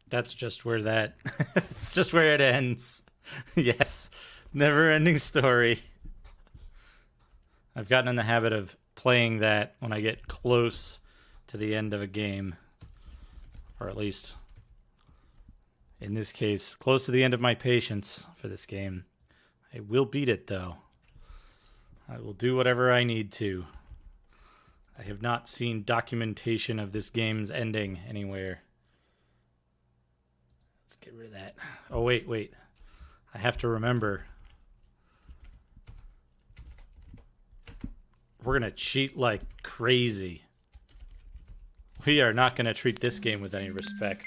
That's just where that... it's just where it ends. Yes. Never-ending story. I've gotten in the habit of playing that when I get close to the end of a game. Or at least, in this case, close to the end of my patience for this game. I will beat it, though. I will do whatever I need to. I have not seen documentation of this game's ending anywhere. Let's get rid of that. Oh, wait. I have to remember. We're going to cheat like crazy. We are not going to treat this game with any respect.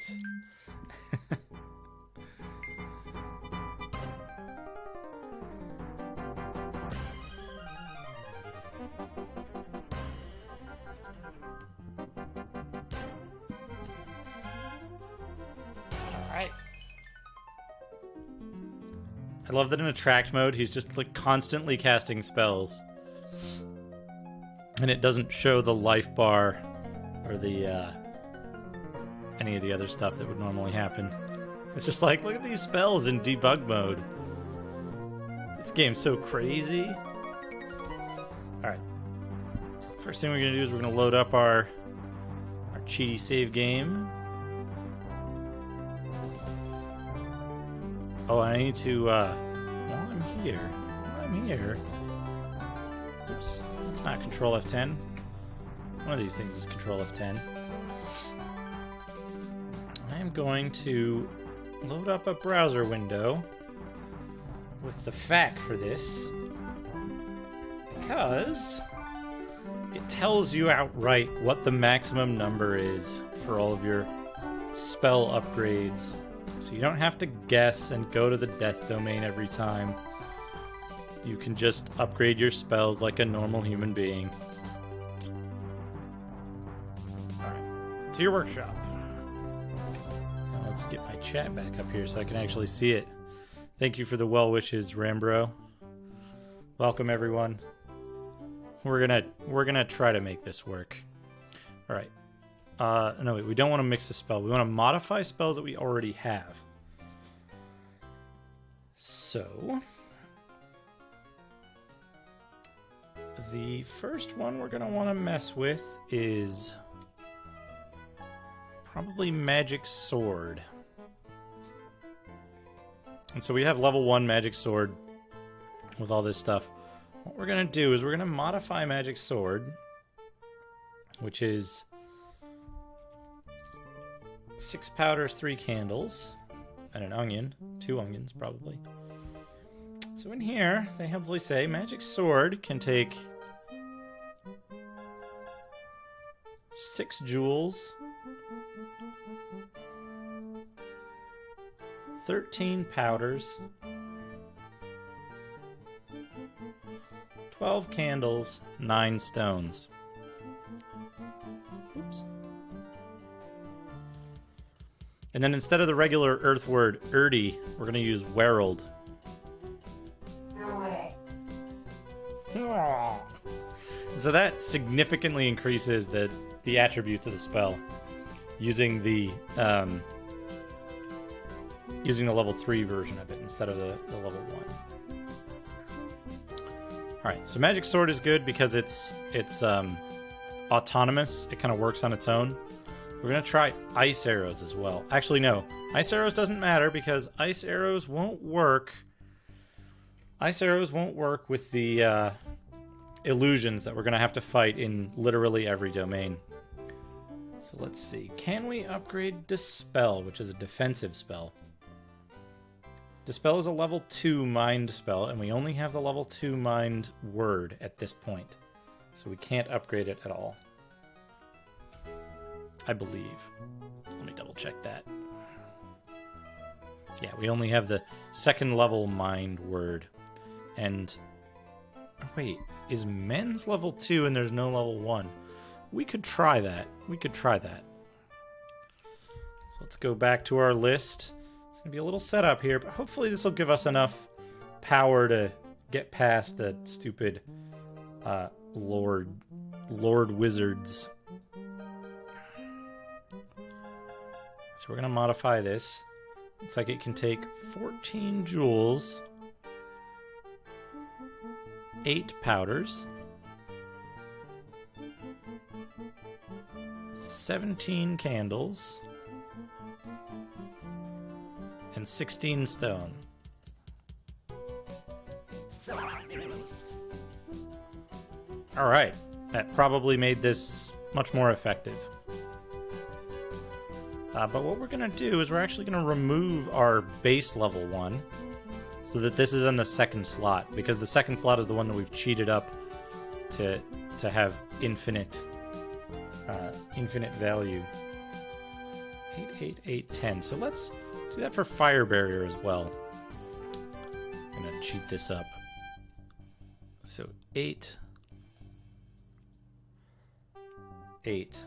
I love that in attract mode, he's just like constantly casting spells. And it doesn't show the life bar or the any of the other stuff that would normally happen. It's just like, look at these spells in debug mode. This game's so crazy. Alright. First thing we're gonna do is we're gonna load up our cheaty save game. Oh, I need to, while I'm here, oops, it's not Control F10. One of these things is Control F10. I am going to load up a browser window with the FAQ for this, because it tells you outright what the maximum number is for all of your spell upgrades. So you don't have to guess and go to the death domain every time. You can just upgrade your spells like a normal human being. Alright, to your workshop. Now let's get my chat back up here so I can actually see it. Thank you for the well wishes, Rambro. Welcome everyone. We're gonna try to make this work. Alright. No, wait, we don't want to mix a spell. We want to modify spells that we already have. So, the first one we're going to want to mess with is probably Magic Sword. And so we have level 1 Magic Sword with all this stuff. What we're going to do is we're going to modify Magic Sword, which is 6 powders, 3 candles, and an onion. 2 onions, probably. So in here, they helpfully say, Magic Sword can take 6 jewels, 13 powders, 12 candles, 9 stones. Oops. And then instead of the regular Earth word, Erdy, we're going to use Wereld. So that significantly increases the attributes of the spell using the level 3 version of it instead of the level 1. Alright, so Magic Sword is good because it's autonomous. It kind of works on its own. We're going to try Ice Arrows as well. Actually, no. Ice Arrows doesn't matter because Ice Arrows won't work. Ice Arrows won't work with the illusions that we're going to have to fight in literally every domain. So let's see. Can we upgrade Dispel, which is a defensive spell? Dispel is a level 2 mind spell, and we only have the level 2 mind word at this point. So we can't upgrade it at all. I believe. Let me double check that. Yeah, we only have the 2nd level mind word. And wait, is men's level 2 and there's no level 1? We could try that. So let's go back to our list. It's going to be a little setup here, but hopefully this will give us enough power to get past the stupid Lord Wizards. So we're going to modify this. Looks like it can take 14 jewels, 8 powders, 17 candles, and 16 stone. Alright, that probably made this much more effective. But what we're going to do is we're actually going to remove our base level one so that this is in the second slot, because the second slot is the one that we've cheated up to have infinite value. 8, 8, 8, 10. So let's do that for Fire Barrier as well. I'm going to cheat this up. So 8, 8,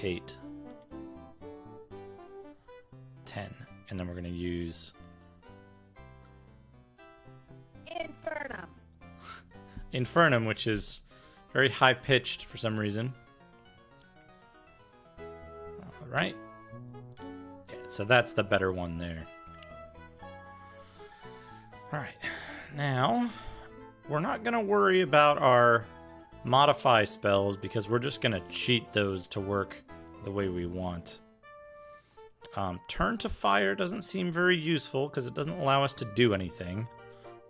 8, 10, and then we're going to use Infernum, which is very high pitched for some reason. All right, yeah, so that's the better one there. All right, now we're not going to worry about our modify spells because we're just going to cheat those to work the way we want. Turn to fire doesn't seem very useful because it doesn't allow us to do anything,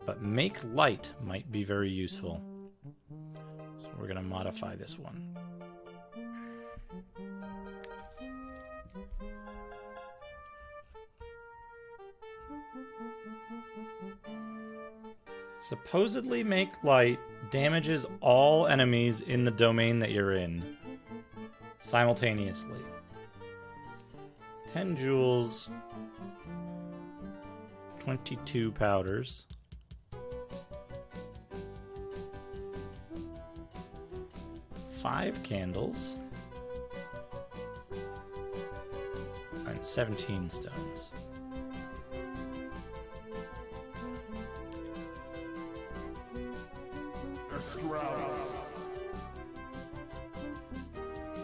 but make light might be very useful. So we're going to modify this one. Supposedly make light damages all enemies in the domain that you're in simultaneously. 10 jewels, 22 powders, 5 candles, and 17 stones.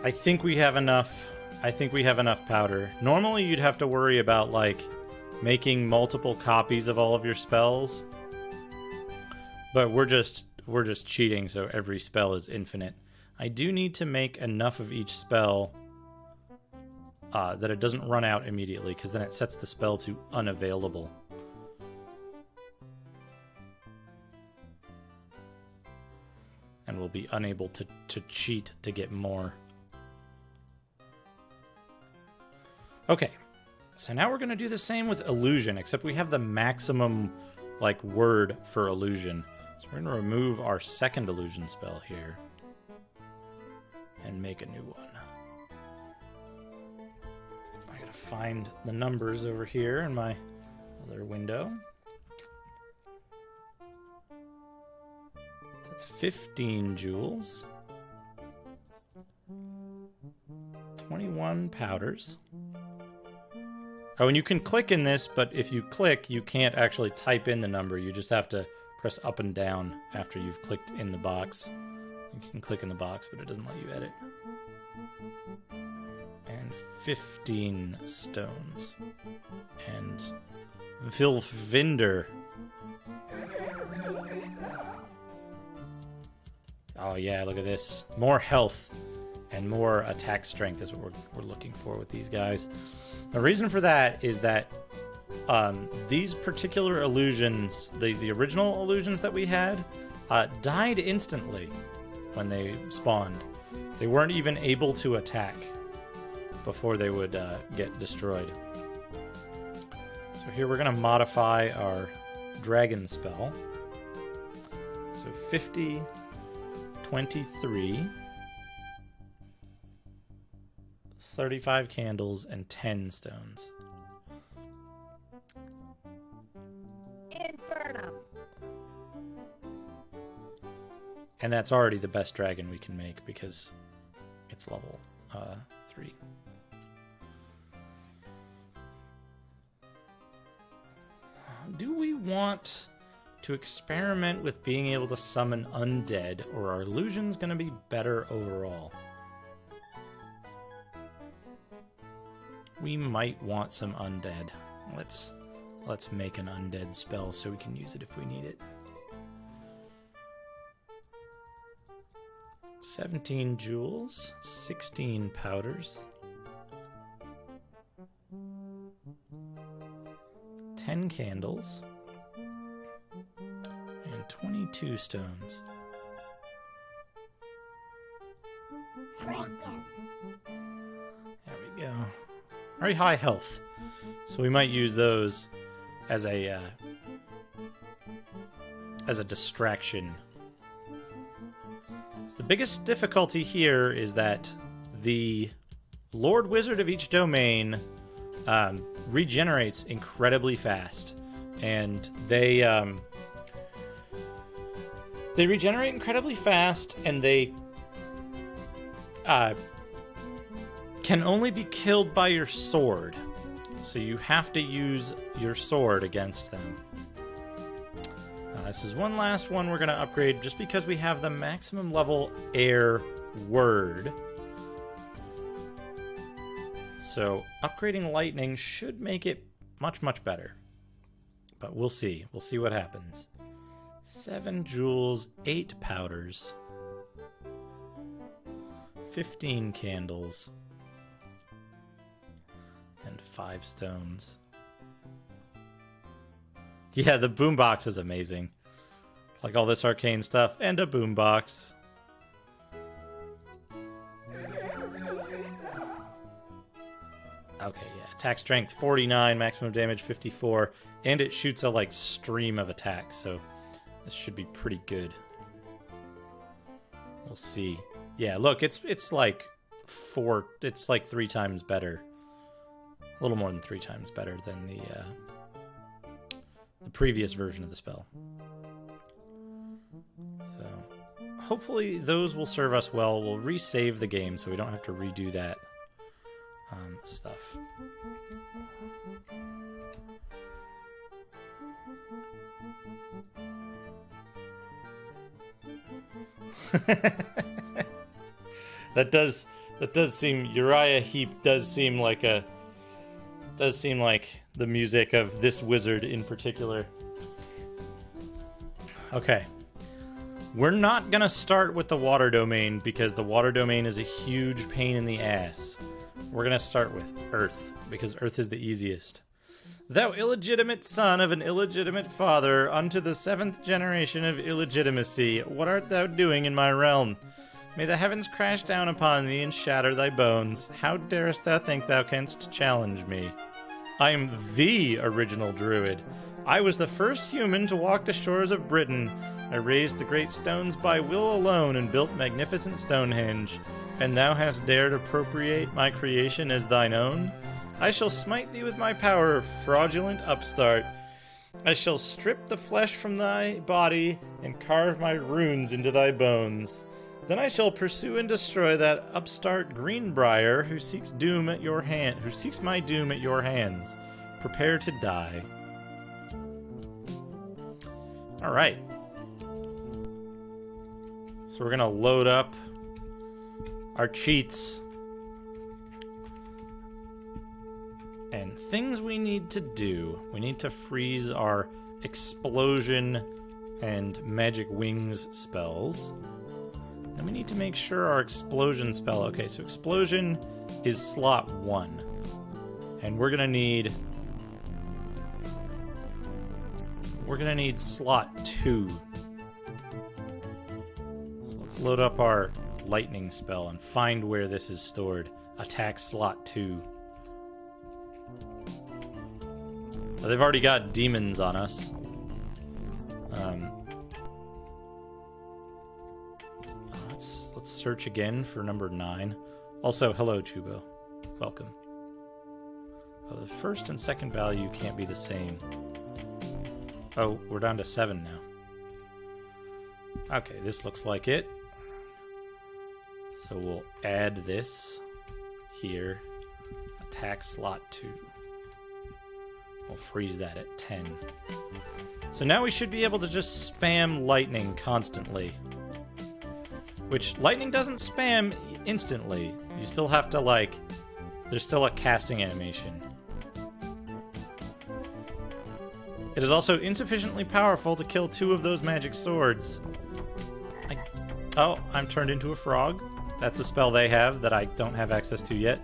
I think we have enough. I think we have enough powder. Normally you'd have to worry about like making multiple copies of all of your spells. But we're just cheating, so every spell is infinite. I do need to make enough of each spell that it doesn't run out immediately, because then it sets the spell to unavailable. And we'll be unable to cheat to get more. Okay, so now we're going to do the same with illusion, except we have the maximum, like, word for illusion. So we're going to remove our second illusion spell here and make a new one. I gotta find the numbers over here in my other window. That's 15 jewels, 21 powders. Oh, and you can click in this, but if you click, you can't actually type in the number. You just have to press up and down after you've clicked in the box. You can click in the box, but it doesn't let you edit. And 15 stones. And Vilvinder. Oh yeah, look at this. More health and more attack strength is what we're looking for with these guys. The reason for that is that these particular illusions, the original illusions that we had, died instantly when they spawned. They weren't even able to attack before they would get destroyed. So here we're going to modify our dragon spell. So 50, 23, 35 candles, and 10 stones. Infernum. And that's already the best dragon we can make because it's level 3. Do we want to experiment with being able to summon undead, or are illusions going to be better overall? We might want some undead. Let's make an undead spell so we can use it if we need it. 17 jewels, 16 powders, 10 candles, and 22 stones. There we go. Very high health, so we might use those as a distraction. So the biggest difficulty here is that the Lord Wizard of each domain regenerates incredibly fast, and they regenerate incredibly fast, and they can only be killed by your sword. So you have to use your sword against them. This is one last one we're going to upgrade just because we have the maximum level air word. So upgrading lightning should make it much, much better. But we'll see. We'll see what happens. 7 jewels, 8 powders, 15 candles, and 5 stones. Yeah, the boombox is amazing. Like all this arcane stuff and a boombox. Okay, yeah. Attack strength 49, maximum damage 54, and it shoots a like stream of attack, so this should be pretty good. We'll see. Yeah, look, it's like 3 times better. A little more than 3 times better than the previous version of the spell. So hopefully those will serve us well. We'll resave the game so we don't have to redo that stuff. That does seem, Uriah Heep does seem like the music of this wizard in particular. Okay. We're not gonna start with the water domain because the water domain is a huge pain in the ass. We're gonna start with Earth because Earth is the easiest. Thou illegitimate son of an illegitimate father, unto the 7th generation of illegitimacy, what art thou doing in my realm? May the heavens crash down upon thee and shatter thy bones. How darest thou think thou canst challenge me? I am the original druid. I was the first human to walk the shores of Britain. I raised the great stones by will alone and built magnificent Stonehenge. And thou hast dared appropriate my creation as thine own? I shall smite thee with my power, fraudulent upstart. I shall strip the flesh from thy body and carve my runes into thy bones. Then I shall pursue and destroy that upstart Greenbrier who seeks doom at your hand, who seeks my doom at your hands. Prepare to die. All right. So we're gonna load up our cheats and things we need to do. We need to freeze our explosion and magic wings spells. And we need to make sure our explosion spell... Okay, so explosion is slot 1. And we're gonna need slot 2. So let's load up our lightning spell and find where this is stored. Attack slot 2. Well, they've already got demons on us. Let's search again for number 9. Also, hello, Chubo. Welcome. Oh, the first and second value can't be the same. Oh, we're down to 7 now. Okay, this looks like it. So we'll add this here. Attack slot 2. We'll freeze that at 10. So now we should be able to just spam lightning constantly. Which, lightning doesn't spam instantly. You still have to, like, There's still a casting animation. It is also insufficiently powerful to kill 2 of those magic swords. Oh, I'm turned into a frog. That's a spell they have that I don't have access to yet.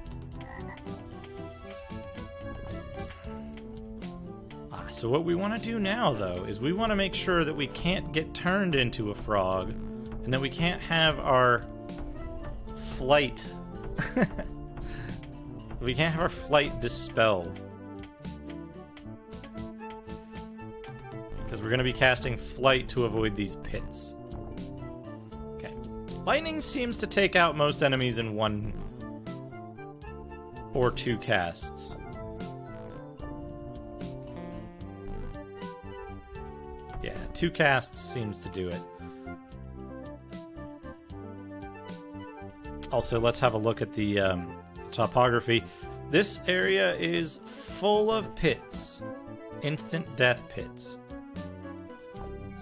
So what we want to do now, though, is we want to make sure that we can't get turned into a frog, and that we can't have our flight... we can't have our flight dispelled. Because we're going to be casting flight to avoid these pits. Okay. Lightning seems to take out most enemies in 1 or 2 casts. Yeah, 2 casts seems to do it. Also, let's have a look at the topography. This area is full of pits. Instant death pits.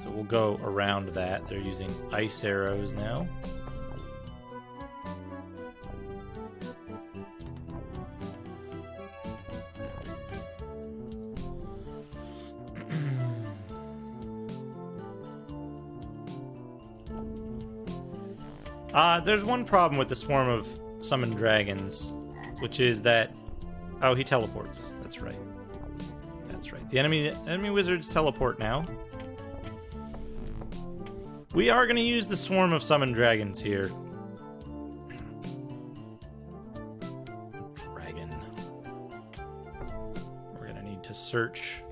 So we'll go around that. They're using ice arrows now. There's one problem with the swarm of summoned dragons, which is that... Oh, he teleports. That's right. That's right. The enemy wizards teleport now. We are going to use the swarm of summoned dragons here. Dragon. We're going to need to search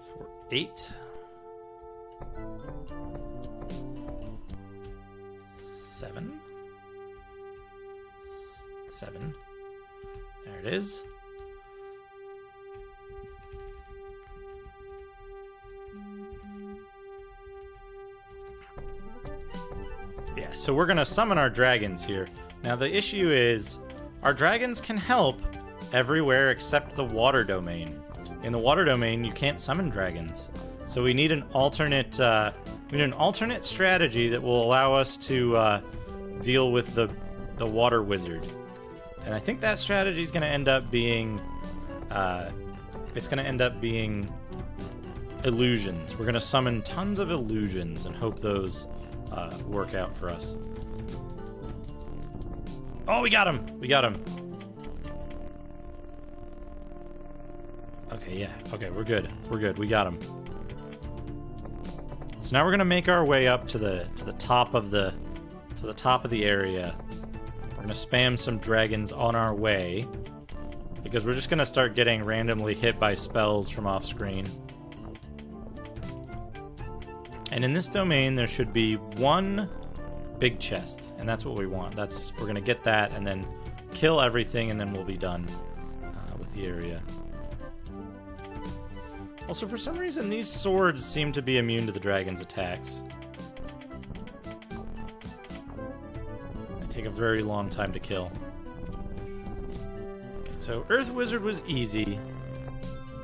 for 8. 7. 7. There it is. Yeah, so we're going to summon our dragons here. Now the issue is, our dragons can help everywhere except the water domain. In the water domain, you can't summon dragons. So we need an alternate strategy that will allow us to deal with the water wizard. And I think that strategy is going to end up being illusions. We're going to summon tons of illusions and hope those work out for us. Oh, we got him! We got him. Okay, yeah. Okay, we're good. We're good. We got him. So now we're gonna make our way up to the top of the area. We're gonna spam some dragons on our way because we're just gonna start getting randomly hit by spells from off screen. And in this domain, there should be 1 big chest, and that's what we want. We're gonna get that and then kill everything, and then we'll be done with the area. Also, for some reason, these swords seem to be immune to the dragon's attacks. They take a very long time to kill. Okay, so Earth Wizard was easy.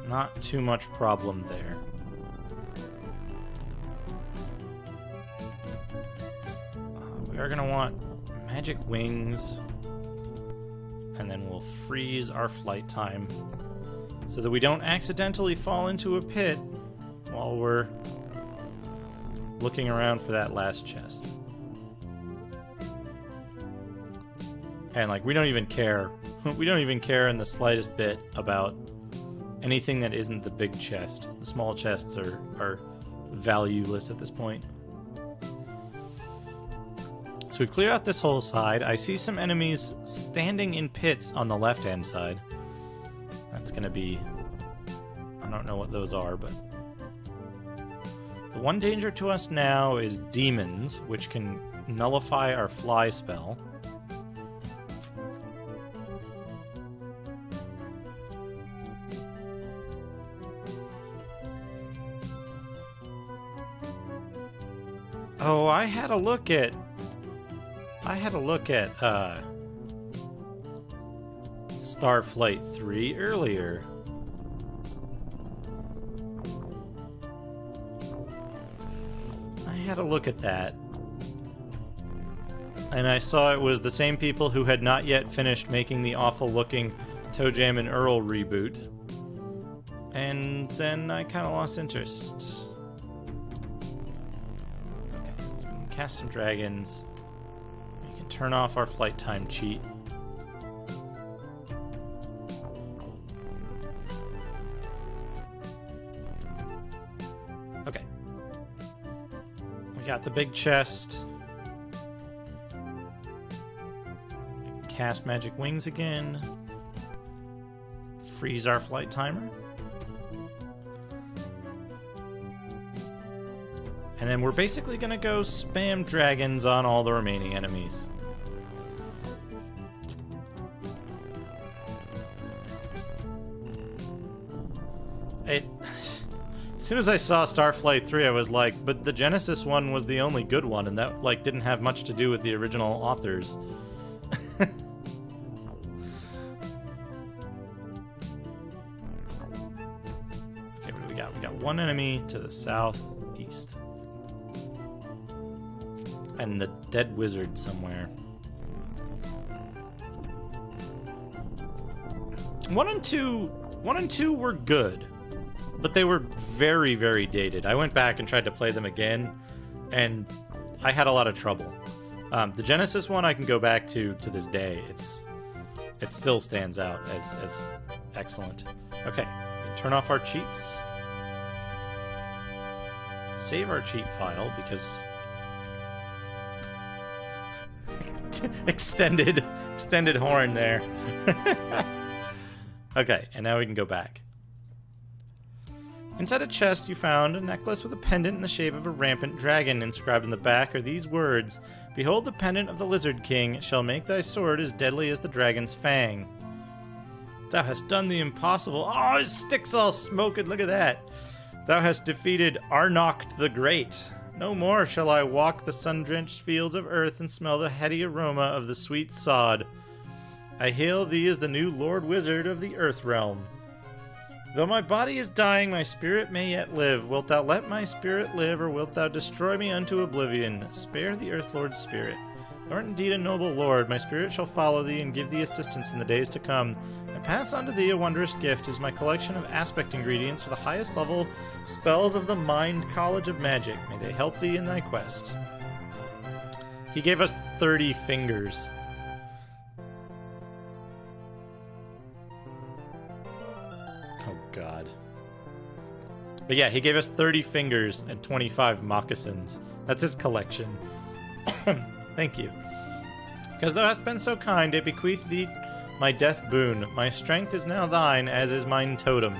Not too much problem there. We are going to want magic wings. And then we'll freeze our flight time, so that we don't accidentally fall into a pit while we're looking around for that last chest. And, like, we don't even care. We don't even care in the slightest bit about anything that isn't the big chest. The small chests are valueless at this point. So we've cleared out this whole side. I see some enemies standing in pits on the left-hand side. That's gonna be... I don't know what those are, but... The one danger to us now is demons, which can nullify our fly spell. Oh, I had a look at Starflight 3 earlier. I had a look at that. and I saw it was the same people who had not yet finished making the awful-looking ToeJam and Earl reboot. And then I kind of lost interest. Okay, so we can cast some dragons. We can turn off our flight time cheat. Okay. We got the big chest. We can cast magic wings again. Freeze our flight timer. And then we're basically gonna go spam dragons on all the remaining enemies. As soon as I saw Starflight 3, I was like, but the Genesis one was the only good one, and that, like, didn't have much to do with the original authors. Okay, what do we got? We got one enemy to the southeast. And the dead wizard somewhere. 1 and 2 were good, but they were very, very dated. I went back and tried to play them again, and I had a lot of trouble. The Genesis one I can go back to this day. It still stands out as excellent. Okay, turn off our cheats. Save our cheat file because extended horn there. Okay, and now we can go back. Inside a chest, you found a necklace with a pendant in the shape of a rampant dragon. Inscribed in the back are these words: "Behold, the pendant of the Lizard King shall make thy sword as deadly as the dragon's fang." Thou hast done the impossible. Oh, his stick's all smoking. Look at that. Thou hast defeated Arnocht the Great. No more shall I walk the sun-drenched fields of earth and smell the heady aroma of the sweet sod. I hail thee as the new Lord Wizard of the Earth Realm. Though my body is dying, my spirit may yet live. Wilt thou let my spirit live, or wilt thou destroy me unto oblivion? Spare the Earth Lord's spirit. Thou art indeed a noble lord. My spirit shall follow thee and give thee assistance in the days to come. And pass unto thee a wondrous gift is my collection of aspect ingredients for the highest level spells of the Mind College of Magic. May they help thee in thy quest. He gave us 30 fingers. Oh, God. But yeah, he gave us 30 fingers and 25 moccasins. That's his collection. Thank you. Because thou hast been so kind, I bequeath thee my death boon. My strength is now thine, as is mine totem.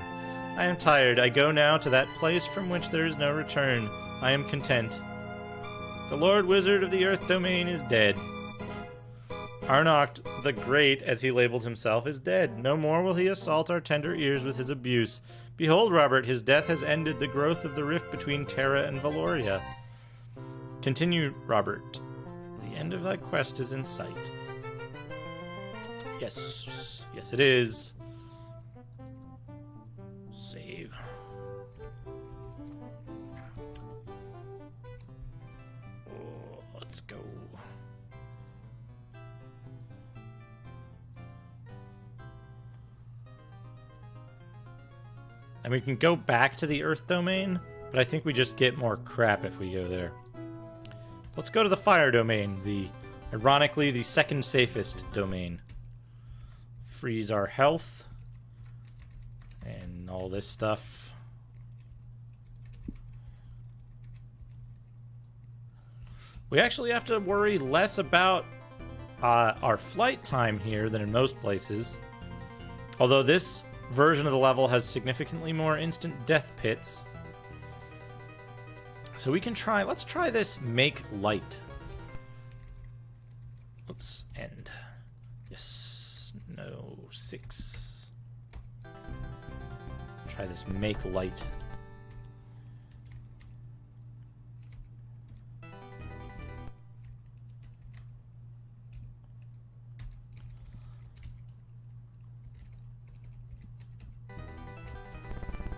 I am tired. I go now to that place from which there is no return. I am content. The Lord Wizard of the Earth Domain is dead. Arnocht the Great, as he labeled himself, is dead. No more will he assault our tender ears with his abuse. Behold, Robert, his death has ended the growth of the rift between Terra and Valoria. Continue, Robert. The end of thy quest is in sight. Yes. Yes, it is. Save. Oh, let's go. And we can go back to the Earth Domain, but I think we just get more crap if we go there. Let's go to the Fire Domain, ironically, the second safest domain. Freeze our health and all this stuff. We actually have to worry less about our flight time here than in most places. Although this version of the level has significantly more instant death pits. So we can try, let's try this Make Light. Oops, and yes, no, 6. Try this Make Light.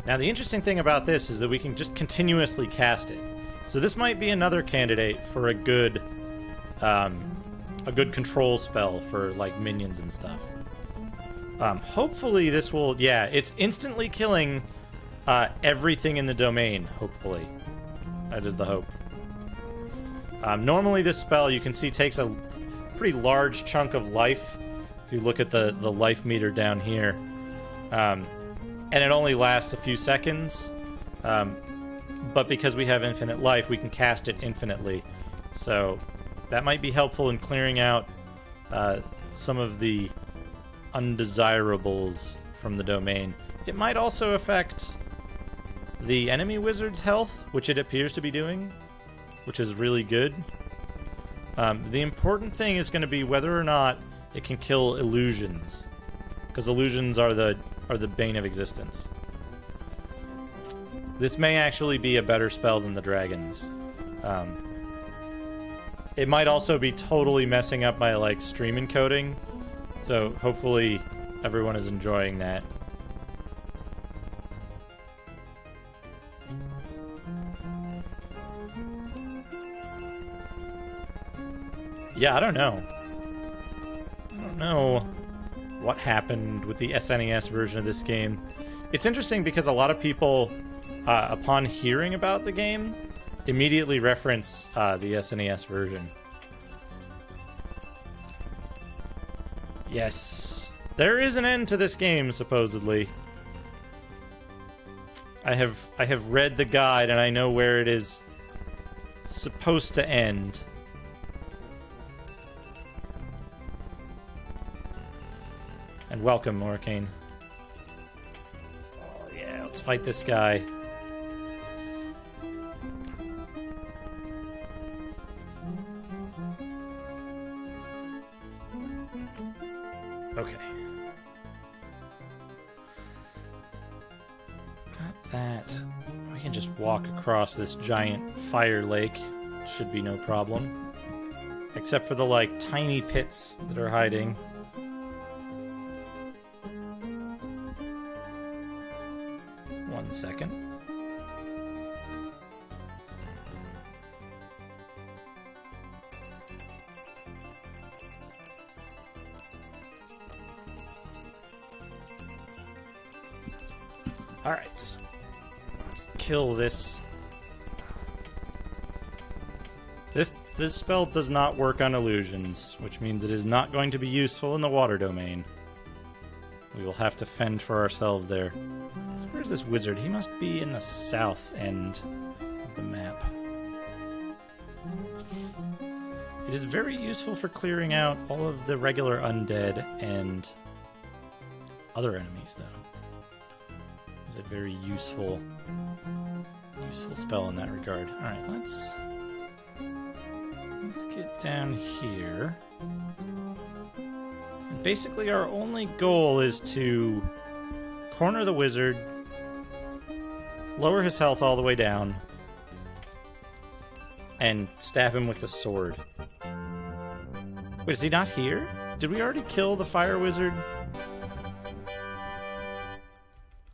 Now the interesting thing about this is that we can just continuously cast it. So this might be another candidate for a good a good control spell for like minions and stuff. Hopefully this will, yeah, it's instantly killing everything in the domain, hopefully. That is the hope. Normally this spell, you can see, takes a pretty large chunk of life. If you look at the life meter down here. And it only lasts a few seconds. But because we have infinite life, we can cast it infinitely. So that might be helpful in clearing out some of the undesirables from the domain. It might also affect the enemy wizard's health, which it appears to be doing, which is really good. The important thing is going to be whether or not it can kill illusions, because illusions are the bane of existence. This may actually be a better spell than the dragons. It might also be totally messing up my like stream encoding, so hopefully everyone is enjoying that. Yeah, I don't know. I don't know what happened with the SNES version of this game. It's interesting because a lot of people, upon hearing about the game, immediately reference the SNES version. Yes, there is an end to this game, supposedly. I have read the guide and I know where it is supposed to end. And welcome, Morcane. Oh yeah, let's fight this guy. Okay. Got that. We can just walk across this giant fire lake. Should be no problem. Except for the, like, tiny pits that are hiding. One second. Alright. Let's kill this. This spell does not work on illusions, which means it is not going to be useful in the water domain. We will have to fend for ourselves there. So where's this wizard? He must be in the south end of the map. It is very useful for clearing out all of the regular undead and other enemies, though. It's a very useful spell in that regard. Alright, let's get down here. And basically our only goal is to corner the wizard, lower his health all the way down, and stab him with the sword. Wait, is he not here? Did we already kill the fire wizard?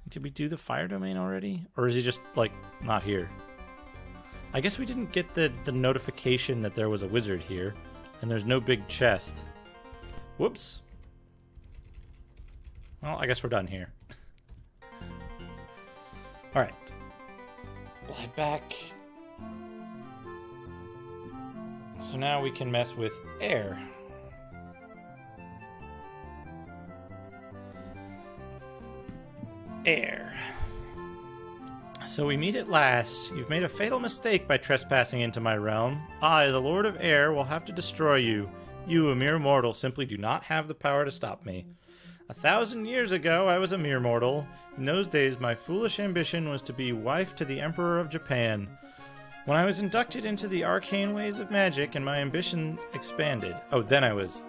Did we do the fire domain already? Or is he just, like, not here? I guess we didn't get the notification that there was a wizard here. And there's no big chest. Whoops. Well, I guess we're done here. Alright. We'll head back. So now we can mess with air. Air. So we meet at last. You've made a fatal mistake by trespassing into my realm. I, the Lord of Air, will have to destroy you. You, a mere mortal, simply do not have the power to stop me. 1,000 years ago, I was a mere mortal. In those days, my foolish ambition was to be wife to the Emperor of Japan. When I was inducted into the arcane ways of magic and my ambitions expanded. Oh, then I was.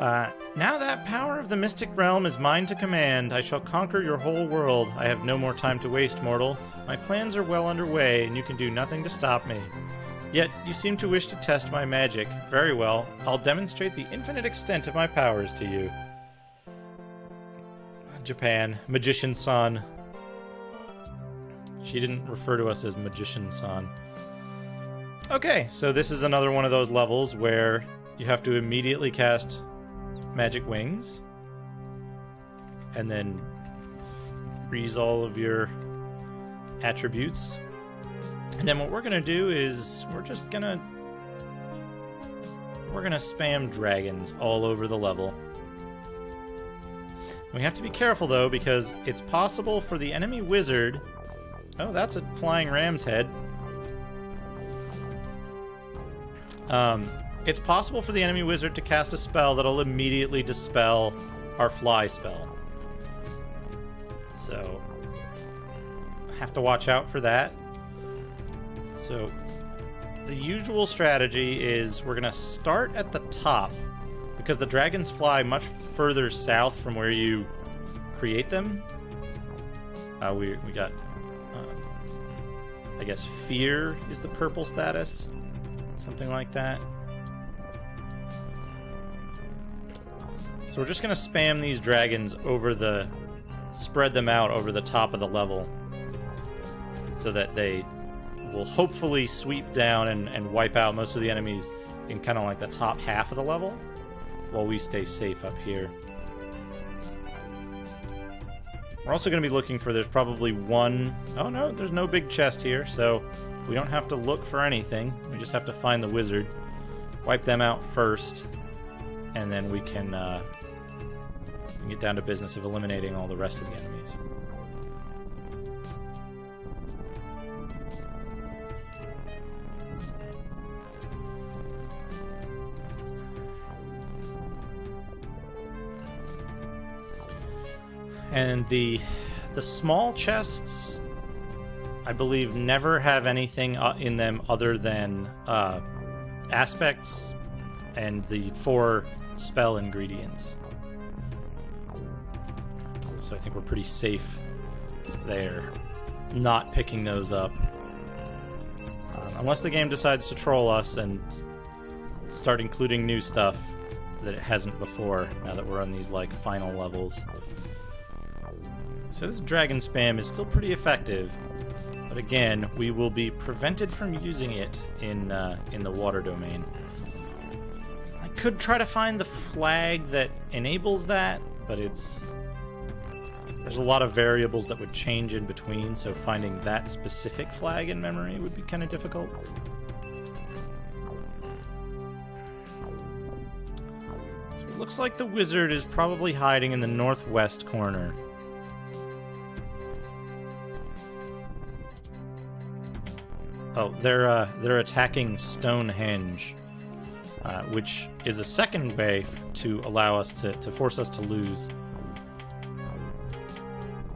Now that power of the mystic realm is mine to command. I shall conquer your whole world. I have no more time to waste, mortal. My plans are well underway, and you can do nothing to stop me. Yet, you seem to wish to test my magic. Very well. I'll demonstrate the infinite extent of my powers to you. Japan. Magician-san. She didn't refer to us as Magician-san. Okay, so this is another one of those levels where you have to immediately cast magic wings and then freeze all of your attributes. And then what we're gonna do is we're gonna spam dragons all over the level. We have to be careful though, because it's possible for the enemy wizard... Oh, that's a flying ram's head. It's possible for the enemy wizard to cast a spell that'll immediately dispel our fly spell. So, have to watch out for that. So, the usual strategy is we're going to start at the top, because the dragons fly much further south from where you create them. We got, I guess, fear is the purple status. Something like that. So we're just going to spam these dragons spread them out over the top of the level, so that they will hopefully sweep down and wipe out most of the enemies in kind of like the top half of the level, while we stay safe up here. We're also going to be looking for, there's probably one... Oh no, there's no big chest here, so we don't have to look for anything. We just have to find the wizard, wipe them out first, and then we can get down to business of eliminating all the rest of the enemies. And the small chests, I believe, never have anything in them other than aspects and the 4 spell ingredients. So I think we're pretty safe there, not picking those up. Unless the game decides to troll us and start including new stuff that it hasn't before, now that we're on these, like, final levels. So this dragon spam is still pretty effective, but again, we will be prevented from using it in the water domain. I could try to find the flag that enables that, but there's a lot of variables that would change in between, so finding that specific flag in memory would be kind of difficult. So it looks like the wizard is probably hiding in the northwest corner. Oh, they're attacking Stonehenge, which is a second way to allow us to force us to lose.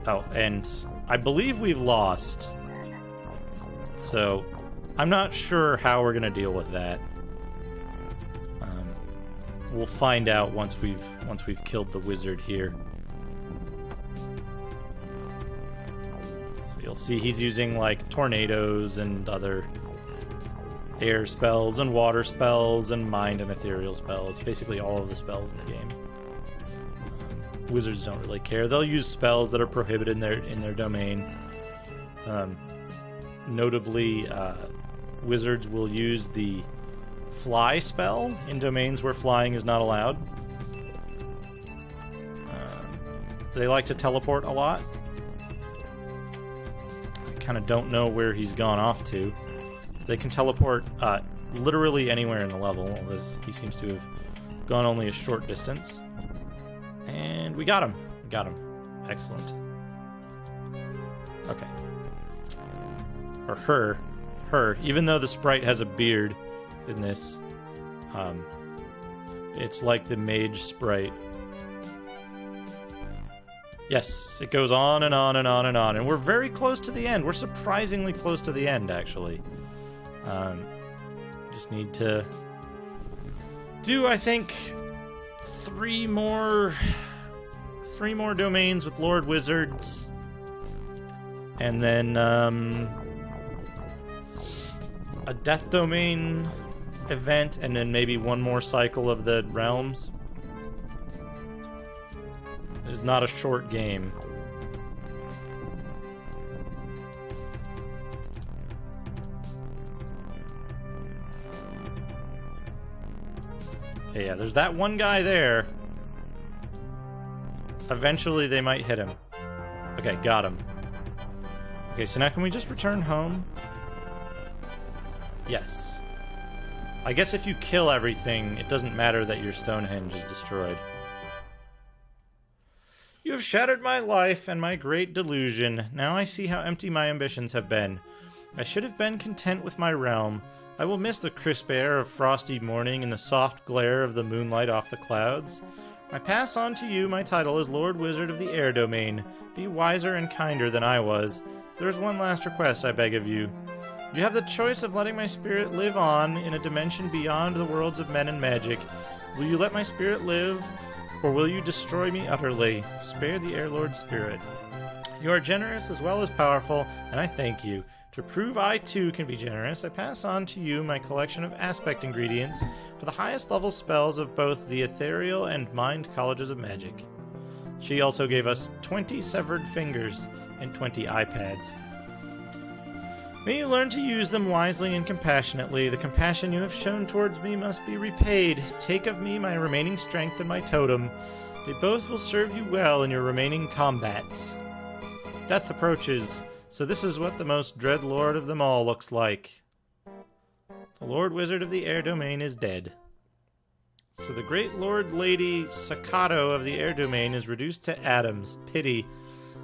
Oh, and I believe we've lost. So I'm not sure how we're gonna deal with that. We'll find out once we've killed the wizard here. You'll see he's using, like, tornadoes and other air spells and water spells and mind and ethereal spells. Basically all of the spells in the game. Wizards don't really care. They'll use spells that are prohibited in their domain. Notably, wizards will use the fly spell in domains where flying is not allowed. They like to teleport a lot. Kind of don't know where he's gone off to. They can teleport literally anywhere in the level, as he seems to have gone only a short distance. And we got him. We got him. Excellent. Okay. Or her. Her. Even though the sprite has a beard in this, it's like the mage sprite. Yes, it goes on and on and on and on, and we're very close to the end. We're surprisingly close to the end, actually. Just need to do, I think, three more domains with Lord Wizards, and then a Death Domain event, and then maybe one more cycle of the Realms. It's not a short game. Yeah, there's that one guy there. Eventually they might hit him. Okay, got him. Okay, so now can we just return home? Yes. I guess if you kill everything, it doesn't matter that your Stonehenge is destroyed. You have shattered my life and my great delusion. Now I see how empty my ambitions have been. I should have been content with my realm. I will miss the crisp air of frosty morning and the soft glare of the moonlight off the clouds. I pass on to you my title as Lord Wizard of the Air Domain. Be wiser and kinder than I was. There is one last request I beg of you. You have the choice of letting my spirit live on in a dimension beyond the worlds of men and magic. Will you let my spirit live, or will you destroy me utterly? Spare the Air Lord's spirit. You are generous as well as powerful, and I thank you. To prove I too can be generous, I pass on to you my collection of aspect ingredients for the highest level spells of both the ethereal and mind colleges of magic. She also gave us 20 severed fingers and 20 iPads. May you learn to use them wisely and compassionately. The compassion you have shown towards me must be repaid. Take of me my remaining strength and my totem. They both will serve you well in your remaining combats. Death approaches, so this is what the most dread lord of them all looks like. The Lord Wizard of the Air Domain is dead. So the great Lord Lady Sakato of the Air Domain is reduced to atoms. Pity.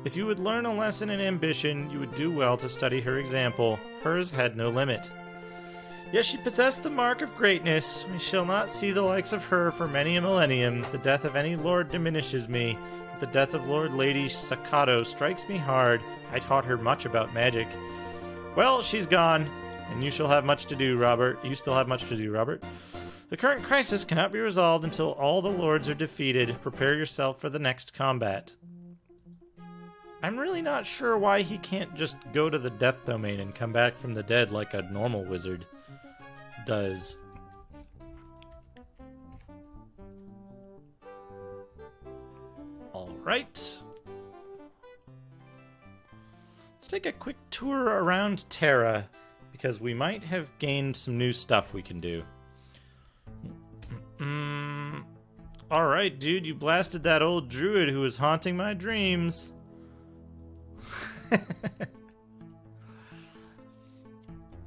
If you would learn a lesson in ambition, you would do well to study her example. Hers had no limit. Yes, she possessed the mark of greatness. We shall not see the likes of her for many a millennium. The death of any lord diminishes me. But the death of Lord Lady Sakato strikes me hard. I taught her much about magic. Well, she's gone, and you shall have much to do, Robert. You still have much to do, Robert. The current crisis cannot be resolved until all the lords are defeated. Prepare yourself for the next combat. I'm really not sure why he can't just go to the Death Domain and come back from the dead like a normal wizard does. Alright. Let's take a quick tour around Terra, because we might have gained some new stuff we can do. Alright, dude, you blasted that old druid who was haunting my dreams.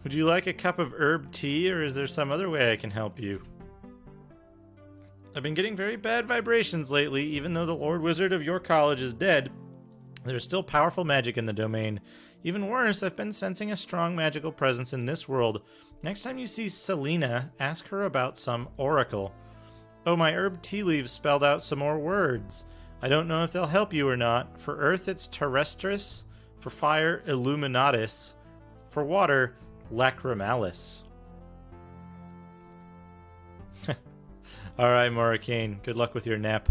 Would you like a cup of herb tea, or is there some other way I can help you? I've been getting very bad vibrations lately. Even though the Lord Wizard of your college is dead, there's still powerful magic in the domain. Even worse, I've been sensing a strong magical presence in this world. Next time you see Selena, ask her about some oracle. Oh, my herb tea leaves spelled out some more words. I don't know if they'll help you or not. For earth, it's terrestris. For fire, illuminatis. For water, lacrimalis. Alright, Morricane. Good luck with your nap.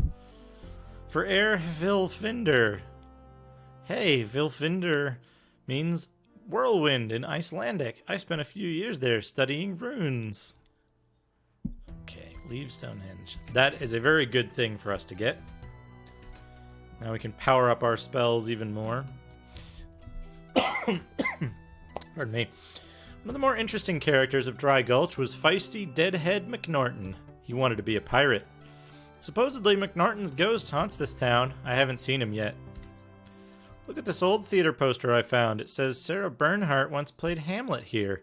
For air, Vilfinder. Hey, Vilfinder means whirlwind in Icelandic. I spent a few years there studying runes. Okay, leave Stonehenge. That is a very good thing for us to get. Now we can power up our spells even more. Pardon me. One of the more interesting characters of Dry Gulch was feisty Deadhead McNorton. He wanted to be a pirate. Supposedly McNorton's ghost haunts this town. I haven't seen him yet. Look at this old theater poster I found. It says Sarah Bernhardt once played Hamlet here.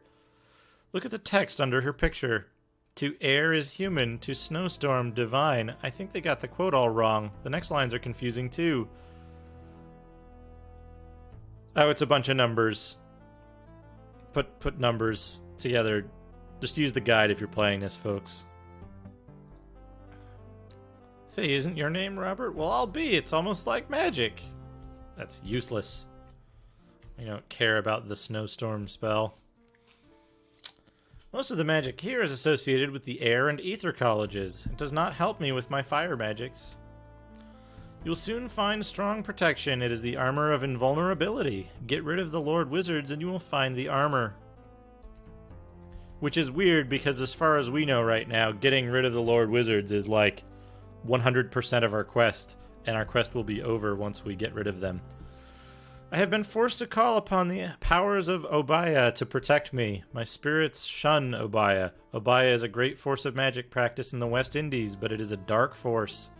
Look at the text under her picture. To air is human, to snowstorm divine. I think they got the quote all wrong. The next lines are confusing too. Oh, it's a bunch of numbers. Put numbers together. Just use the guide if you're playing this, folks. Say, isn't your name Robert? Well, I'll be. It's almost like magic. That's useless. I don't care about the snowstorm spell. Most of the magic here is associated with the air and ether colleges. It does not help me with my fire magics. You'll soon find strong protection. It is the armor of invulnerability. Get rid of the Lord Wizards and you will find the armor. Which is weird because as far as we know right now, getting rid of the Lord Wizards is like 100% of our quest. And our quest will be over once we get rid of them. I have been forced to call upon the powers of Obaya to protect me. My spirits shun Obaya. Obaya is a great force of magic practice in the West Indies, but it is a dark force.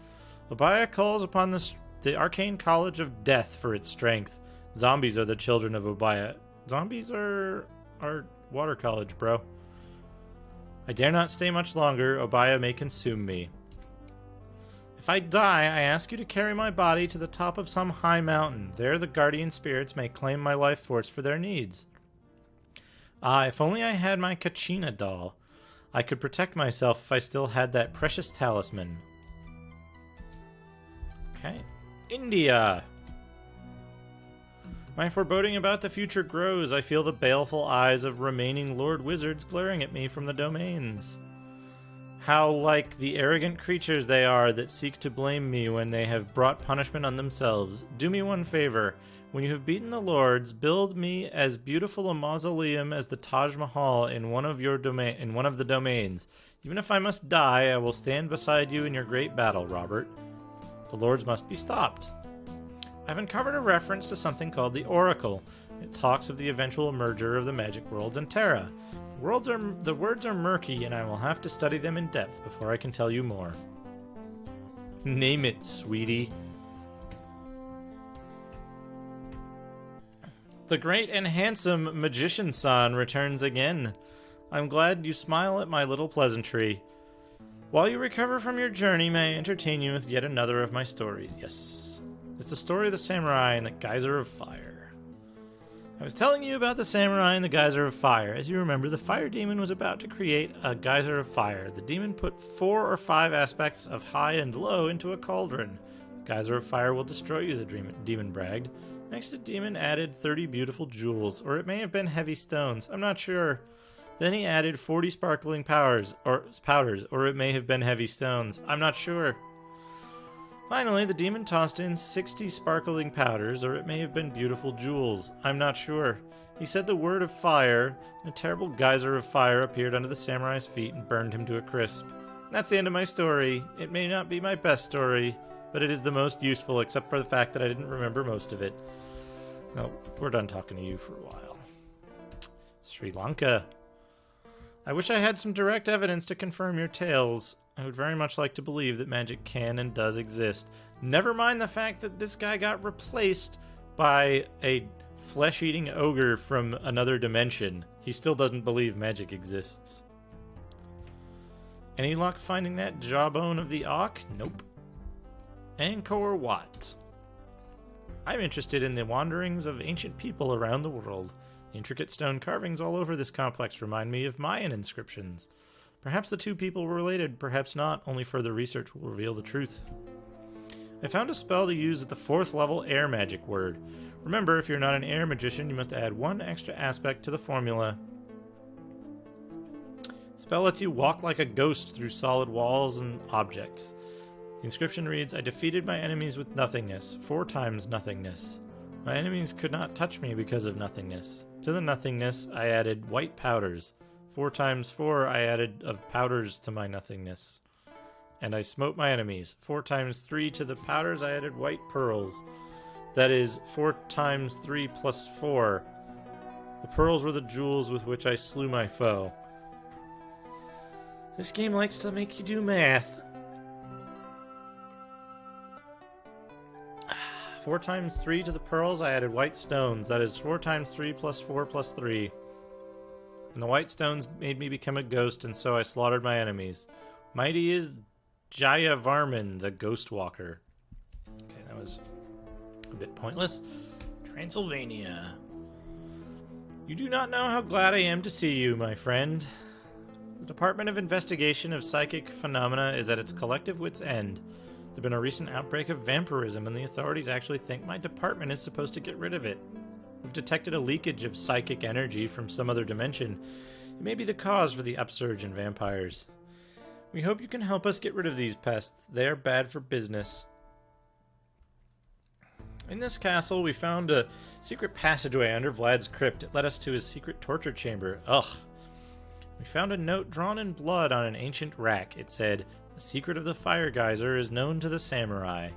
Obaya calls upon the Arcane College of Death for its strength. Zombies are the children of Obaya. Zombies are water college, bro. I dare not stay much longer. Obaya may consume me. If I die, I ask you to carry my body to the top of some high mountain. There the guardian spirits may claim my life force for their needs. Ah, if only I had my Kachina doll. I could protect myself if I still had that precious talisman. Okay. India! My foreboding about the future grows. I feel the baleful eyes of remaining Lord Wizards glaring at me from the domains. How like the arrogant creatures they are that seek to blame me when they have brought punishment on themselves. Do me one favor. When you have beaten the lords, build me as beautiful a mausoleum as the Taj Mahal in one of the domains. Even if I must die, I will stand beside you in your great battle, Robert. The lords must be stopped. I've uncovered a reference to something called the Oracle. It talks of the eventual merger of the magic worlds and Terra. The words are murky, and I will have to study them in depth before I can tell you more. Name it, sweetie. The great and handsome Magician-san returns again. I'm glad you smile at my little pleasantry. While you recover from your journey, may I entertain you with yet another of my stories? Yes. It's the story of the samurai and the geyser of fire. I was telling you about the samurai and the geyser of fire. As you remember, the fire demon was about to create a geyser of fire. The demon put 4 or 5 aspects of high and low into a cauldron. The geyser of fire will destroy you, the demon bragged. Next, the demon added 30 beautiful jewels, or it may have been heavy stones. I'm not sure. Then he added 40 sparkling powders, or it may have been heavy stones. I'm not sure. Finally, the demon tossed in 60 sparkling powders, or it may have been beautiful jewels. I'm not sure. He said the word of fire, and a terrible geyser of fire appeared under the samurai's feet and burned him to a crisp. That's the end of my story. It may not be my best story, but it is the most useful, except for the fact that I didn't remember most of it. No, we're done talking to you for a while. Sri Lanka. I wish I had some direct evidence to confirm your tales. I would very much like to believe that magic can and does exist. Never mind the fact that this guy got replaced by a flesh-eating ogre from another dimension. He still doesn't believe magic exists. Any luck finding that jawbone of the Auk? Nope. Angkor Wat. I'm interested in the wanderings of ancient people around the world. Intricate stone carvings all over this complex remind me of Mayan inscriptions. Perhaps the two people were related, perhaps not. Only further research will reveal the truth. I found a spell to use with the 4th level air magic word. Remember, if you're not an air magician, you must add 1 extra aspect to the formula. Spell lets you walk like a ghost through solid walls and objects. The inscription reads, I defeated my enemies with nothingness, 4 times nothingness. My enemies could not touch me because of nothingness. To the nothingness, I added white powders. 4 times 4 I added of powders to my nothingness. And I smote my enemies. 4 times 3 to the powders I added white pearls. That is 4 times 3 plus 4. The pearls were the jewels with which I slew my foe. This game likes to make you do math. 4 times 3 to the pearls I added white stones. That is 4 times 3 plus 4 plus 3. And the white stones made me become a ghost, and so I slaughtered my enemies. Mighty is Jayavarman, the Ghost Walker. Okay, that was a bit pointless. Transylvania. You do not know how glad I am to see you, my friend. The Department of Investigation of Psychic Phenomena is at its collective wit's end. There's been a recent outbreak of vampirism, and the authorities actually think my department is supposed to get rid of it. We've detected a leakage of psychic energy from some other dimension. It may be the cause for the upsurge in vampires. We hope you can help us get rid of these pests. They are bad for business. In this castle, we found a secret passageway under Vlad's crypt. It led us to his secret torture chamber. Ugh. We found a note drawn in blood on an ancient rack. It said, the secret of the fire geyser is known to the samurai.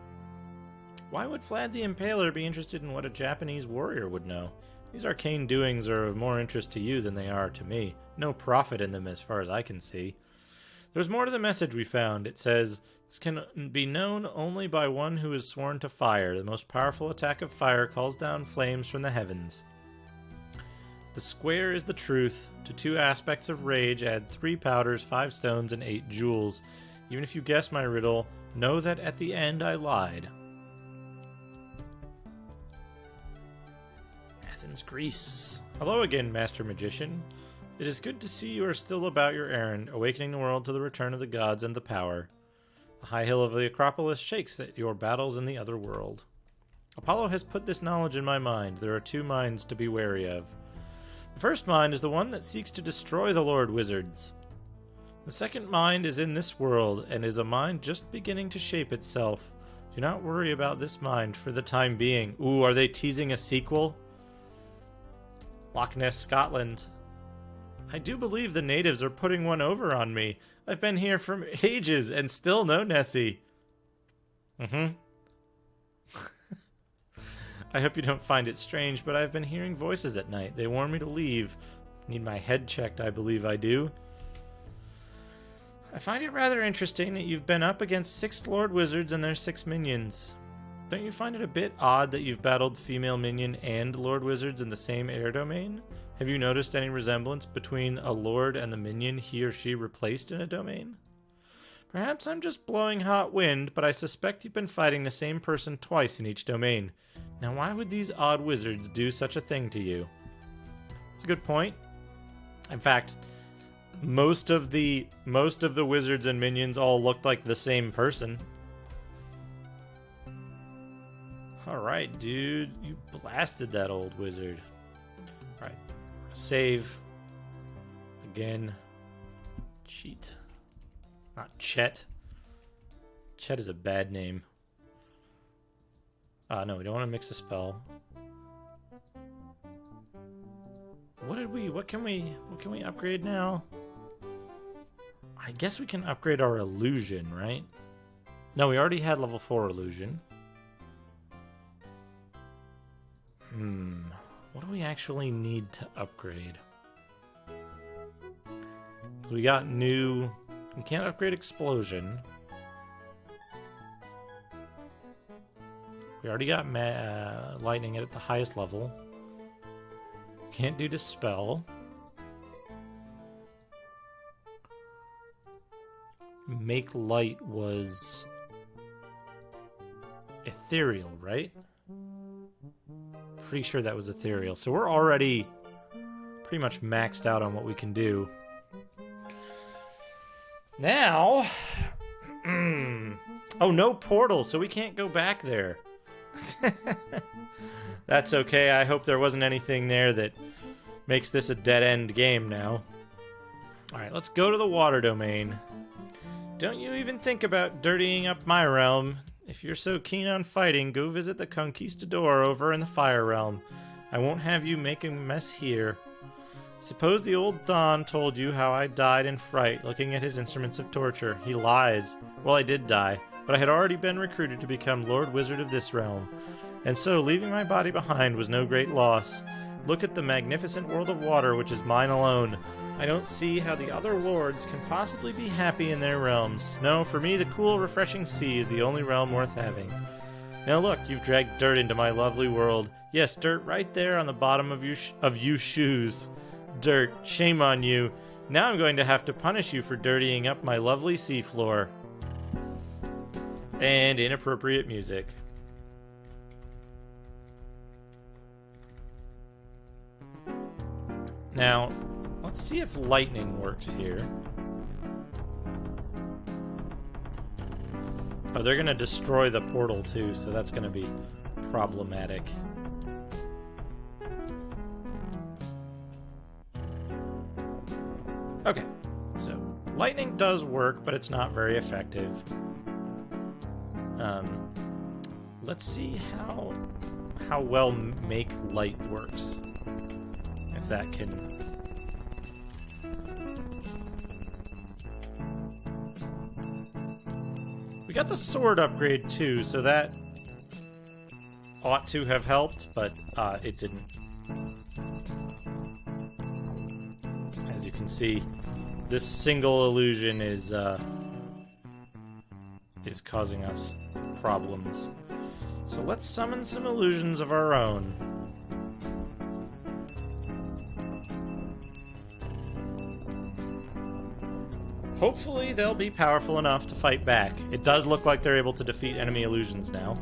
Why would Vlad the Impaler be interested in what a Japanese warrior would know? These arcane doings are of more interest to you than they are to me. No profit in them as far as I can see. There's more to the message we found. It says, this can be known only by one who is sworn to fire. The most powerful attack of fire calls down flames from the heavens. The square is the truth. To 2 aspects of rage, add 3 powders, 5 stones, and 8 jewels. Even if you guess my riddle, know that at the end I lied. Athens, Greece. Hello again, Master Magician. It is good to see you are still about your errand, awakening the world to the return of the gods and the power. The high hill of the Acropolis shakes at your battles in the other world. Apollo has put this knowledge in my mind. There are 2 minds to be wary of. The first mind is the one that seeks to destroy the Lord Wizards. The second mind is in this world, and is a mind just beginning to shape itself. Do not worry about this mind for the time being. Ooh, are they teasing a sequel? Loch Ness, Scotland. I do believe the natives are putting one over on me. I've been here for ages and still no Nessie. I hope you don't find it strange, but I've been hearing voices at night. They warn me to leave. Need my head checked, I believe I do. I find it rather interesting that you've been up against 6 Lord Wizards and their 6 minions. Don't you find it a bit odd that you've battled female minion and Lord Wizards in the same air domain? Have you noticed any resemblance between a Lord and the minion he or she replaced in a domain? Perhaps I'm just blowing hot wind, but I suspect you've been fighting the same person twice in each domain. Now why would these odd wizards do such a thing to you? It's a good point. In fact, most of the wizards and minions all looked like the same person. Alright, dude, you blasted that old wizard. Alright, save. Again. Cheat. Not Chet. Chet is a bad name. No, we don't want to mix a spell. What can we upgrade now? I guess we can upgrade our illusion, right? No, we already had level 4 illusion. What do we actually need to upgrade? We got new... We can't upgrade explosion. We already got lightning at the highest level. Can't do dispel. Make light was ethereal, right? Pretty sure that was ethereal. So we're already pretty much maxed out on what we can do. Now... Oh, no portal, so we can't go back there. That's okay. I hope there wasn't anything there that makes this a dead-end game now. Alright, let's go to the water domain. Don't you even think about dirtying up my realm. If you're so keen on fighting, go visit the Conquistador over in the Fire Realm. I won't have you making a mess here. Suppose the old Don told you how I died in fright looking at his instruments of torture. He lies. Well, I did die, but I had already been recruited to become Lord Wizard of this realm. And so, leaving my body behind was no great loss. Look at the magnificent world of water, which is mine alone. I don't see how the other lords can possibly be happy in their realms. No, for me, the cool, refreshing sea is the only realm worth having. Now look, you've dragged dirt into my lovely world. Yes, dirt right there on the bottom of you shoes. Dirt, shame on you. Now I'm going to have to punish you for dirtying up my lovely seafloor. And inappropriate music. Now, let's see if lightning works here. Oh, they're going to destroy the portal too, so that's going to be problematic. Okay, so lightning does work, but it's not very effective. Let's see how well make light works. If that can... We got the sword upgrade too, so that ought to have helped, but it didn't. As you can see, this single illusion is causing us problems. So let's summon some illusions of our own. Hopefully they'll be powerful enough to fight back. It does look like they're able to defeat enemy illusions now.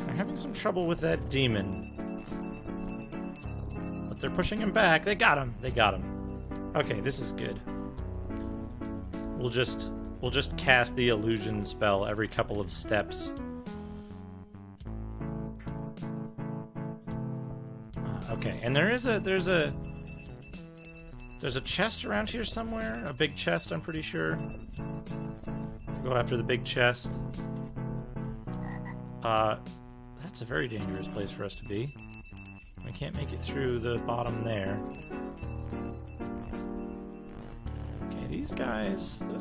They're having some trouble with that demon. But they're pushing him back. They got him. They got him. Okay, this is good. We'll just cast the illusion spell every couple of steps. Okay, and there's a chest around here somewhere. A big chest, I'm pretty sure. Go after the big chest. That's a very dangerous place for us to be. We can't make it through the bottom there. Okay, those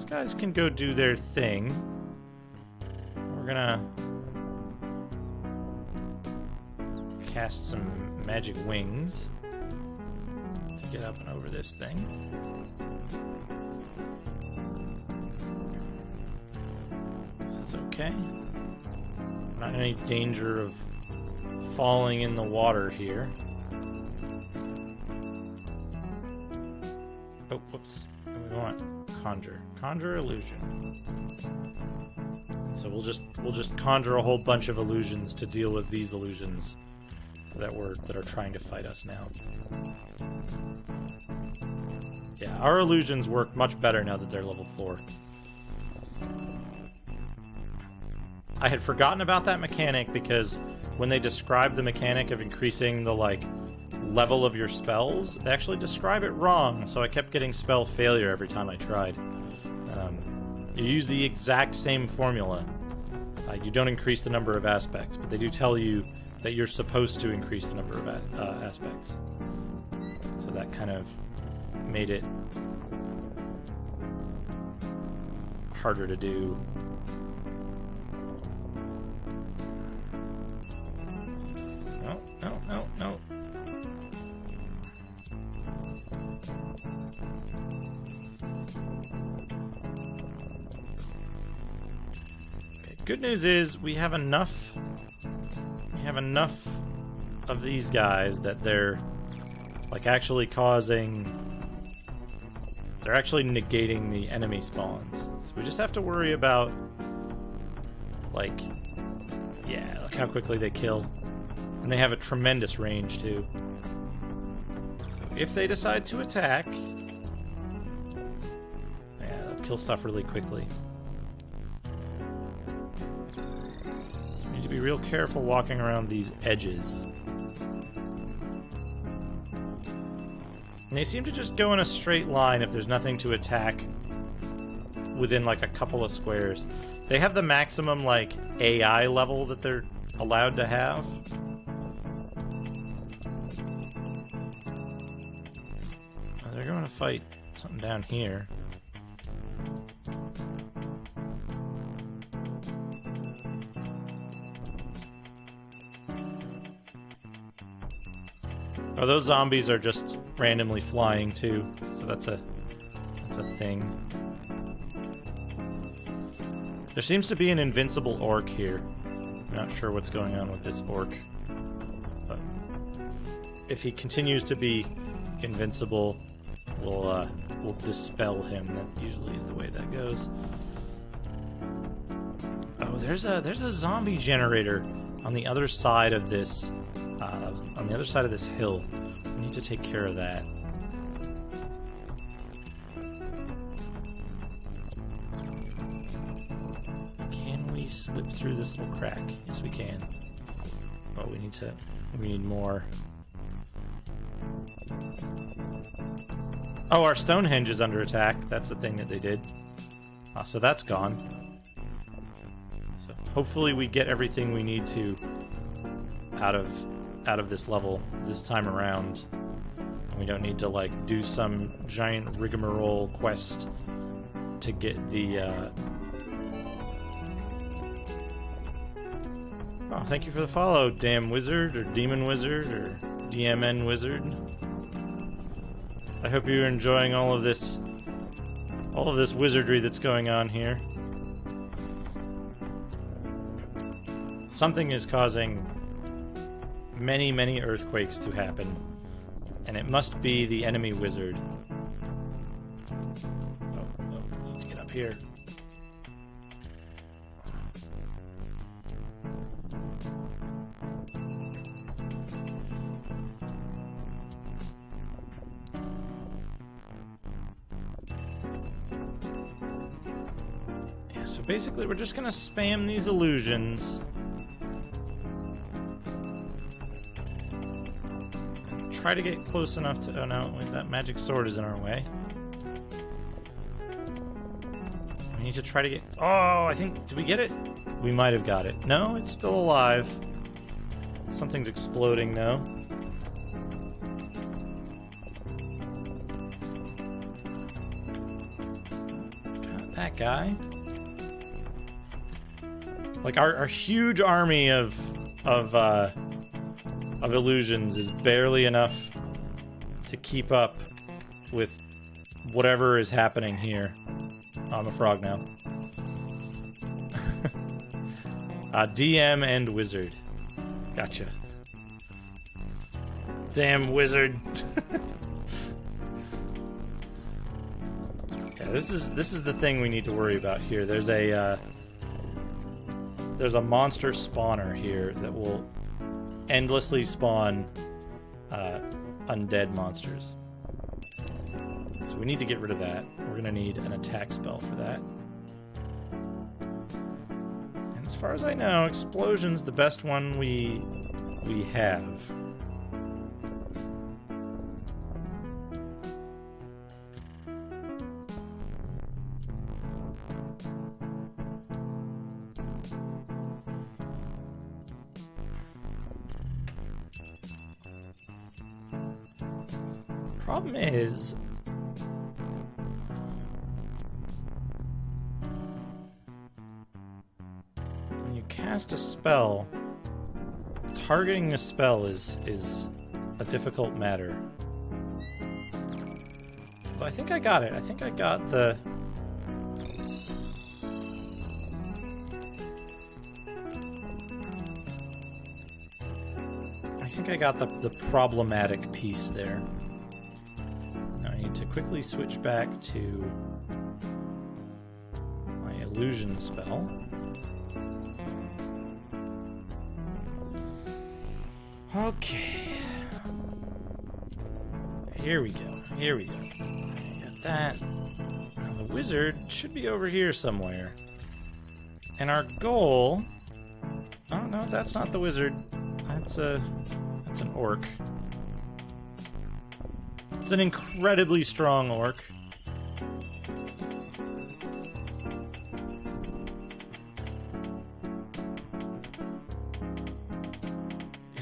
guys can go do their thing. We're gonna cast some magic wings to get up and over this thing. This is okay. We're not in any danger of falling in the water here. Oh, whoops. We want conjure illusion. So we'll just conjure a whole bunch of illusions to deal with these illusions that are trying to fight us now. Yeah, our illusions work much better now that they're level 4. I had forgotten about that mechanic because when they describe the mechanic of increasing the level of your spells, they actually describe it wrong, so I kept getting spell failure every time I tried. You use the exact same formula. You don't increase the number of aspects, but they do tell you that you're supposed to increase the number of aspects. So that kind of made it harder to do. No. Okay, good news is we have enough of these guys that they're actually negating the enemy spawns. So we just have to worry about look how quickly they kill. And they have a tremendous range, too. So if they decide to attack, they'll kill stuff really quickly. You need to be real careful walking around these edges. And they seem to just go in a straight line if there's nothing to attack within, a couple of squares. They have the maximum, AI level that they're allowed to have. They're going to fight something down here. Oh, those zombies are just randomly flying too, so that's a thing. There seems to be an invincible orc here. I'm not sure what's going on with this orc, but if he continues to be invincible, we'll dispel him. That usually is the way that goes. Oh, there's a zombie generator on the other side of this hill. We need to take care of that. Can we slip through this little crack? Yes, we can. Oh, we need more. Oh, our Stonehenge is under attack. That's the thing that they did. So that's gone. So hopefully we get everything we need to out of this level this time around. And we don't need to do some giant rigmarole quest to get the Oh, thank you for the follow, damn wizard, or demon wizard, or DMN wizard. I hope you're enjoying all of this wizardry that's going on here. Something is causing many, many earthquakes to happen, and it must be the enemy wizard. Oh, need to get up here. Yeah, so basically we're just gonna spam these illusions. Try to get close enough to... Oh no, wait, that magic sword is in our way. We need to try to get... Oh, I think... Did we get it? We might have got it. No, it's still alive. Something's exploding, though. Got that guy. Like, our huge army of illusions is barely enough to keep up with whatever is happening here. Oh, I'm a frog now. DM and wizard. Gotcha. Damn wizard. Yeah, this is the thing we need to worry about here. There's a monster spawner here that will endlessly spawn undead monsters. So we need to get rid of that. We're going to need an attack spell for that. And as far as I know, Explosion's the best one we have. Problem is, when you cast a spell, targeting the spell is a difficult matter. But I think I got it. I think I got the... I think I got the problematic piece there. To quickly switch back to my illusion spell. Okay. Here we go. Here we go. Got that. Now the wizard should be over here somewhere. And our goal... Oh no, that's not the wizard. That's an orc. It's an incredibly strong orc.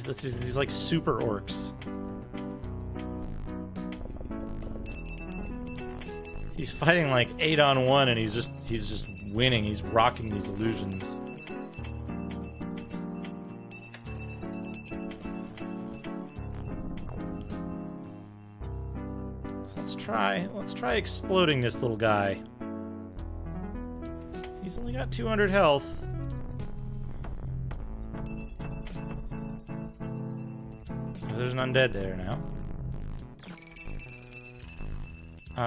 These like super orcs. He's fighting like 8-on-1 and he's just winning. He's rocking these illusions. Let's try exploding this little guy. He's only got 200 health. There's an undead there now.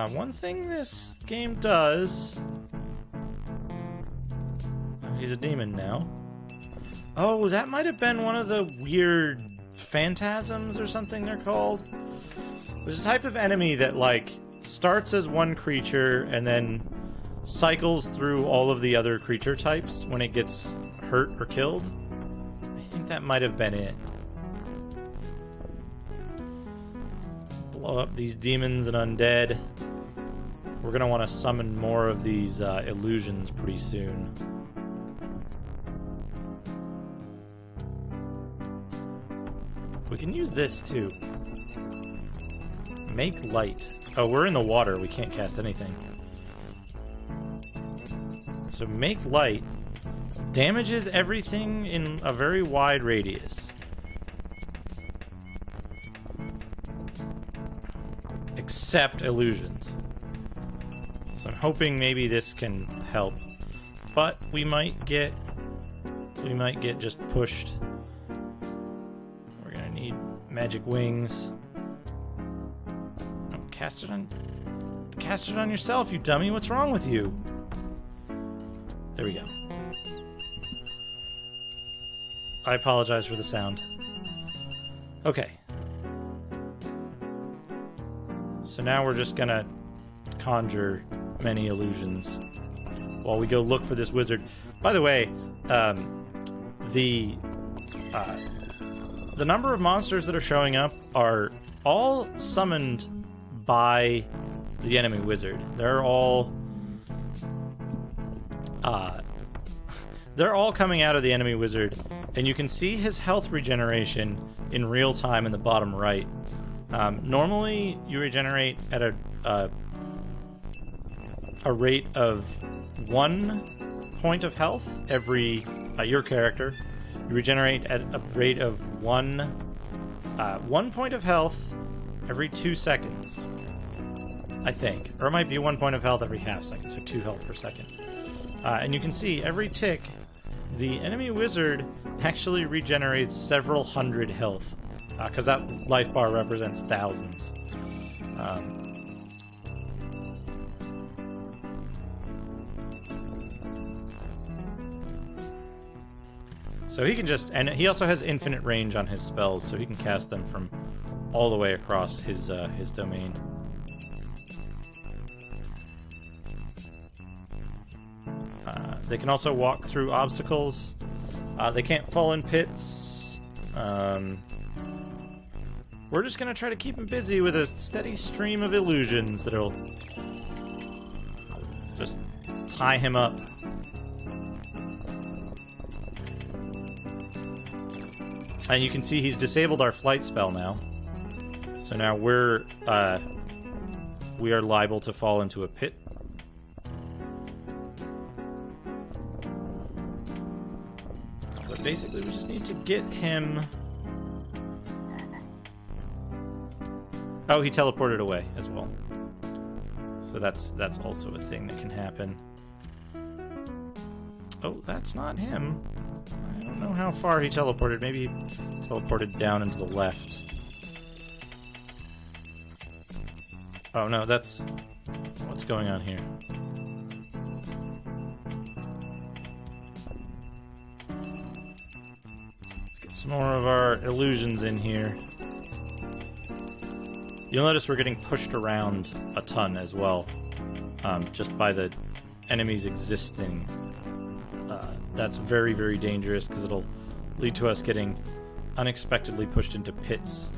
One thing this game does... He's a demon now. Oh, that might have been one of the weird phantasms or something they're called. There's a type of enemy that, like, starts as one creature and then cycles through all of the other creature types when it gets hurt or killed. I think that might have been it. Blow up these demons and undead. We're going to want to summon more of these illusions pretty soon. We can use this, too. Make light. Oh, we're in the water. We can't cast anything. So make light Damages everything in a very wide radius. Except illusions. So I'm hoping maybe this can help. But we might get just pushed. We're gonna need magic wings. Oh, cast it on yourself, you dummy. What's wrong with you? There we go. I apologize for the sound. Okay. So now we're just gonna conjure many illusions while we go look for this wizard. By the way, the number of monsters that are showing up are all summoned by the enemy wizard. They're all coming out of the enemy wizard, and you can see his health regeneration in real time in the bottom right. Normally, you regenerate at a rate of 1 point of health every your character. You regenerate at a rate of 1 point of health every 2 seconds, I think, or it might be 1 point of health every half second, so 2 health per second. And you can see every tick, the enemy wizard actually regenerates several hundred health, because that life bar represents thousands. So he can just, and he also has infinite range on his spells, so he can cast them from all the way across his domain. They can also walk through obstacles. They can't fall in pits. We're just gonna try to keep him busy with a steady stream of illusions that'll just tie him up. And you can see he's disabled our flight spell now. So now we are liable to fall into a pit. But basically we just need to get him... Oh, he teleported away as well. So that's also a thing that can happen. Oh, that's not him. I don't know how far he teleported. Maybe he teleported down into the left. Oh no, that's... What's going on here? Let's get some more of our illusions in here. You'll notice we're getting pushed around a ton as well, just by the enemies existing. That's very, very dangerous because it'll lead to us getting unexpectedly pushed into pits.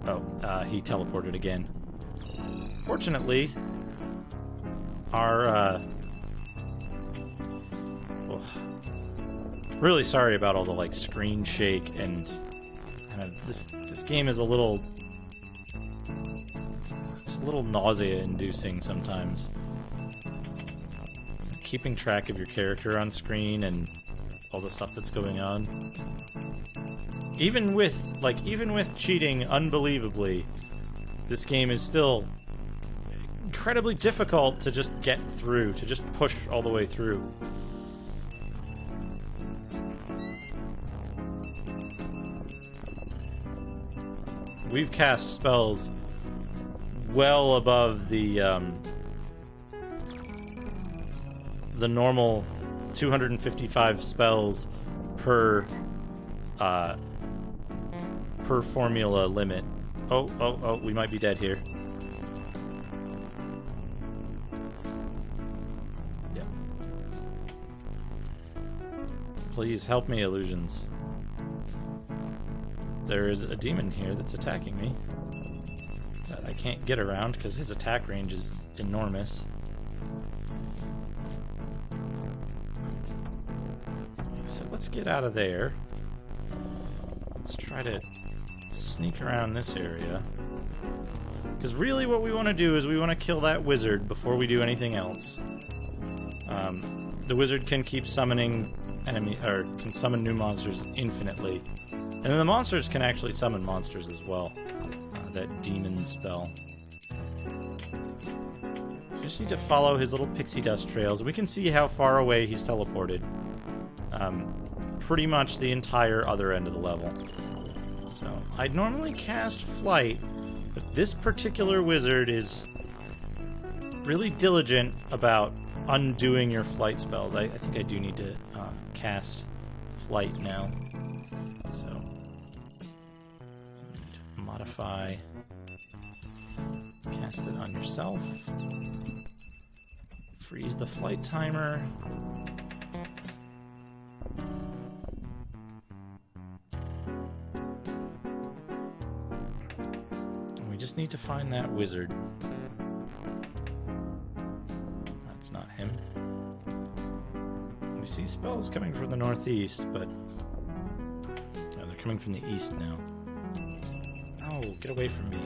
Oh, he teleported again. Fortunately, our... really sorry about all the, like, screen shake and... This game is a little... It's a little nausea-inducing sometimes. Keeping track of your character on screen and all the stuff that's going on. Even with cheating unbelievably, this game is still incredibly difficult to just get through, to just push all the way through. We've cast spells well above the normal 255 spells per formula limit. Oh, we might be dead here. Yeah. Please help me, illusions. There is a demon here that's attacking me that I can't get around because his attack range is enormous. So let's get out of there. Let's try to sneak around this area. Because really what we want to do is we want to kill that wizard before we do anything else. The wizard can keep summoning can summon new monsters infinitely. And then the monsters can actually summon monsters as well. That demon spell. Just need to follow his little pixie dust trails. We can see how far away he's teleported. Pretty much the entire other end of the level. So, I'd normally cast Flight, but this particular wizard is really diligent about undoing your Flight spells. I think I do need to cast Flight now. So, modify, cast it on yourself, freeze the flight timer, and we just need to find that wizard. That's not him. We see spells coming from the northeast, but no, they're coming from the east now. Oh, get away from me.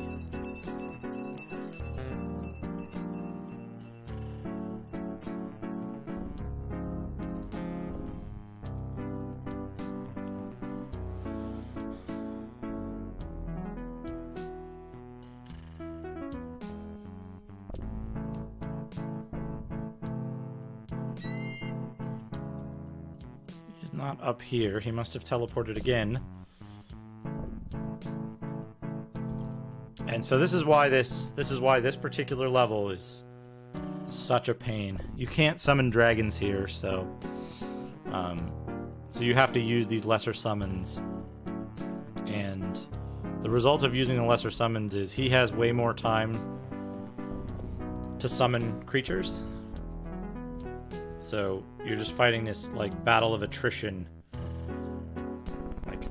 He's not up here. He must have teleported again. And so this is why this particular level is such a pain. You can't summon dragons here, so you have to use these lesser summons. And the result of using the lesser summons is he has way more time to summon creatures. So you're just fighting this like battle of attrition.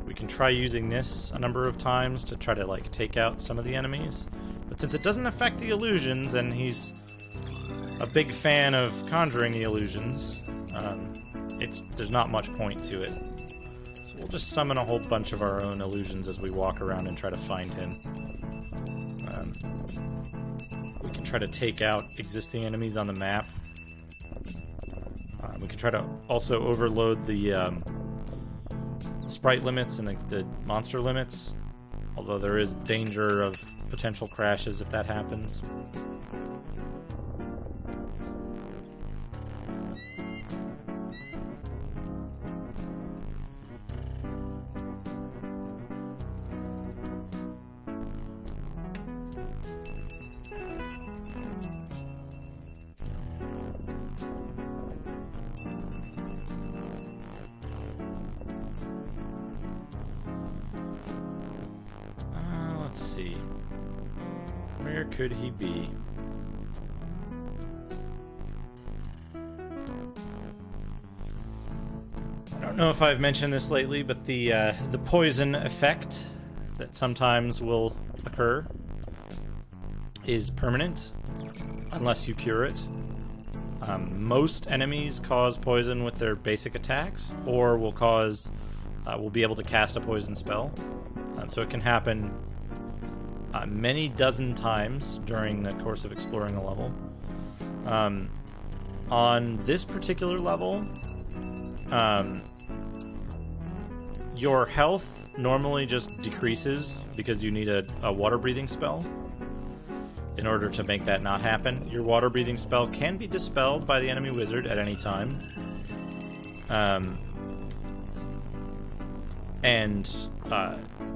We can try using this a number of times to try to like take out some of the enemies, but since it doesn't affect the illusions, and he's a big fan of conjuring the illusions, there's not much point to it. So we'll just summon a whole bunch of our own illusions as we walk around and try to find him. We can try to take out existing enemies on the map. We can try to also overload the sprite limits and the monster limits, although there is danger of potential crashes if that happens. Let's see. Where could he be? I don't know if I've mentioned this lately, but the poison effect that sometimes will occur is permanent unless you cure it. Most enemies cause poison with their basic attacks, or will be able to cast a poison spell. So it can happen many dozen times during the course of exploring a level. On this particular level, your health normally just decreases because you need a water breathing spell in order to make that not happen. Your water breathing spell can be dispelled by the enemy wizard at any time.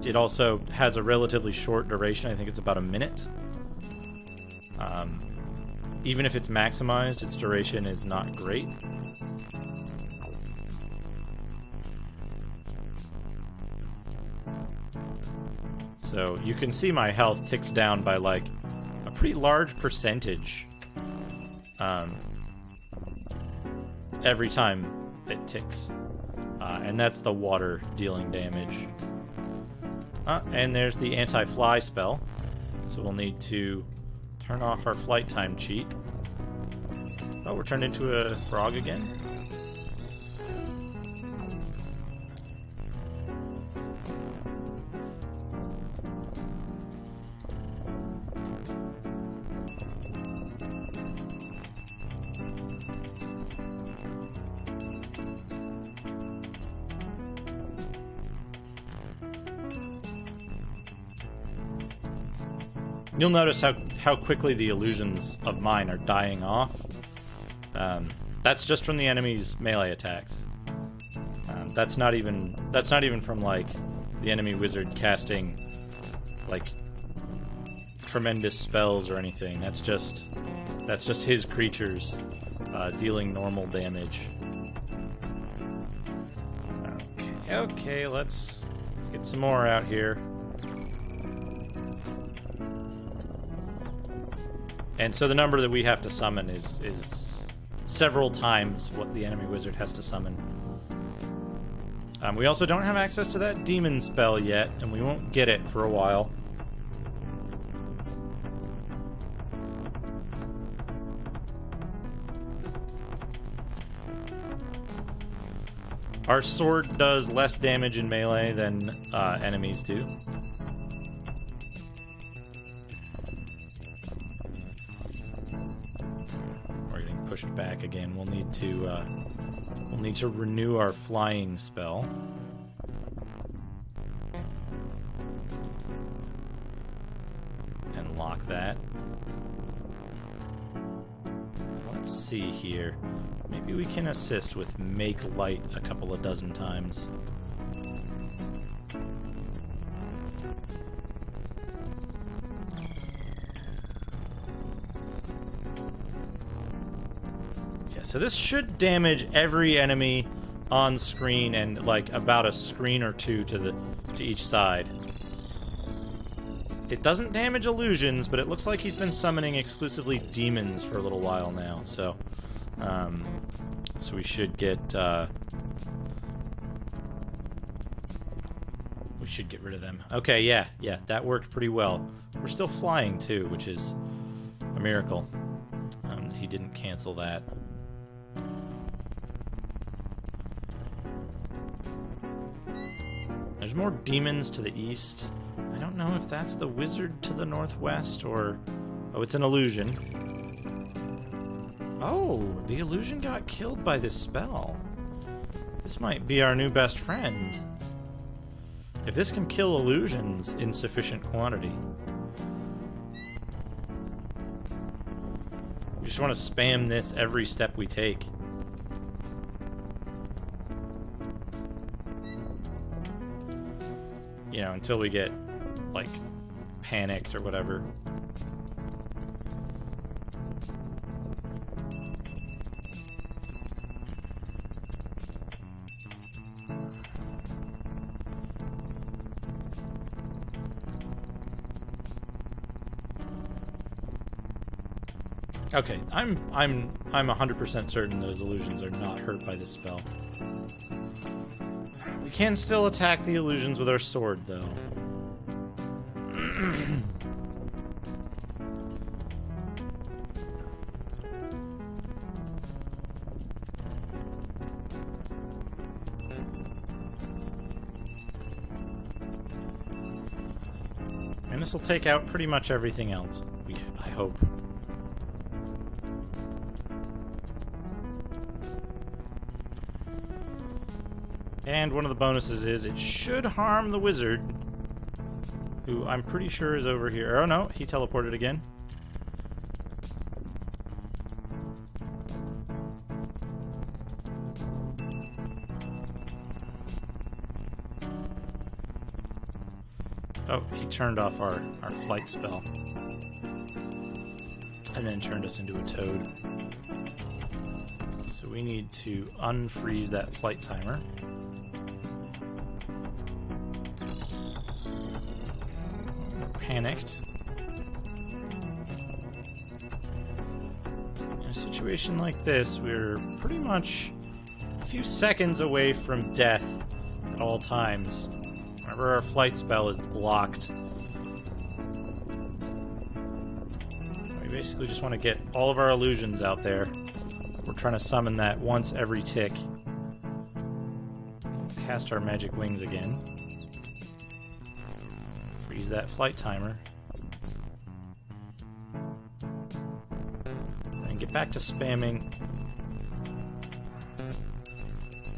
It also has a relatively short duration. I think it's about a minute. Even if it's maximized, its duration is not great. So you can see my health ticks down by like a pretty large percentage every time it ticks. And that's the water dealing damage. And there's the anti-fly spell. So we'll need to turn off our flight time cheat. Oh, we're turned into a frog again? You'll notice how quickly the illusions of mine are dying off. That's just from the enemy's melee attacks. That's not even from like the enemy wizard casting like tremendous spells or anything. That's just his creatures dealing normal damage. Okay, let's get some more out here. And so the number that we have to summon is several times what the enemy wizard has to summon. We also don't have access to that demon spell yet, and we won't get it for a while. Our sword does less damage in melee than enemies do. We're getting pushed back again. We'll need to renew our flying spell. And lock that. Let's see here. Maybe we can assist with Make Light a couple of dozen times. Yeah, so this should damage every enemy on screen and like about a screen or two to each side. It doesn't damage illusions, but it looks like he's been summoning exclusively demons for a little while now, so we should get rid of them. Okay, yeah, that worked pretty well. We're still flying too, which is a miracle. He didn't cancel that. There's more demons to the east. I don't know if that's the wizard to the northwest or... Oh, it's an illusion. Oh, the illusion got killed by this spell. This might be our new best friend. If this can kill illusions in sufficient quantity. We just want to spam this every step we take. You know, until we get, like, panicked or whatever. Okay, I'm 100% certain those illusions are not hurt by this spell. We can still attack the illusions with our sword, though. And this will take out pretty much everything else, I hope. And one of the bonuses is it should harm the wizard, who I'm pretty sure is over here. Oh no, he teleported again. Oh, he turned off our flight spell. And then turned us into a toad. So we need to unfreeze that flight timer. Panicked. In a situation like this, we're pretty much a few seconds away from death at all times. Whenever our flight spell is blocked. We basically just want to get all of our illusions out there. We're trying to summon that once every tick. We'll cast our magic wings again. Freeze that flight timer. And get back to spamming.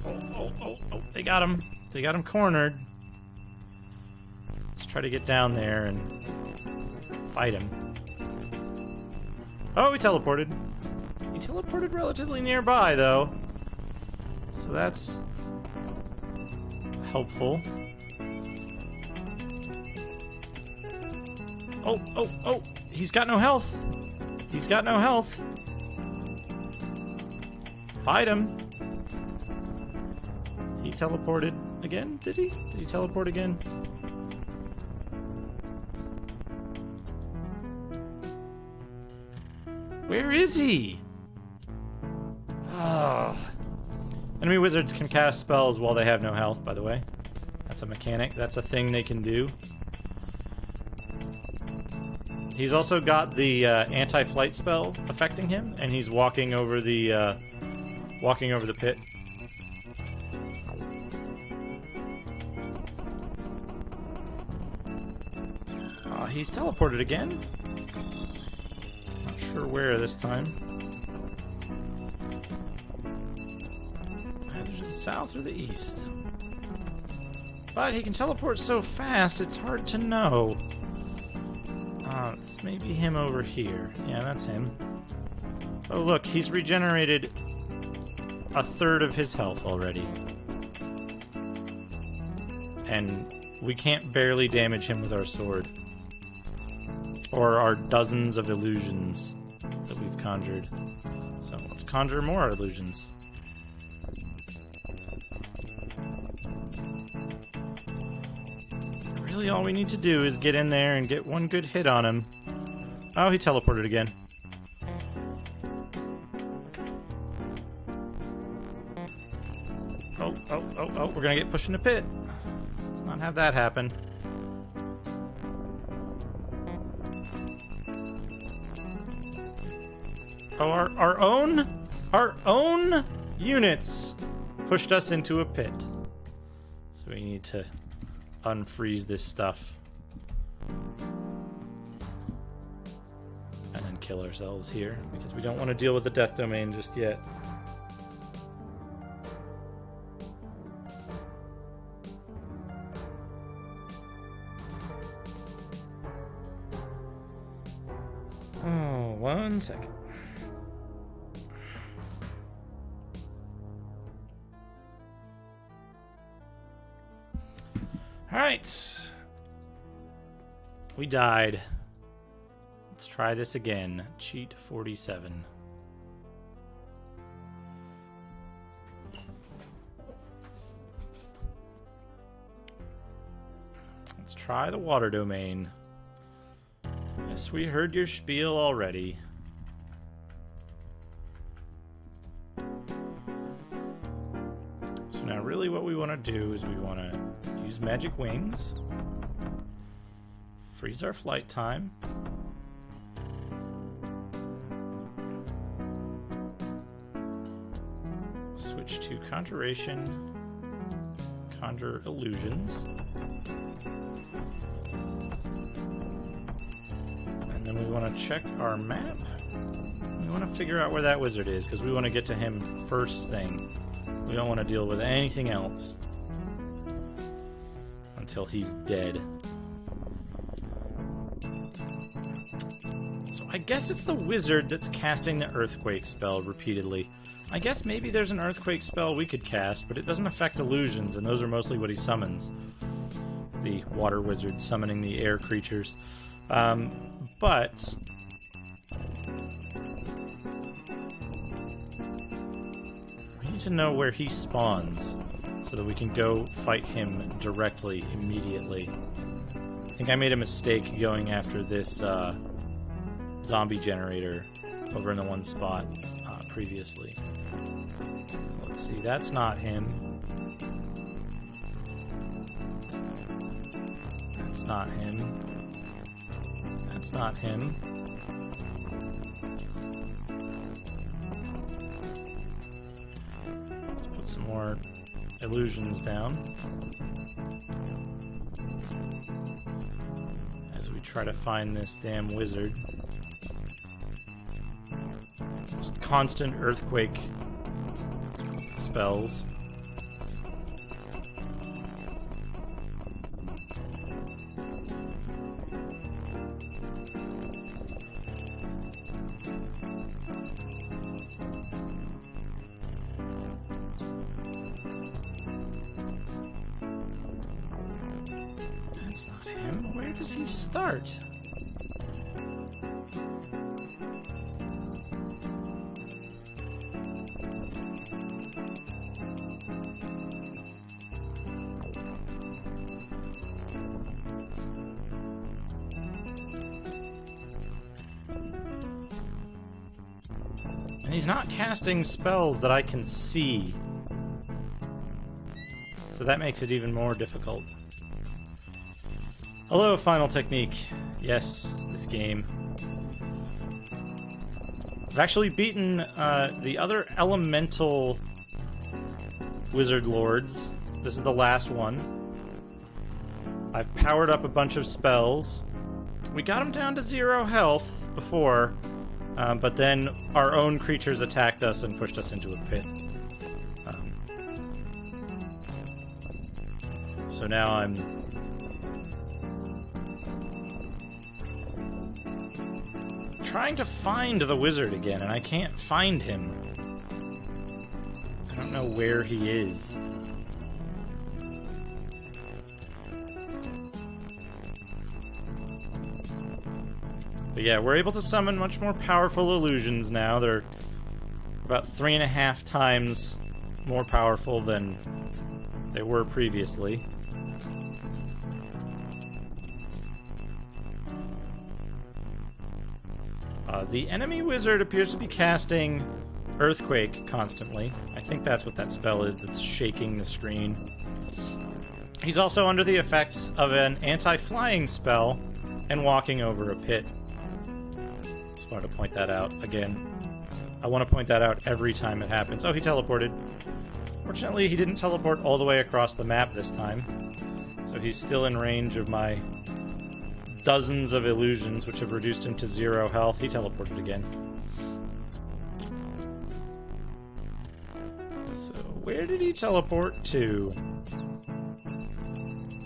Oh, they got him. They got him cornered. Let's try to get down there and fight him. Oh, he teleported. He teleported relatively nearby, though. So that's helpful. Oh, oh, oh! He's got no health! He's got no health! Fight him! He teleported again? Did he? Did he teleport again? Where is he? Oh. Enemy wizards can cast spells while they have no health, by the way. That's a mechanic. That's a thing they can do. He's also got the anti-flight spell affecting him, and he's walking over the pit. He's teleported again. Not sure where this time. Either to the south or the east. But he can teleport so fast, it's hard to know. This may be him over here. Yeah, that's him. Oh, look, he's regenerated a third of his health already. And we can't barely damage him with our sword. Or our dozens of illusions that we've conjured. So let's conjure more illusions. Really all we need to do is get in there and get one good hit on him. Oh, he teleported again. Oh, we're gonna get pushed in the pit. Let's not have that happen. Oh, our own units pushed us into a pit. So we need to unfreeze this stuff. And then kill ourselves here, because we don't want to deal with the death domain just yet. Oh, 1 second. Alright. We died. Let's try this again. Cheat 47. Let's try the water domain. Yes, we heard your spiel already. So now really what we want to do is we want to use magic wings, freeze our flight time, switch to conjuration, conjure illusions, and then we want to check our map. We want to figure out where that wizard is, because we want to get to him first thing. We don't want to deal with anything else until he's dead. So I guess it's the wizard that's casting the earthquake spell repeatedly. I guess maybe there's an earthquake spell we could cast, but it doesn't affect illusions, and those are mostly what he summons. The water wizard summoning the air creatures. But we need to know where he spawns so that we can go fight him directly, immediately. I think I made a mistake going after this zombie generator over in the one spot previously. Let's see, that's not him. That's not him. That's not him. Let's put some more illusions down as we try to find this damn wizard. Just constant earthquake spells. does he start? And he's not casting spells that I can see. So that makes it even more difficult. Hello, Final Technique. Yes, this game. I've actually beaten the other elemental wizard lords. This is the last one. I've powered up a bunch of spells. We got him down to 0 health before, but then our own creatures attacked us and pushed us into a pit. So now I'm trying to find the wizard again, and I can't find him. I don't know where he is. But yeah, we're able to summon much more powerful illusions now. They're about 3.5 times more powerful than they were previously. The enemy wizard appears to be casting Earthquake constantly. I think that's what that spell is that's shaking the screen. He's also under the effects of an anti-flying spell and walking over a pit. Just wanted to point that out again. I want to point that out every time it happens. Oh, he teleported. Fortunately, he didn't teleport all the way across the map this time. So he's still in range of my dozens of illusions, which have reduced him to 0 health. He teleported again. So, where did he teleport to?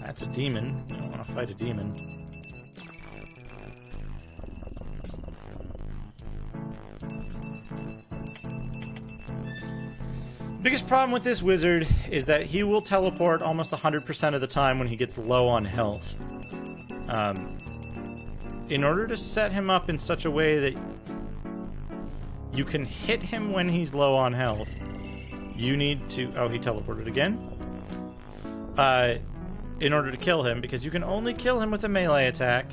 That's a demon. I don't want to fight a demon. Biggest problem with this wizard is that he will teleport almost 100% of the time when he gets low on health. In order to set him up in such a way that you can hit him when he's low on health, you need to... Oh, he teleported again? In order to kill him, because you can only kill him with a melee attack,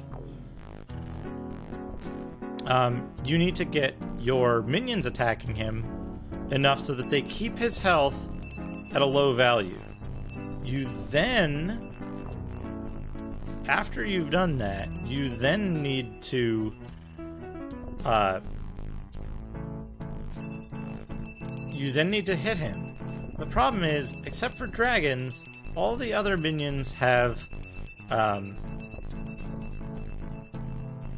you need to get your minions attacking him enough so that they keep his health at a low value. You then... After you've done that, you then need to hit him. The problem is, except for dragons, all the other minions have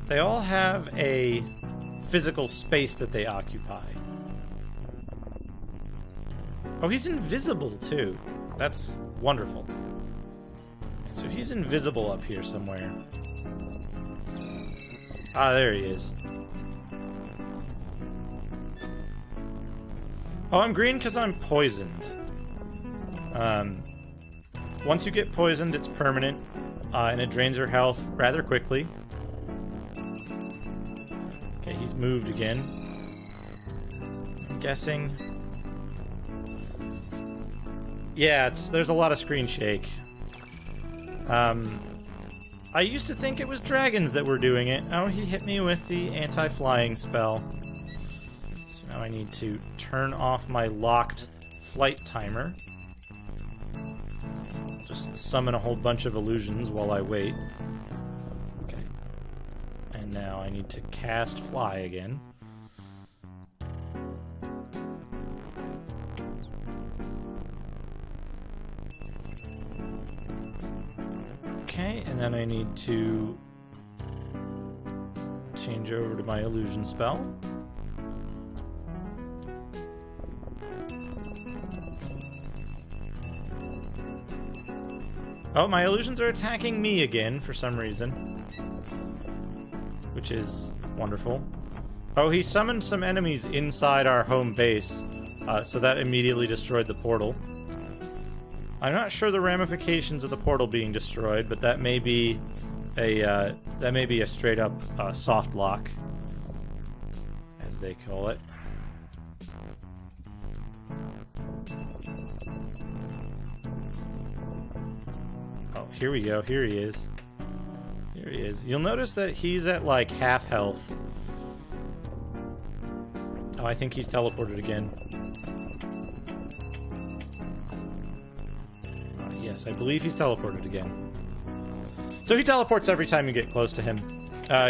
they all have a physical space that they occupy. Oh, he's invisible too. That's wonderful. So he's invisible up here somewhere. Ah, there he is. Oh, I'm green because I'm poisoned. Once you get poisoned, it's permanent, and it drains your health rather quickly. Okay, he's moved again. I'm guessing. Yeah, there's a lot of screen shake. I used to think it was dragons that were doing it. Oh, he hit me with the anti-flying spell. So now I need to turn off my locked flight timer. Just summon a whole bunch of illusions while I wait. Okay. And now I need to cast fly again. Okay, and then I need to change over to my illusion spell. Oh, my illusions are attacking me again for some reason, which is wonderful. Oh, he summoned some enemies inside our home base, so that immediately destroyed the portal. I'm not sure the ramifications of the portal being destroyed, but that may be that may be a straight up soft lock, as they call it. Oh, here we go. Here he is. Here he is. You'll notice that he's at like half health. Oh, I think he's teleported again. Yes, I believe he's teleported again. So he teleports every time you get close to him.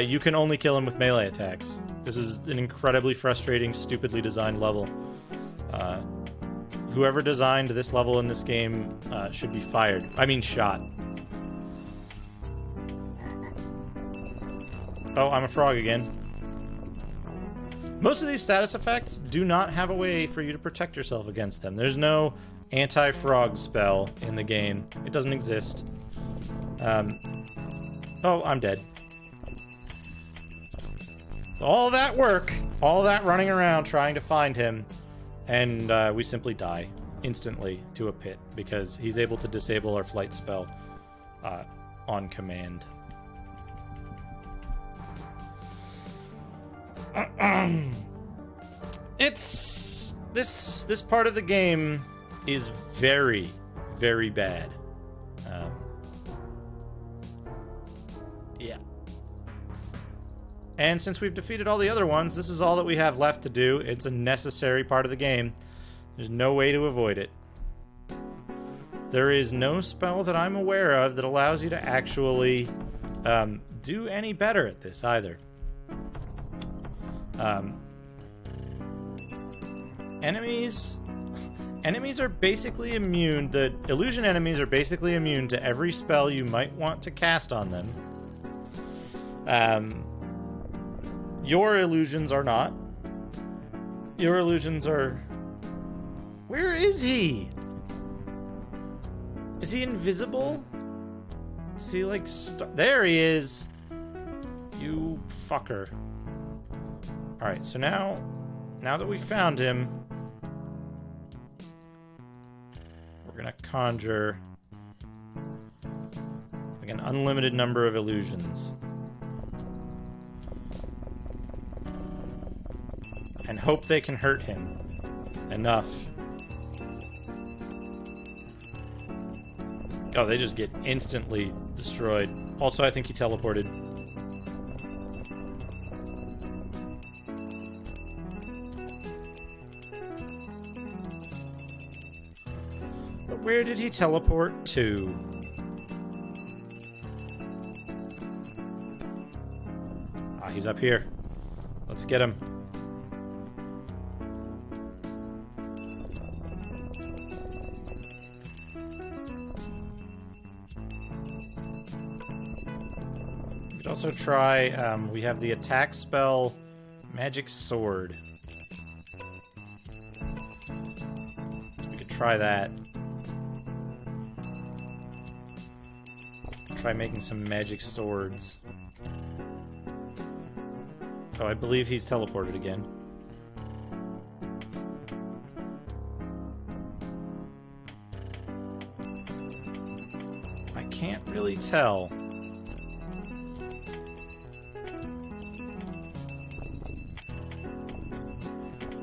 You can only kill him with melee attacks. This is an incredibly frustrating, stupidly designed level. Whoever designed this level in this game should be fired. I mean, shot. Oh, I'm a frog again. Most of these status effects do not have a way for you to protect yourself against them. There's no anti-frog spell in the game. It doesn't exist. Oh, I'm dead. All that work, all that running around trying to find him, and we simply die instantly to a pit because he's able to disable our flight spell on command. It's this part of the game is very, very bad. Yeah. And since we've defeated all the other ones, this is all that we have left to do. It's a necessary part of the game. There's no way to avoid it. There is no spell that I'm aware of that allows you to actually do any better at this either. Enemies are basically immune. The illusion enemies are basically immune to every spell you might want to cast on them. Your illusions are not. Your illusions are... Where is he? Is he invisible? Is he like... There he is! You fucker. Alright, so now that we found him, we're gonna conjure like an unlimited number of illusions. And hope they can hurt him enough. Oh, they just get instantly destroyed. Also, I think he teleported. But where did he teleport to? Ah, he's up here. Let's get him. Also try, we have the attack spell, Magic Sword. So we could try that. Try making some magic swords. Oh, I believe he's teleported again. I can't really tell.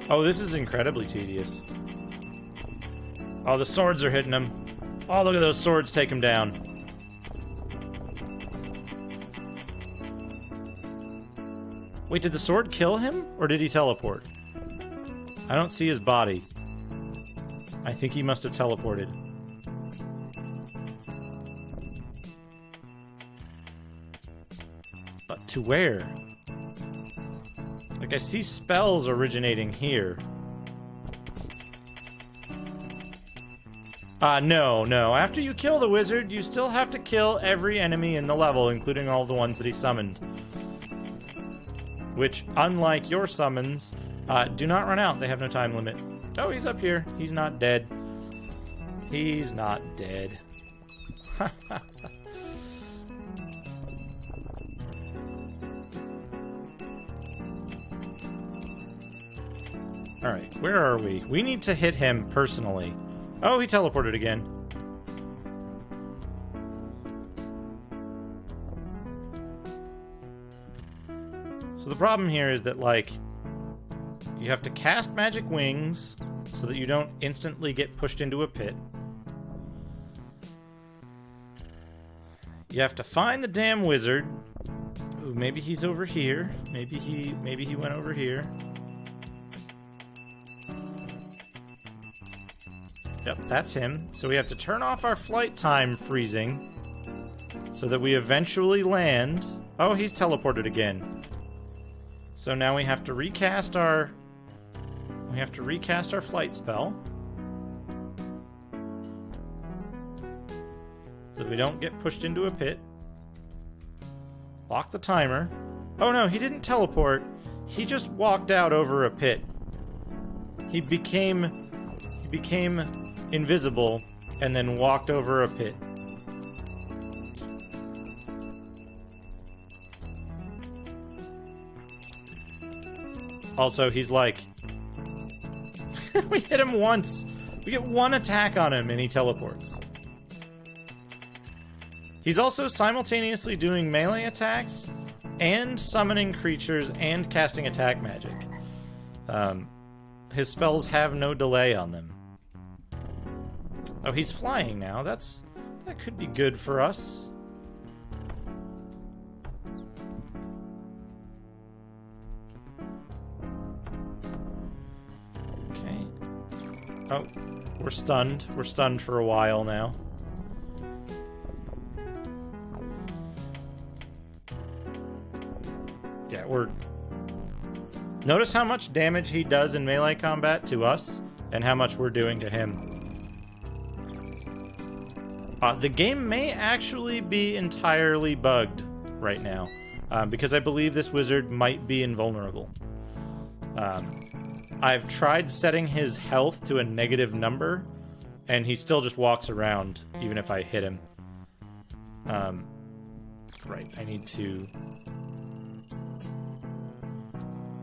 Oh, this is incredibly tedious. Oh, the swords are hitting him. Oh, look at those swords take him down. Wait, did the sword kill him? Or did he teleport? I don't see his body. I think he must have teleported. But to where? Like, I see spells originating here. No. After you kill the wizard, you still have to kill every enemy in the level, including all the ones that he summoned. Which, unlike your summons, do not run out. They have no time limit. Oh, he's up here. He's not dead. He's not dead. Alright, where are we? We need to hit him personally. Oh, he teleported again. problem here is that, like, you have to cast magic wings so that you don't instantly get pushed into a pit. You have to find the damn wizard. Ooh, maybe he's over here. Maybe he went over here. Yep, that's him. So we have to turn off our flight time freezing so that we eventually land. Oh, he's teleported again. So now we have to recast our flight spell so that we don't get pushed into a pit. Lock the timer. Oh no, he didn't teleport. He just walked out over a pit. He became invisible and then walked over a pit. Also, he's like... we hit him once. We get one attack on him and he teleports. He's also simultaneously doing melee attacks and summoning creatures and casting attack magic. His spells have no delay on them. Oh, he's flying now. That could be good for us. Okay. Oh, we're stunned. We're stunned for a while now. Yeah, we're... Notice how much damage he does in melee combat to us, and how much we're doing to him. The game may actually be entirely bugged right now, because I believe this wizard might be invulnerable. I've tried setting his health to a negative number, and he still just walks around, even if I hit him. Right, I need to...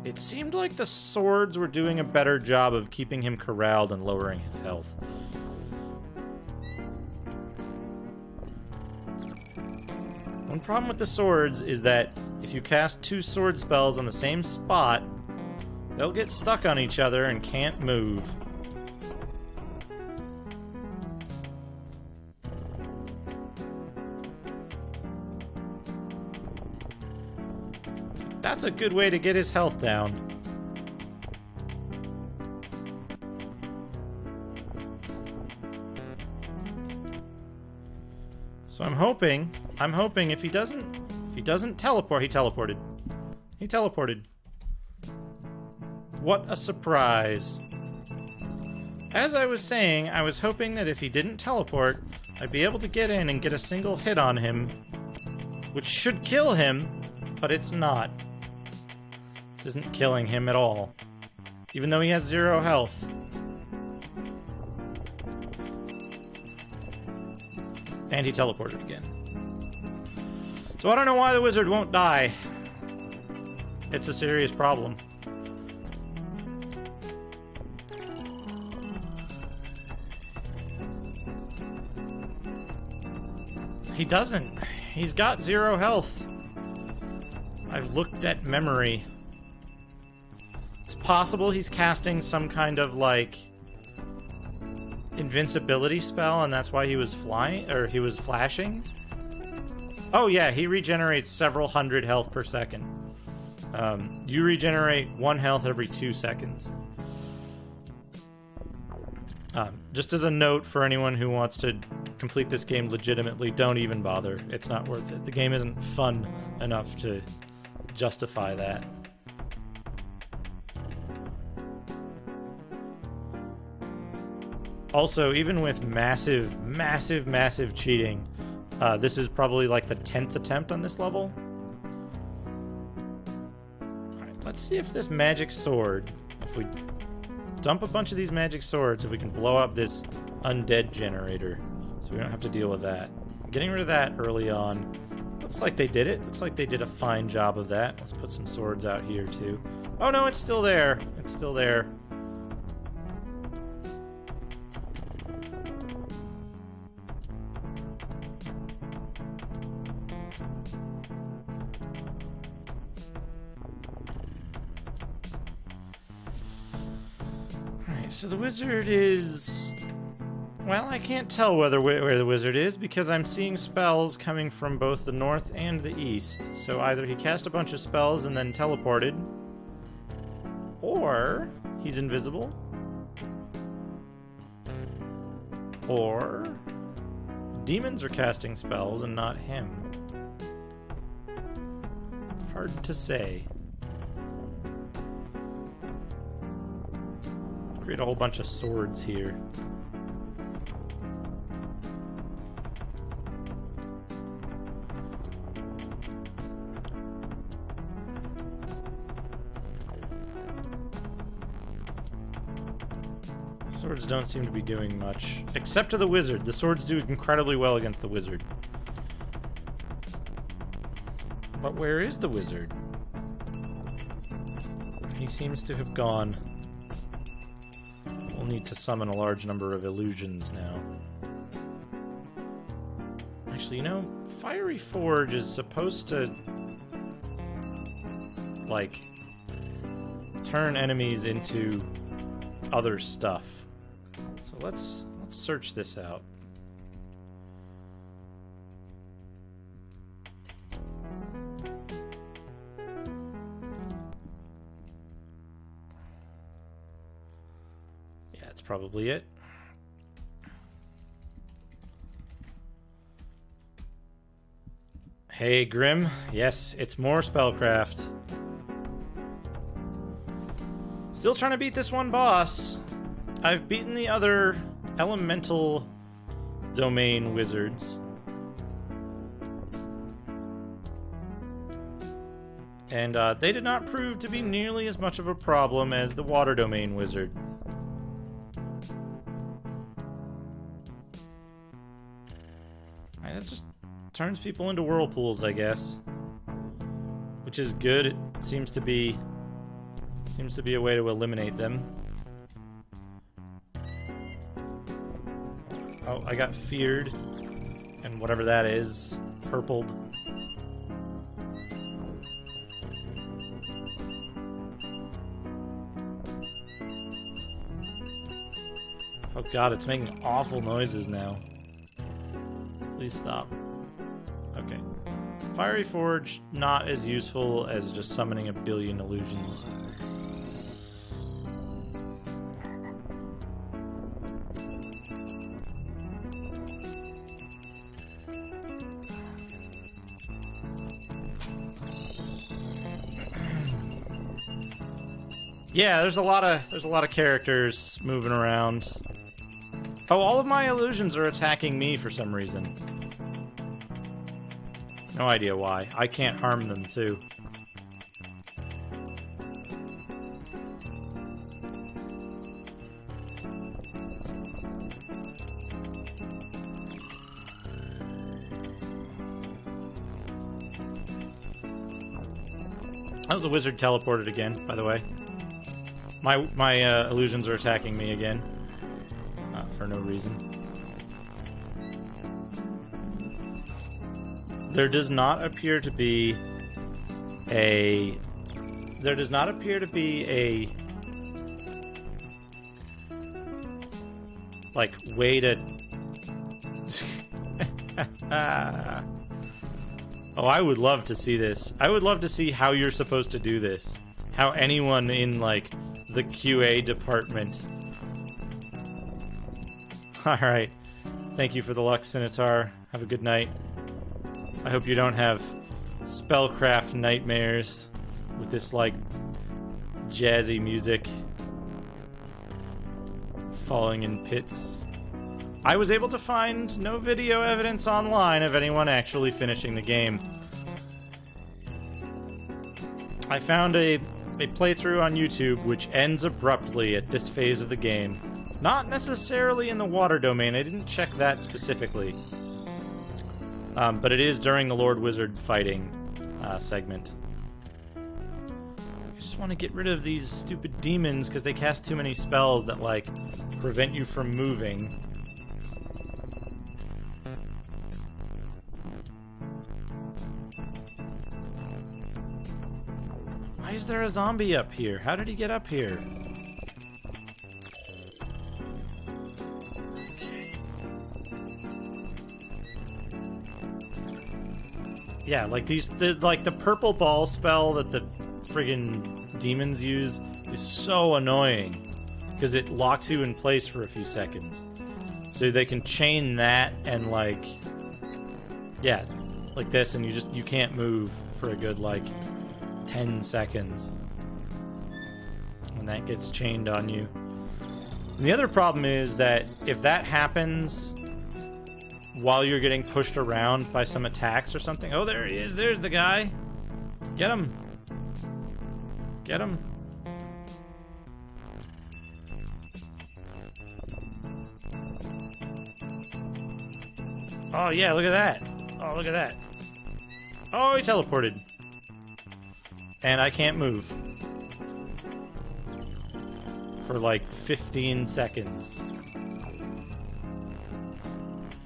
It seemed like the swords were doing a better job of keeping him corralled and lowering his health. One problem with the swords is that if you cast two sword spells on the same spot, they'll get stuck on each other and can't move. That's a good way to get his health down. So I'm hoping if he doesn't teleport, he teleported. He teleported. What a surprise. As I was saying, I was hoping that if he didn't teleport, I'd be able to get in and get a single hit on him, which should kill him, but it's not. This isn't killing him at all, even though he has 0 health. And he teleported again. So I don't know why the wizard won't die. It's a serious problem. He doesn't. He's got 0 health. I've looked at memory. It's possible he's casting some kind of, like, invincibility spell, and that's why he was flying, or he was flashing. Oh yeah, he regenerates several hundred health per second. You regenerate 1 health every 2 seconds. Just as a note for anyone who wants to complete this game legitimately, don't even bother. It's not worth it. The game isn't fun enough to justify that. Also, even with massive cheating, this is probably like the 10th attempt on this level. Alright, let's see if this magic sword, if we dump a bunch of these magic swords, if we can blow up this undead generator, so we don't have to deal with that. Getting rid of that early on. Looks like they did it. Looks like they did a fine job of that. Let's put some swords out here too. Oh no, it's still there. It's still there. So the wizard is... Well, I can't tell where the wizard is because I'm seeing spells coming from both the north and the east. So either he cast a bunch of spells and then teleported, or he's invisible, or demons are casting spells and not him. Hard to say. Create a whole bunch of swords here. Swords don't seem to be doing much. Except to the wizard. The swords do incredibly well against the wizard. But where is the wizard? He seems to have gone. We'll need to summon a large number of illusions now. Actually, you know, Fiery Forge is supposed to, like, turn enemies into other stuff. So let's search this out. Yeah, that's probably it. Hey, Grim. Yes, it's more Spellcraft. Still trying to beat this one boss. I've beaten the other elemental domain wizards. And they did not prove to be nearly as much of a problem as the water domain wizard. Alright, that just turns people into whirlpools, I guess. Which is good. It seems to be a way to eliminate them. Oh, I got feared. And whatever that is, purpled. Oh god, it's making awful noises now. Please stop. Okay. Fiery Forge, not as useful as just summoning a billion illusions. Yeah, there's a lot of characters moving around. Oh, all of my illusions are attacking me for some reason. No idea why. I can't harm them too. Oh, the wizard teleported again, by the way. My illusions are attacking me again. For no reason. There does not appear to be a... like, way to... Oh, I would love to see this. I would love to see how you're supposed to do this. How anyone in, like, the QA department... Alright. Thank you for the luck, Scimitar. Have a good night. I hope you don't have Spellcraft nightmares with this, like, jazzy music falling in pits. I was able to find no video evidence online of anyone actually finishing the game. I found a playthrough on YouTube which ends abruptly at this phase of the game. Not necessarily in the water domain, I didn't check that specifically. But it is during the Lord Wizard fighting segment. I just want to get rid of these stupid demons because they cast too many spells that, like, prevent you from moving. Why is there a zombie up here? How did he get up here? Yeah, like the purple ball spell that the friggin' demons use is so annoying because it locks you in place for a few seconds. So they can chain that and like, yeah, like this, and you can't move for a good like 10 seconds when that gets chained on you. And the other problem is that if that happens while you're getting pushed around by some attacks or something... Oh, there he is. There's the guy. Get him. Get him. Oh, yeah, look at that. Oh, look at that. Oh, he teleported. And I can't move. For like 15 seconds.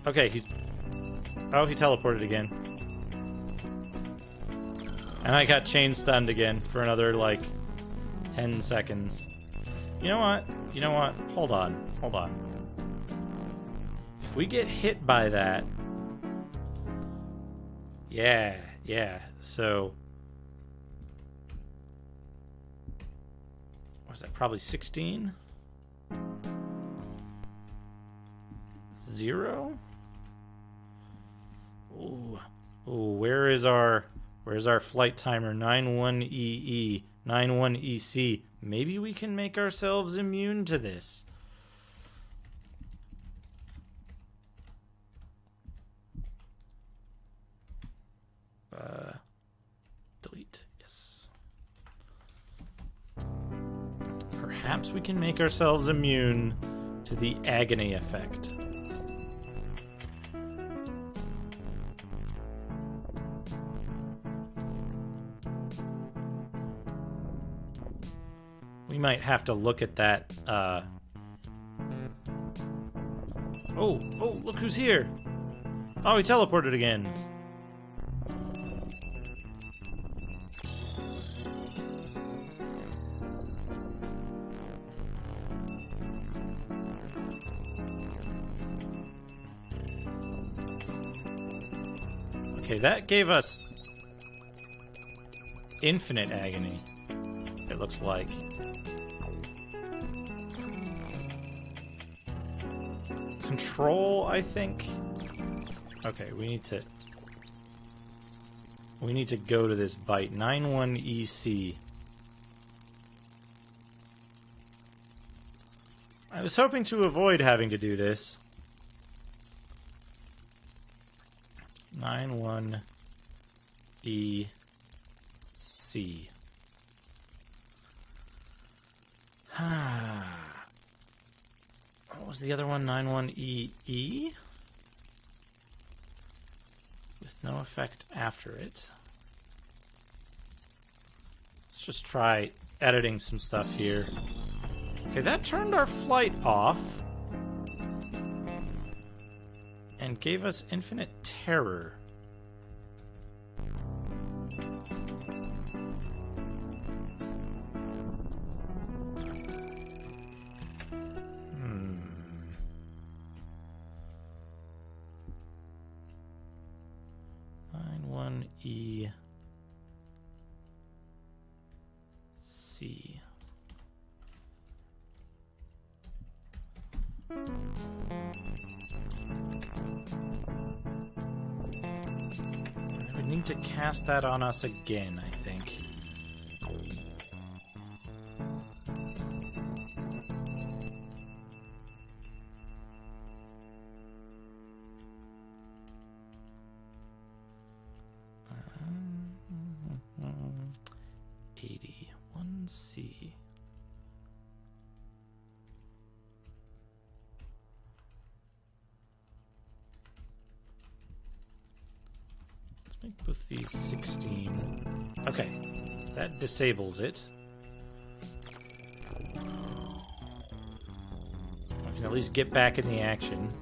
Okay, oh, he teleported again. And I got chain stunned again for another, like, 10 seconds. You know what? You know what? Hold on. Hold on. If we get hit by that... Yeah, so... What is that? Probably 16? 0? Ooh, where's our flight timer? 91EE, 91EC. Maybe we can make ourselves immune to this. Delete. Yes. Perhaps we can make ourselves immune to the agony effect. We might have to look at that, Oh, look who's here! Oh, he teleported again. Okay, that gave us infinite agony, it looks like. Control, I think. Okay, we need to go to this bite. 91EC. I was hoping to avoid having to do this. 91EC. What was the other one? 91EE? With no effect after it. Let's just try editing some stuff here. Okay, that turned our flight off. And gave us infinite terror. EC. We need to cast that on us again, I think. C. Let's make both these 16. Okay, that disables it. I can at least get back in the action.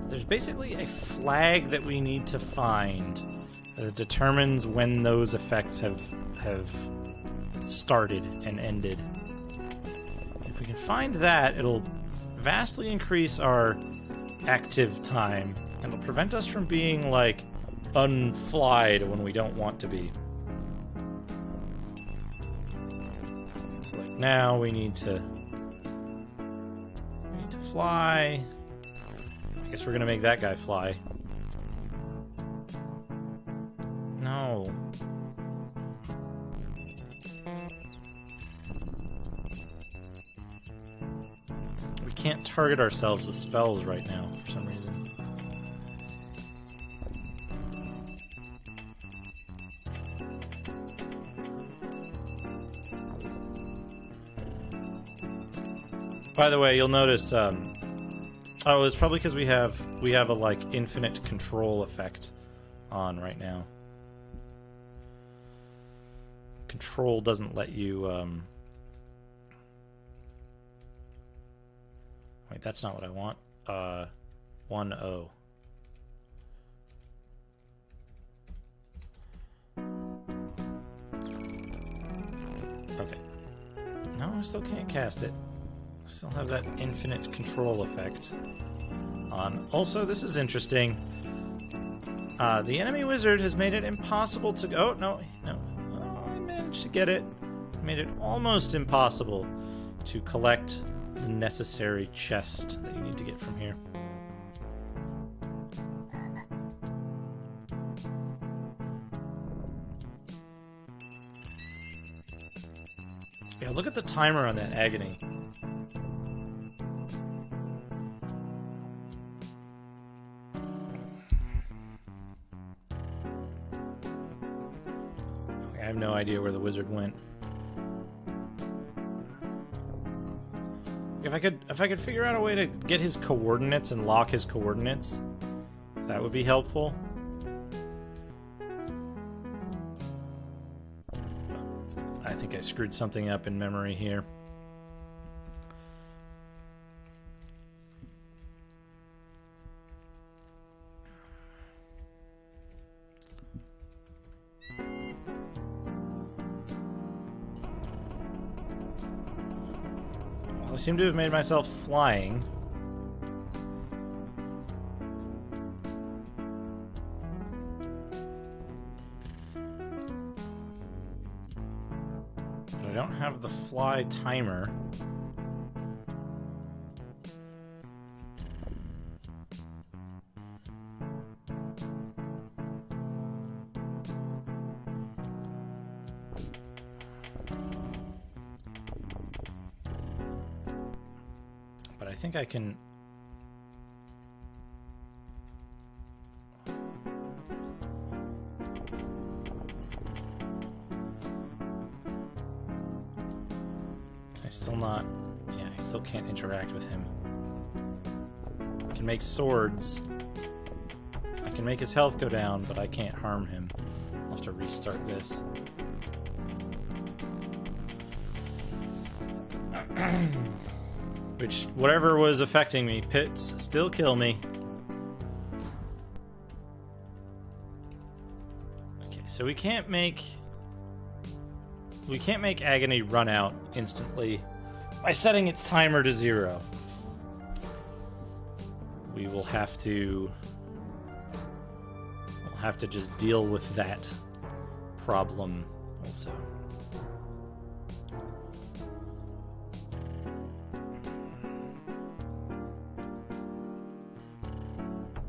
There's basically a flag that we need to find that determines when those effects have started and ended. If we can find that, it'll vastly increase our active time And it'll prevent us from being, like, unflied when we don't want to be. So, like, now we need to fly. I guess we're gonna make that guy fly. No. We can't target ourselves with spells right now for some reason. By the way, you'll notice, oh, it's probably because we have a, like, infinite control effect on right now. Control doesn't let you, wait, that's not what I want. 1-0. Okay. No, I still can't cast it. Still have that infinite control effect on. Also, this is interesting. The enemy wizard has made it impossible to go. Oh, no. Oh, I managed to get it. Made it almost impossible to collect the necessary chest that you need to get from here. Yeah, look at the timer on that agony. I have no idea where the wizard went. If I could figure out a way to get his coordinates and lock his coordinates, that would be helpful. I think I screwed something up in memory here. Well, I seem to have made myself flying. But I don't have the fly timer. But I think I can... I still not... Yeah, I still can't interact with him. I can make swords. I can make his health go down, but I can't harm him. I'll have to restart this. Which, whatever was affecting me, pits still kill me. Okay, so we can't make agony run out instantly by setting its timer to 0. We will have to just deal with that problem also.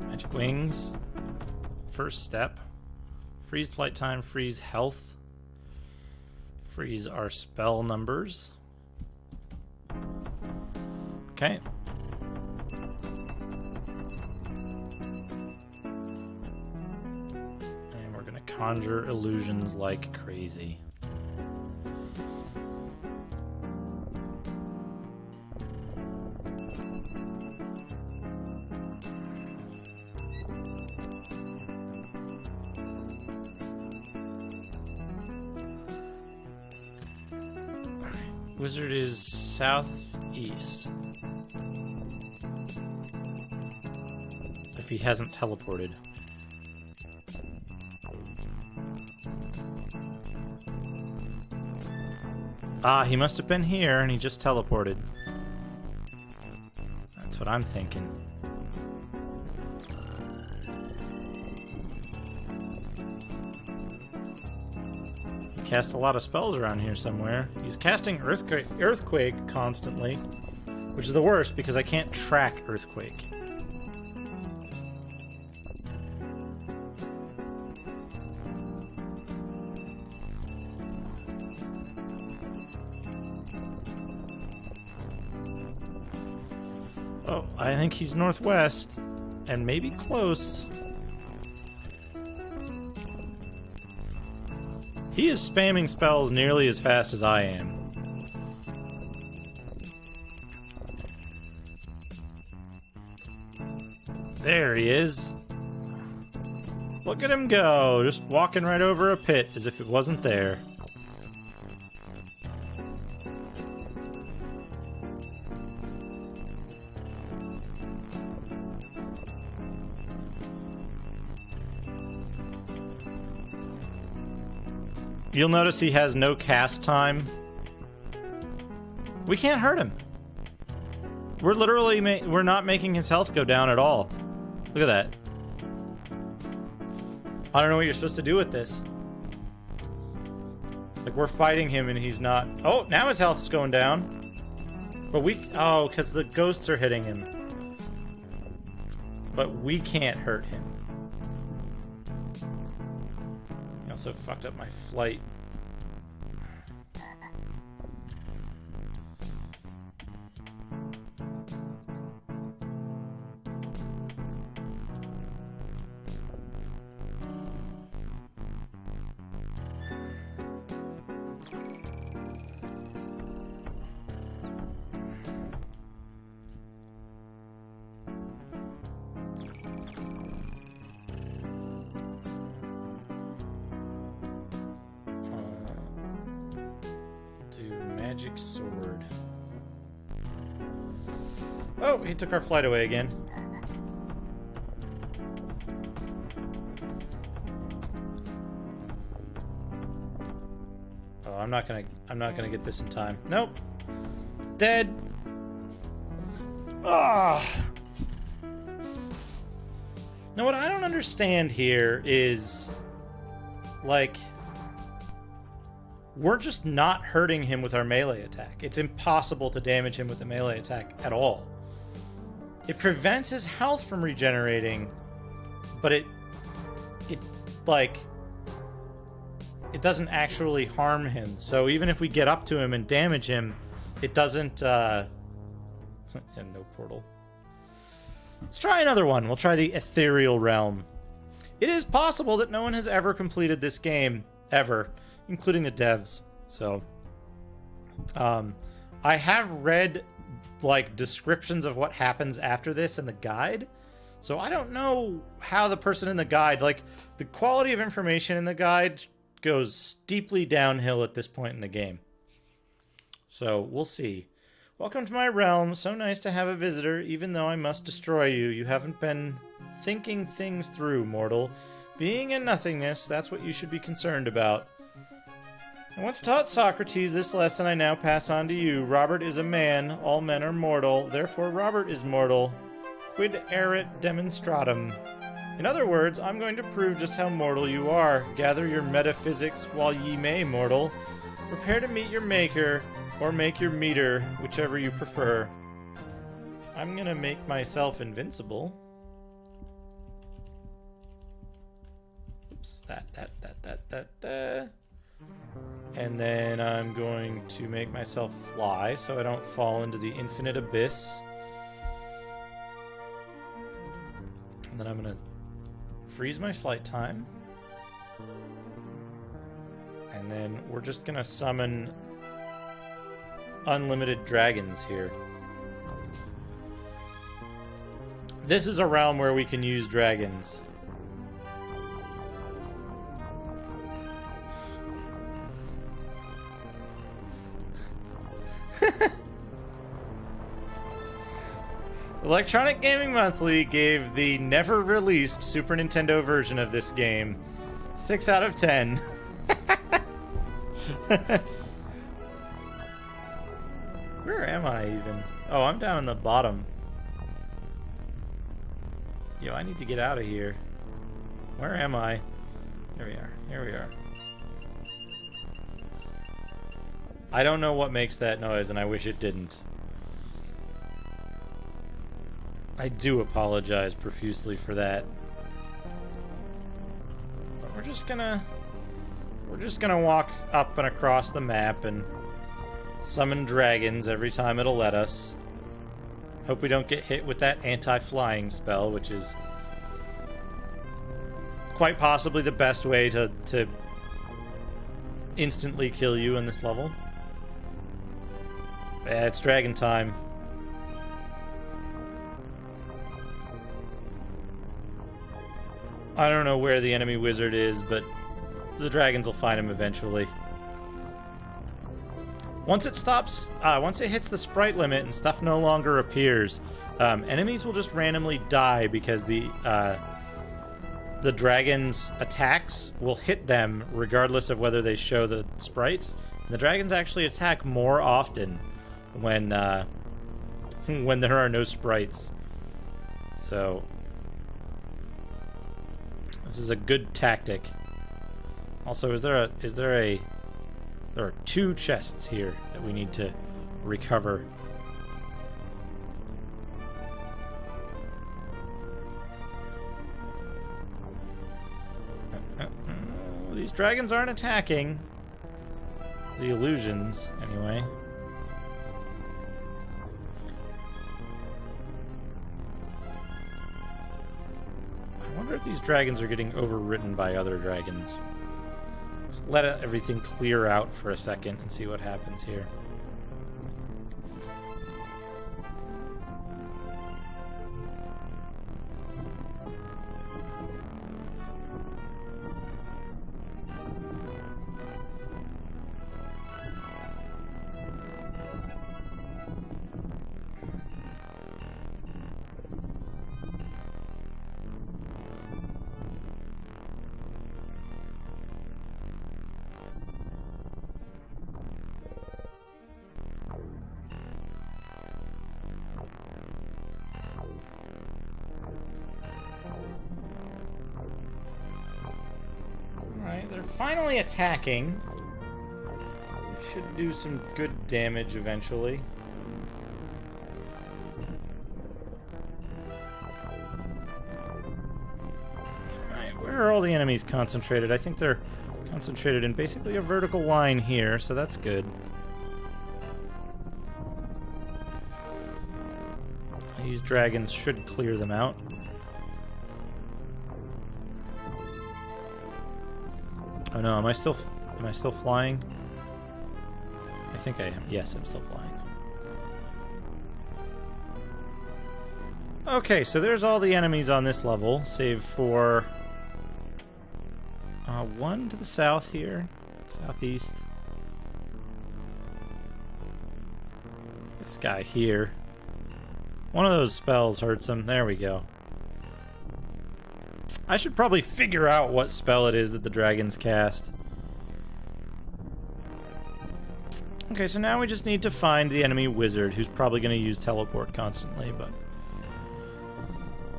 Magic wings. First step. Freeze flight time, freeze health. Freeze our spell numbers. Okay. And we're gonna conjure illusions like crazy. Wizard is southeast. If he hasn't teleported. Ah, he must have been here and he just teleported. That's what I'm thinking. cast a lot of spells around here somewhere. He's casting Earthquake constantly, which is the worst because I can't track Earthquake. Oh, I think he's northwest, and maybe close. He is spamming spells nearly as fast as I am. There he is. Look at him go, just walking right over a pit as if it wasn't there. You'll notice he has no cast time. We can't hurt him. We're literally we're not making his health go down at all. Look at that. I don't know what you're supposed to do with this. Like, we're fighting him and he's not... Oh, now his health is going down. But we... Oh, because the ghosts are hitting him. But we can't hurt him. I also fucked up my flight. Magic sword. Oh, he took our flight away again. Oh, I'm not gonna get this in time. Nope. Dead. Ah. Now what I don't understand here is, like, we're just not hurting him with our melee attack. It's impossible to damage him with a melee attack at all. It prevents his health from regenerating, but it doesn't actually harm him. So even if we get up to him and damage him, it doesn't, and no portal. Let's try another one. We'll try the Ethereal Realm. It is possible that no one has ever completed this game, ever, including the devs. So I have read like descriptions of what happens after this in the guide, so I don't know how the person in the guide, like, the quality of information in the guide goes steeply downhill at this point in the game. So we'll see. Welcome to my realm. So nice to have a visitor, even though I must destroy you. You haven't been thinking things through, mortal. Being in nothingness, that's what you should be concerned about. I once taught Socrates this lesson I now pass on to you. Robert is a man, all men are mortal, therefore Robert is mortal. Quid erit demonstratum. In other words, I'm going to prove just how mortal you are. Gather your metaphysics while ye may, mortal. Prepare to meet your maker, or make your meter, whichever you prefer. I'm gonna make myself invincible. Oops, that. And then I'm going to make myself fly so I don't fall into the infinite abyss. And then I'm going to freeze my flight time. And then we're just going to summon unlimited dragons here. This is a realm where we can use dragons. Electronic Gaming Monthly gave the never-released Super Nintendo version of this game 6 out of 10. Where am I even? Oh, I'm down in the bottom. Yo, I need to get out of here. Where am I? Here we are. Here we are. I don't know what makes that noise, and I wish it didn't. I do apologize profusely for that. But we're just gonna walk up and across the map and summon dragons every time it'll let us. Hope we don't get hit with that anti-flying spell, which is quite possibly the best way to instantly kill you in this level. Yeah, it's dragon time. I don't know where the enemy wizard is, but the dragons will find him eventually. Once it stops, once it hits the sprite limit and stuff no longer appears, enemies will just randomly die because the dragon's attacks will hit them regardless of whether they show the sprites. And the dragons actually attack more often when there are no sprites. So this is a good tactic. Also, there are 2 chests here that we need to recover. These dragons aren't attacking. The illusions, anyway. I wonder if these dragons are getting overwritten by other dragons. Let's let everything clear out for a second and see what happens here. They're finally attacking. Should do some good damage eventually. Alright, where are all the enemies concentrated? I think they're concentrated in basically a vertical line here, so that's good. These dragons should clear them out. Oh no, am I still flying? I think I am. Yes, I'm still flying. Okay, so there's all the enemies on this level, save for one to the south here, southeast. This guy here. One of those spells hurts him. There we go. I should probably figure out what spell it is that the dragons cast. Okay, so now we just need to find the enemy wizard, who's probably going to use teleport constantly, but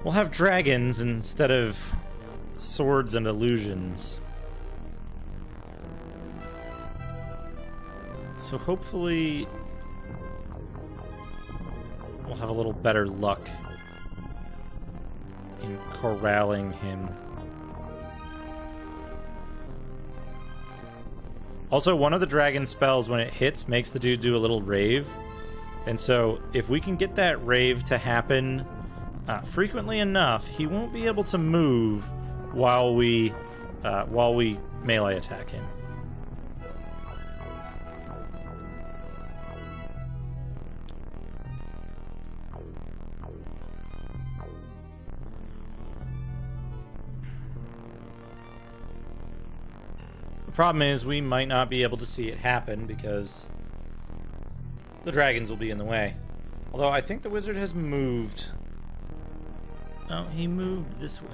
we'll have dragons instead of swords and illusions. So hopefully we'll have a little better luck in corralling him. Also, one of the dragon spells, when it hits, makes the dude do a little rave. And so, if we can get that rave to happen frequently enough, he won't be able to move while we melee attack him. The problem is we might not be able to see it happen because the dragons will be in the way. Although I think the wizard has moved. Oh, he moved this way.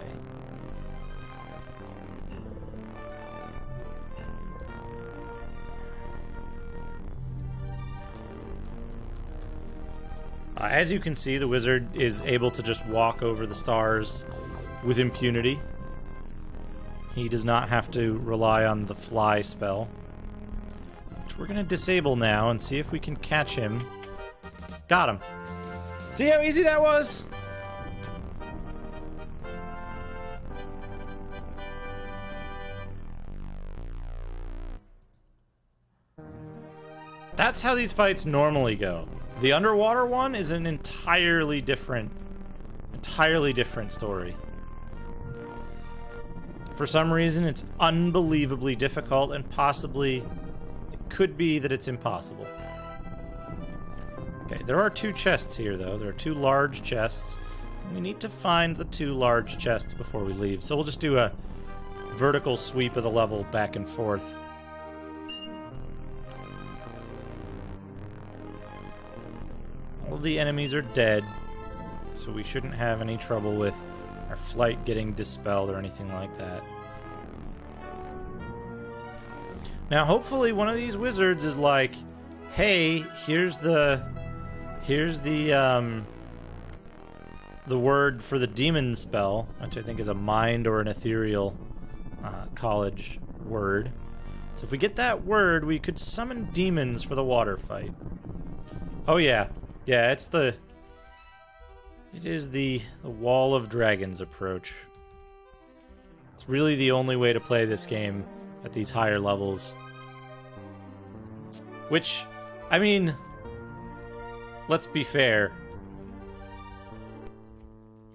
As you can see, the wizard is able to just walk over the stars with impunity. He does not have to rely on the fly spell, which we're gonna disable now and see if we can catch him. Got him. See how easy that was? That's how these fights normally go. The underwater one is an entirely different story. For some reason, it's unbelievably difficult, and possibly it could be that it's impossible. Okay, there are 2 chests here, though. There are 2 large chests. We need to find the 2 large chests before we leave, so we'll just do a vertical sweep of the level back and forth. All of the enemies are dead, so we shouldn't have any trouble with our flight getting dispelled or anything like that. Now, hopefully one of these wizards is like, hey, here's the word for the demon spell, which I think is a mind or an ethereal college word. So if we get that word, we could summon demons for the water fight. Oh yeah. Yeah, it is the Wall of Dragons approach. It's really the only way to play this game at these higher levels. Which, I mean, let's be fair.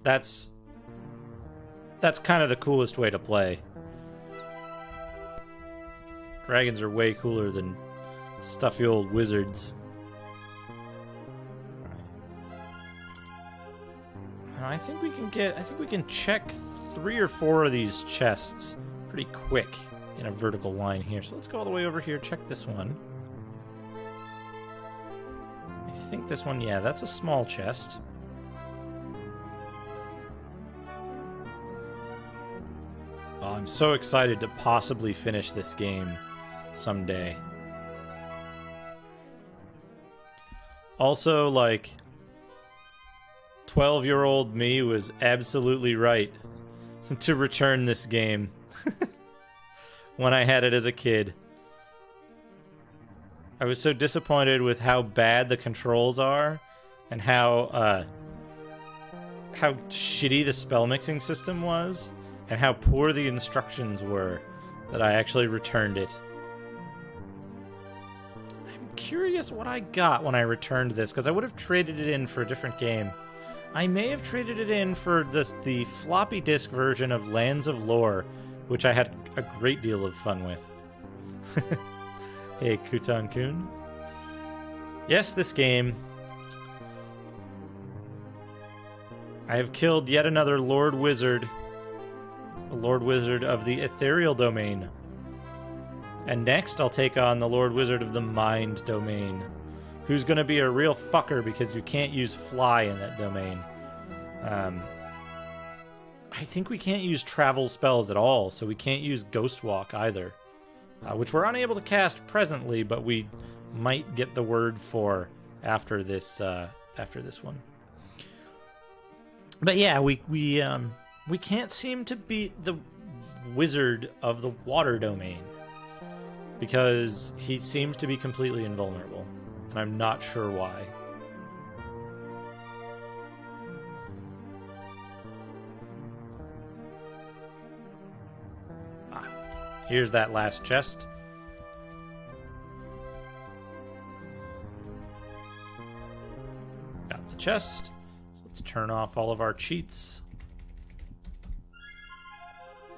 That's kind of the coolest way to play. Dragons are way cooler than stuffy old wizards. I think we can check 3 or 4 of these chests pretty quick in a vertical line here. So let's go all the way over here, check this one. I think this one, yeah, that's a small chest. Oh, I'm so excited to possibly finish this game someday. Also, like, 12-year-old me was absolutely right to return this game when I had it as a kid. I was so disappointed with how bad the controls are and how shitty the spell mixing system was and how poor the instructions were that I actually returned it. I'm curious what I got when I returned this, because I would have traded it in for a different game. I may have traded it in for the floppy disk version of Lands of Lore, which I had a great deal of fun with. Hey, Kutan-kun. Yes, this game. I have killed yet another Lord Wizard. The Lord Wizard of the Ethereal Domain. And next I'll take on the Lord Wizard of the Mind Domain, who's going to be a real fucker because you can't use fly in that domain. I think we can't use travel spells at all, so we can't use Ghost Walk either, which we're unable to cast presently, but we might get the word for after this one. But yeah, we can't seem to beat the Wizard of the Water Domain because he seems to be completely invulnerable. And I'm not sure why. Here's that last chest. Got the chest. Let's turn off all of our cheats.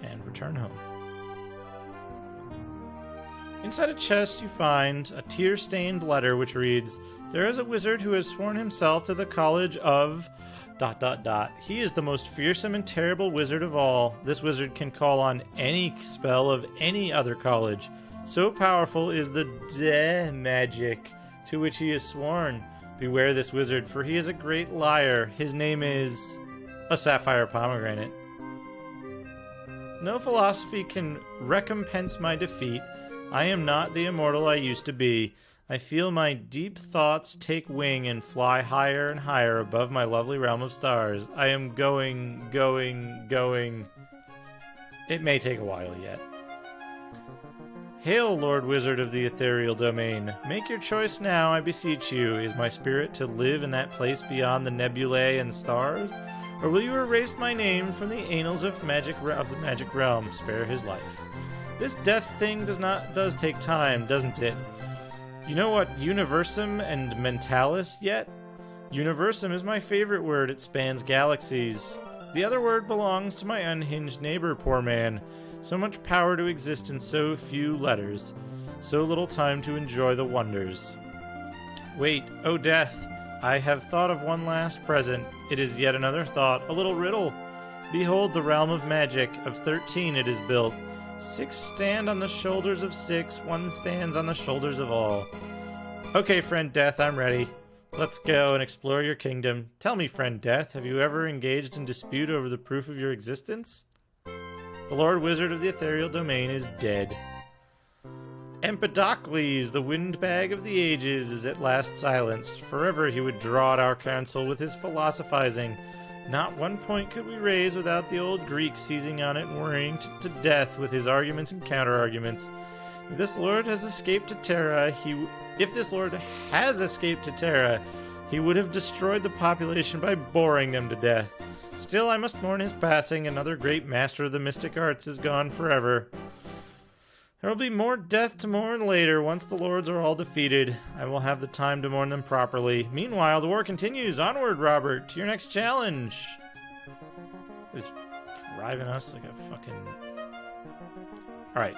And return home. Inside a chest, you find a tear-stained letter which reads, "There is a wizard who has sworn himself to the college of... ... He is the most fearsome and terrible wizard of all. This wizard can call on any spell of any other college. So powerful is the magic to which he is sworn. Beware this wizard, for he is a great liar. His name is... a sapphire pomegranate. No philosophy can recompense my defeat. I am not the immortal I used to be. I feel my deep thoughts take wing and fly higher and higher above my lovely realm of stars. I am going. It may take a while yet. Hail, Lord Wizard of the Ethereal Domain. Make your choice now, I beseech you. Is my spirit to live in that place beyond the nebulae and stars? Or will you erase my name from the annals of the magic realm? Spare his life. This death thing does take time, doesn't it? You know what universum and mentalis yet? Universum is my favorite word. It spans galaxies. The other word belongs to my unhinged neighbor, poor man. So much power to exist in so few letters. So little time to enjoy the wonders. Wait, oh death, I have thought of one last present. It is yet another thought, a little riddle. Behold the realm of magic, of 13 it is built. 6 stand on the shoulders of 6, 1 stands on the shoulders of all. Okay, friend Death, I'm ready. Let's go and explore your kingdom. Tell me, friend Death, have you ever engaged in dispute over the proof of your existence? The Lord Wizard of the Ethereal Domain is dead. Empedocles, the windbag of the ages, is at last silenced. Forever he would draw at our counsel with his philosophizing. Not one point could we raise without the old Greek seizing on it and worrying to death with his arguments and counter-arguments. If this lord has escaped to Terra, he would have destroyed the population by boring them to death. Still, I must mourn his passing. Another great master of the mystic arts is gone forever. There will be more death to mourn later. Once the lords are all defeated, I will have the time to mourn them properly. Meanwhile, the war continues. Onward, Robert, to your next challenge. It's driving us like a fucking... Alright.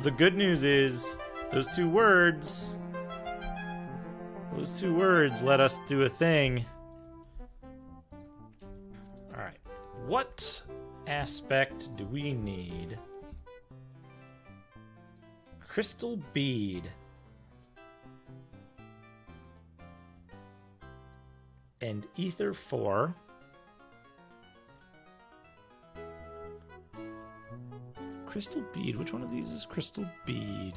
The good news is, those two words let us do a thing. Alright. What aspect do we need? Crystal bead. And ether 4. Crystal bead. Which one of these is crystal bead?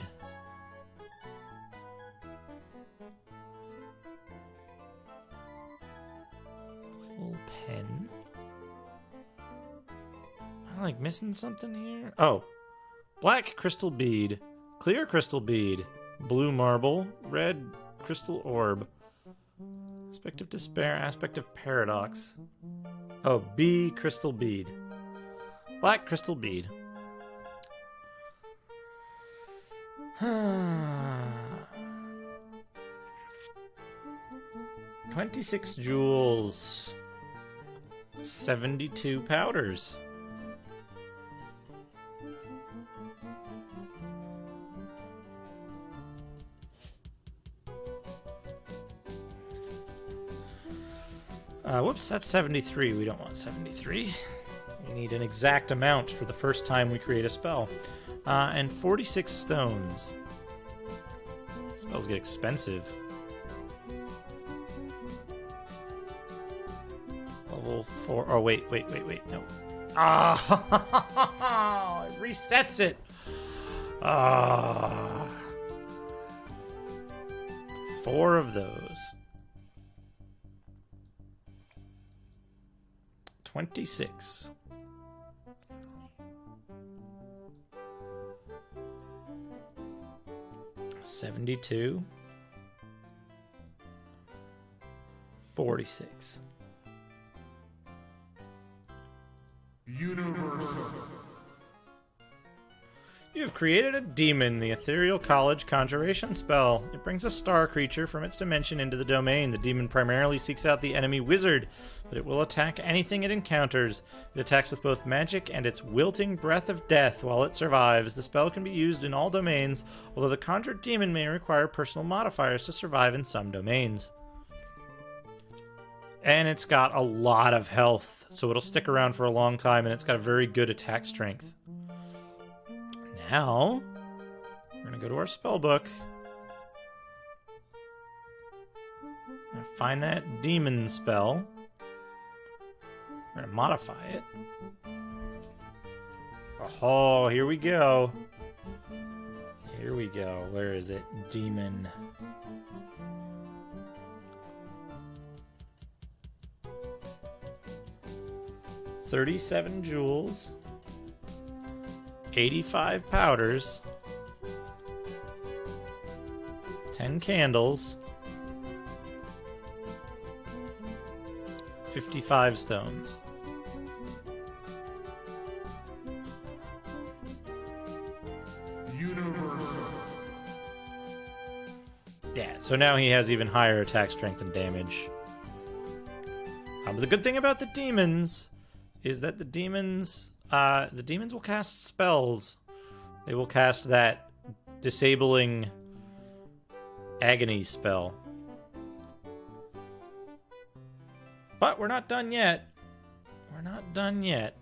Quill pen. I'm like missing something here. Oh. Black crystal bead. Clear crystal bead. Blue marble. Red crystal orb. Aspect of despair. Aspect of paradox. Oh, B crystal bead. Black crystal bead. 26 jewels. 72 powders. Whoops, that's 73. We don't want 73. We need an exact amount for the first time we create a spell. And 46 stones. Spells get expensive. Level 4. Oh, wait. No. Ah! It resets it! Ah! 4 of those. 26. $72. 46. Universal. You have created a demon, the Ethereal College Conjuration spell. It brings a star creature from its dimension into the domain. The demon primarily seeks out the enemy wizard, but it will attack anything it encounters. It attacks with both magic and its wilting breath of death while it survives. The spell can be used in all domains, although the conjured demon may require personal modifiers to survive in some domains. And it's got a lot of health, so it'll stick around for a long time, and it's got a very good attack strength. Now, we're going to go to our spell book. And find that demon spell. We're going to modify it. Oh, here we go. Here we go. Where is it? Demon. $37 jewels. 85 powders. 10 candles. 55 stones. Yeah, so now he has even higher attack strength and damage. But the good thing about the demons is that the demons will cast spells. They will cast that disabling agony spell. But we're not done yet. We're not done yet.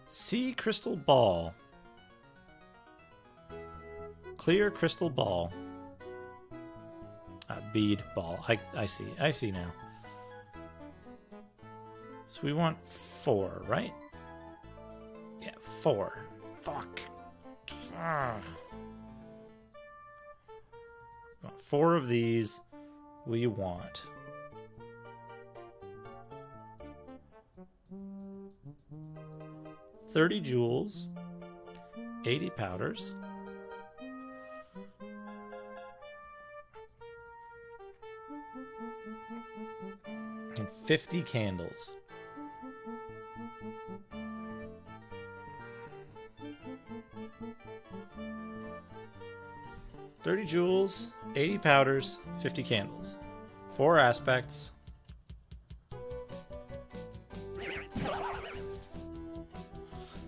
Sea crystal ball. Clear crystal ball. Bead ball. I see. I see now. So we want 4, right? Yeah, 4. Fuck. Ah. We want 4 of these. We want 30 jewels, 80 powders, and 50 candles. $30 jewels, 80 powders, 50 candles. 4 aspects.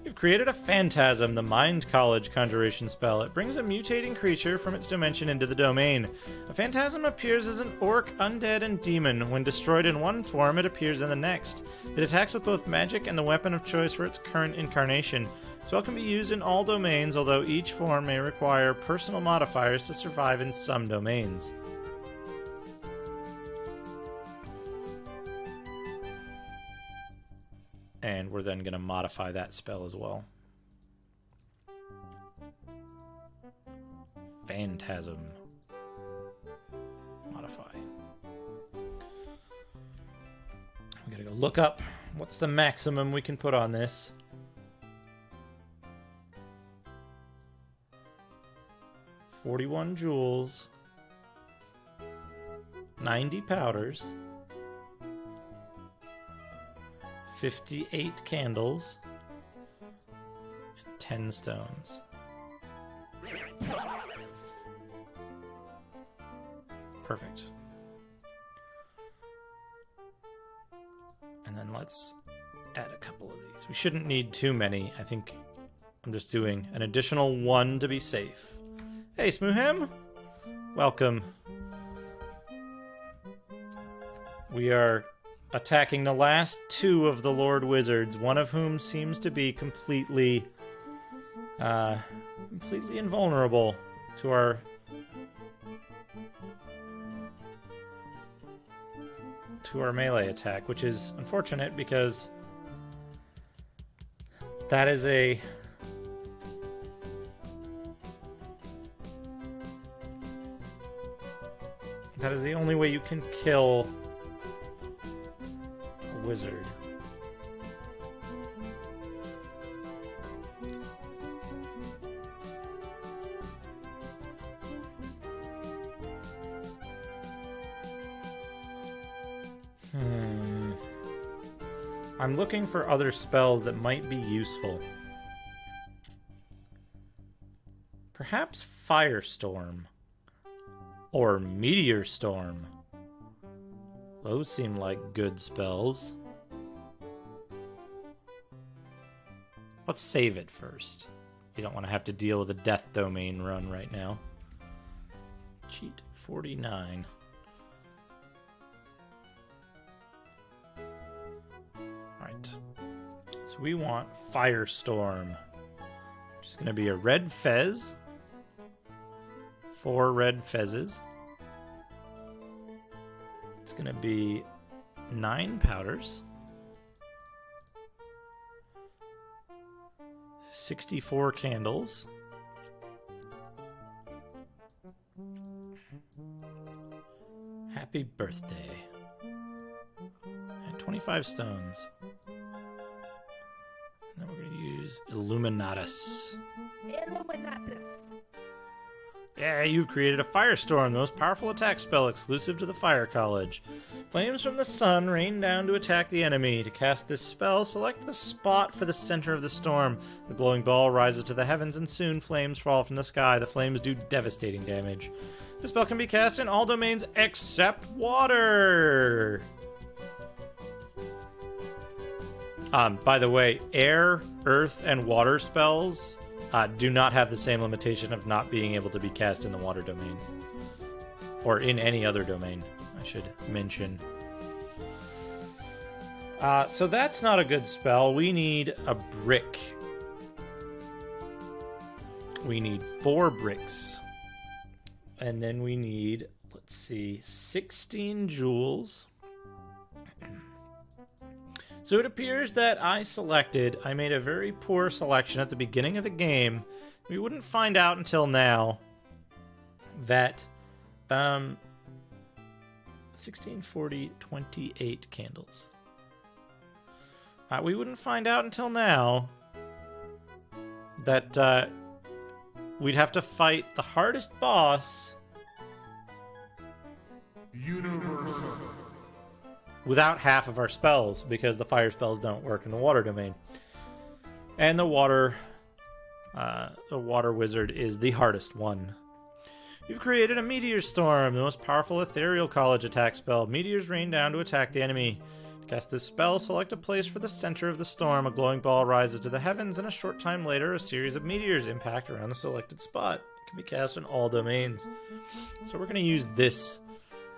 You've created a phantasm, the Mind College conjuration spell. It brings a mutating creature from its dimension into the domain. A phantasm appears as an orc, undead, and demon. When destroyed in one form, it appears in the next. It attacks with both magic and the weapon of choice for its current incarnation. The spell can be used in all domains, although each form may require personal modifiers to survive in some domains. And we're then going to modify that spell as well. Phantasm. Modify. We gotta go look up what's the maximum we can put on this. $41 jewels. 90 powders. 58 candles, and 10 stones. Perfect. And then let's add a couple of these. We shouldn't need too many. I think I'm just doing an additional 1 to be safe. Hey, Smooham! Welcome. We are attacking the last 2 of the Lord Wizards, one of whom seems to be completely invulnerable to our melee attack, which is unfortunate because that is the only way you can kill wizard. I'm looking for other spells that might be useful. Perhaps Firestorm or Meteor Storm. Those seem like good spells. Let's save it first. You don't want to have to deal with a death domain run right now. Cheat 49. Alright. So we want Firestorm. Which is going to be a red fez. 4 red fezzes. It's going to be 9 powders, 64 candles, happy birthday, and 25 stones. And then we're going to use Illuminatus. Yeah, you've created a firestorm, the most powerful attack spell exclusive to the Fire College. Flames from the sun rain down to attack the enemy. To cast this spell, select the spot for the center of the storm. The glowing ball rises to the heavens and soon flames fall from the sky. The flames do devastating damage. The spell can be cast in all domains except water. By the way, air, earth, and water spells do not have the same limitation of not being able to be cast in the water domain. Or in any other domain, I should mention. So that's not a good spell. We need a brick. We need 4 bricks. And then we need, let's see, 16 jewels. So it appears that I made a very poor selection at the beginning of the game. We wouldn't find out until now that 16, 40, 28 candles. We wouldn't find out until now that we'd have to fight the hardest boss without half of our spells, because the fire spells don't work in the water domain. And the water wizard is the hardest one. You've created a meteor storm, the most powerful ethereal college attack spell. Meteors rain down to attack the enemy. To cast this spell, select a place for the center of the storm. A glowing ball rises to the heavens, and a short time later, a series of meteors impact around the selected spot. It can be cast in all domains. So we're going to use this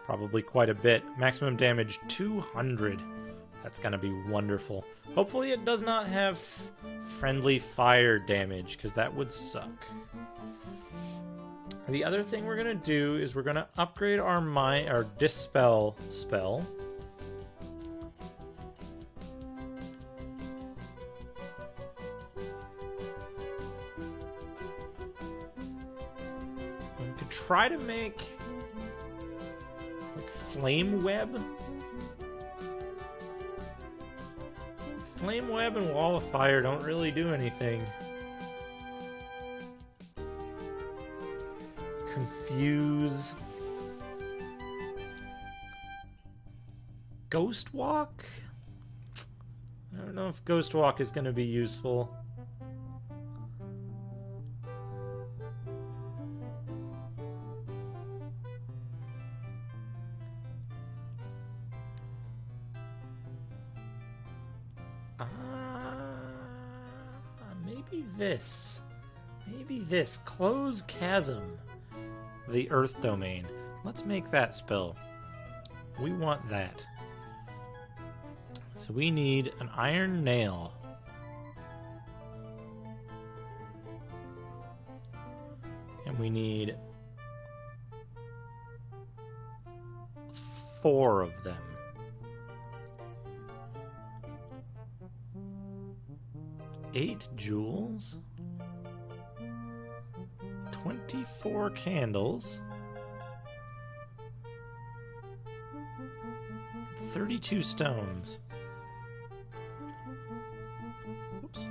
probably quite a bit. Maximum damage 200. That's going to be wonderful. Hopefully it does not have friendly fire damage, because that would suck. The other thing we're going to do is we're going to upgrade our Dispel spell. We could try to make Flame Web? Flame Web and Wall of Fire don't really do anything. Confuse. Ghost Walk? I don't know if Ghost Walk is going to be useful. Maybe this. Close Chasm. The Earth Domain. Let's make that spell. We want that. So we need an Iron Nail. And we need 4 of them. 8 jewels, 24 candles, 32 stones. Oops.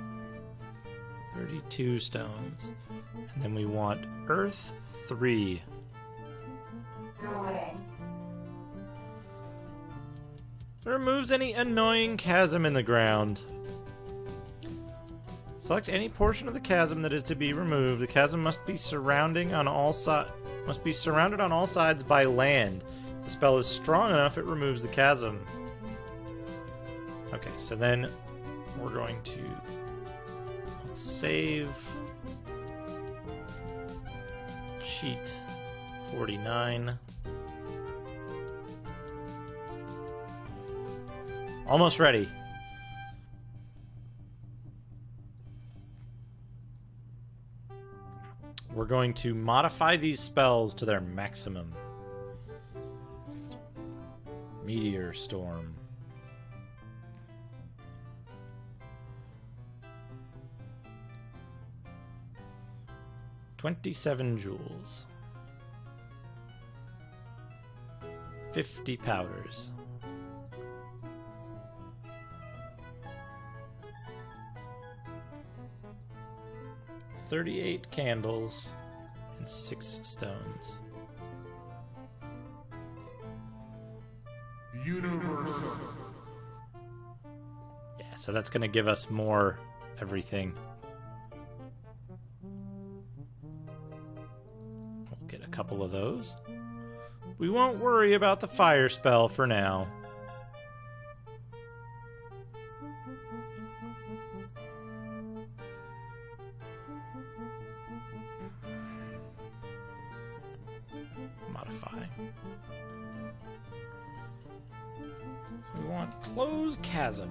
32 stones. And then we want earth 3. It removes any annoying chasm in the ground. Select any portion of the chasm that is to be removed. The chasm must be surrounded on all sides by land. If the spell is strong enough, it removes the chasm. Okay, so then we're going to save. Cheat 49. Almost ready. We're going to modify these spells to their maximum. Meteor Storm. $27 jewels. 50 powders. 38 candles and 6 stones. Universal. Yeah, so that's going to give us more everything. We'll get a couple of those. We won't worry about the fire spell for now. Modify. So we want Close Chasm.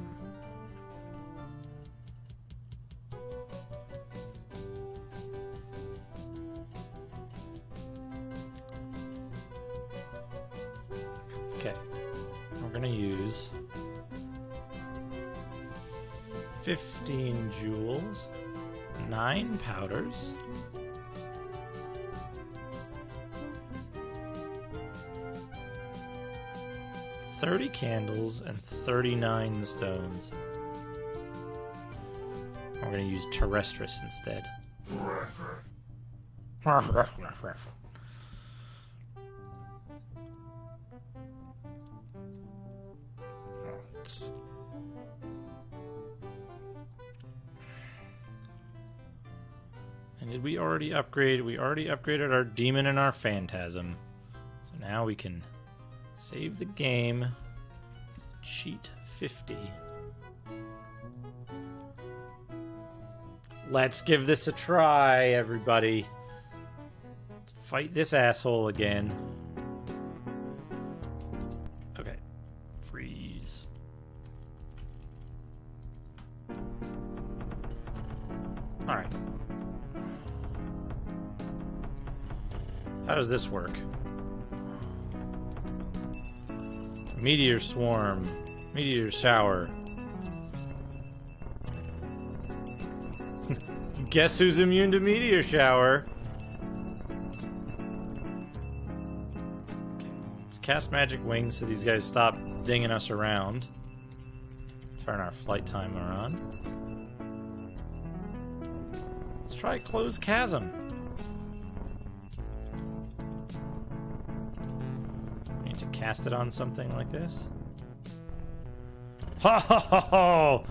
Okay, we're gonna use 15 jewels, 9 powders, 30 candles, and 39 stones. We're gonna use Terrestris instead. And did we already upgrade? We already upgraded our demon and our phantasm. So now we can save the game. Cheat 50. Let's give this a try, everybody. Let's fight this asshole again. Okay. Freeze. Alright. How does this work? Meteor swarm. Meteor shower. Guess who's immune to meteor shower? Okay. Let's cast magic wings so these guys stop dinging us around. Turn our flight timer on. Let's try Close Chasm. We need to cast it on something like this. Ha ha ha ha!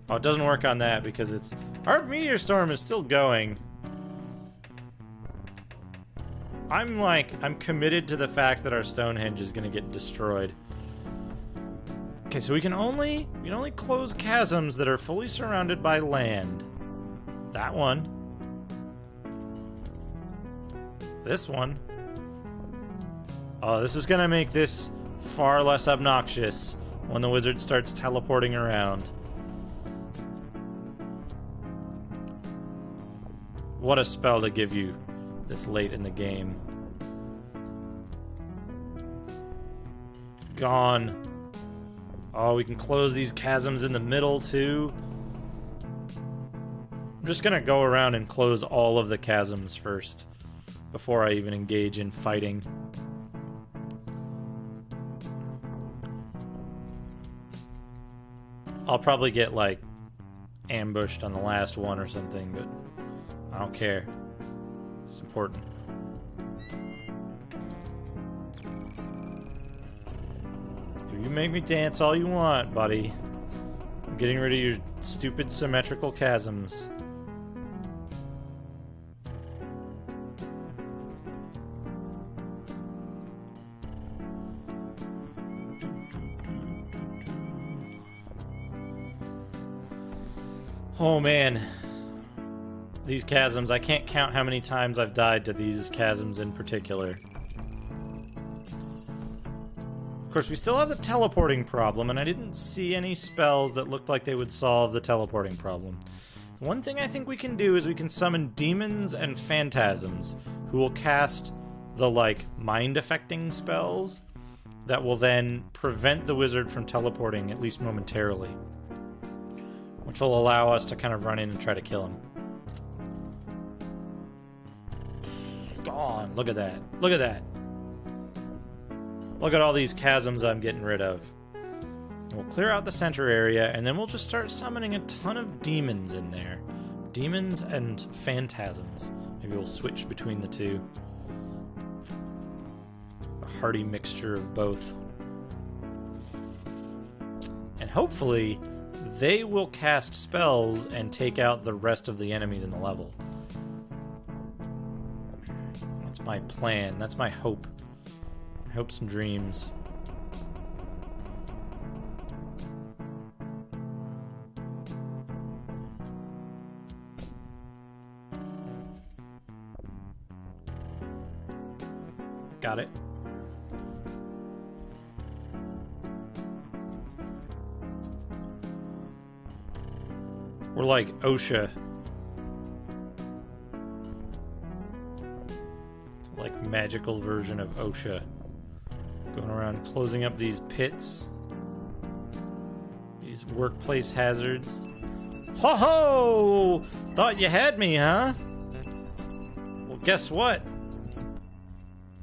Oh, it doesn't work on that because it's... Our meteor storm is still going. I'm committed to the fact that our Stonehenge is going to get destroyed. Okay, so we can only close chasms that are fully surrounded by land. That one. This one. Oh, this is going to make this far less obnoxious when the wizard starts teleporting around. What a spell to give you this late in the game. Gone. Oh, we can close these chasms in the middle, too. I'm just gonna go around and close all of the chasms first, before I even engage in fighting. I'll probably get, like, ambushed on the last one or something, but I don't care. It's important. You make me dance all you want, buddy. I'm getting rid of your stupid symmetrical chasms. Oh man. These chasms, I can't count how many times I've died to these chasms in particular. Of course, we still have the teleporting problem, and I didn't see any spells that looked like they would solve the teleporting problem. One thing I think we can do is we can summon demons and phantasms who will cast the, like, mind-affecting spells that will then prevent the wizard from teleporting, at least momentarily. Which will allow us to kind of run in and try to kill him. Gone. Look at that. Look at that. Look at all these chasms I'm getting rid of. We'll clear out the center area, and then we'll just start summoning a ton of demons in there. Demons and phantasms. Maybe we'll switch between the two. A hearty mixture of both. And hopefully, they will cast spells and take out the rest of the enemies in the level. That's my plan. That's my hope. Hopes and dreams. Got it. We're like OSHA. It's like magical version of OSHA. Going around closing up these pits. These workplace hazards. Ho ho! Thought you had me, huh? Well, guess what?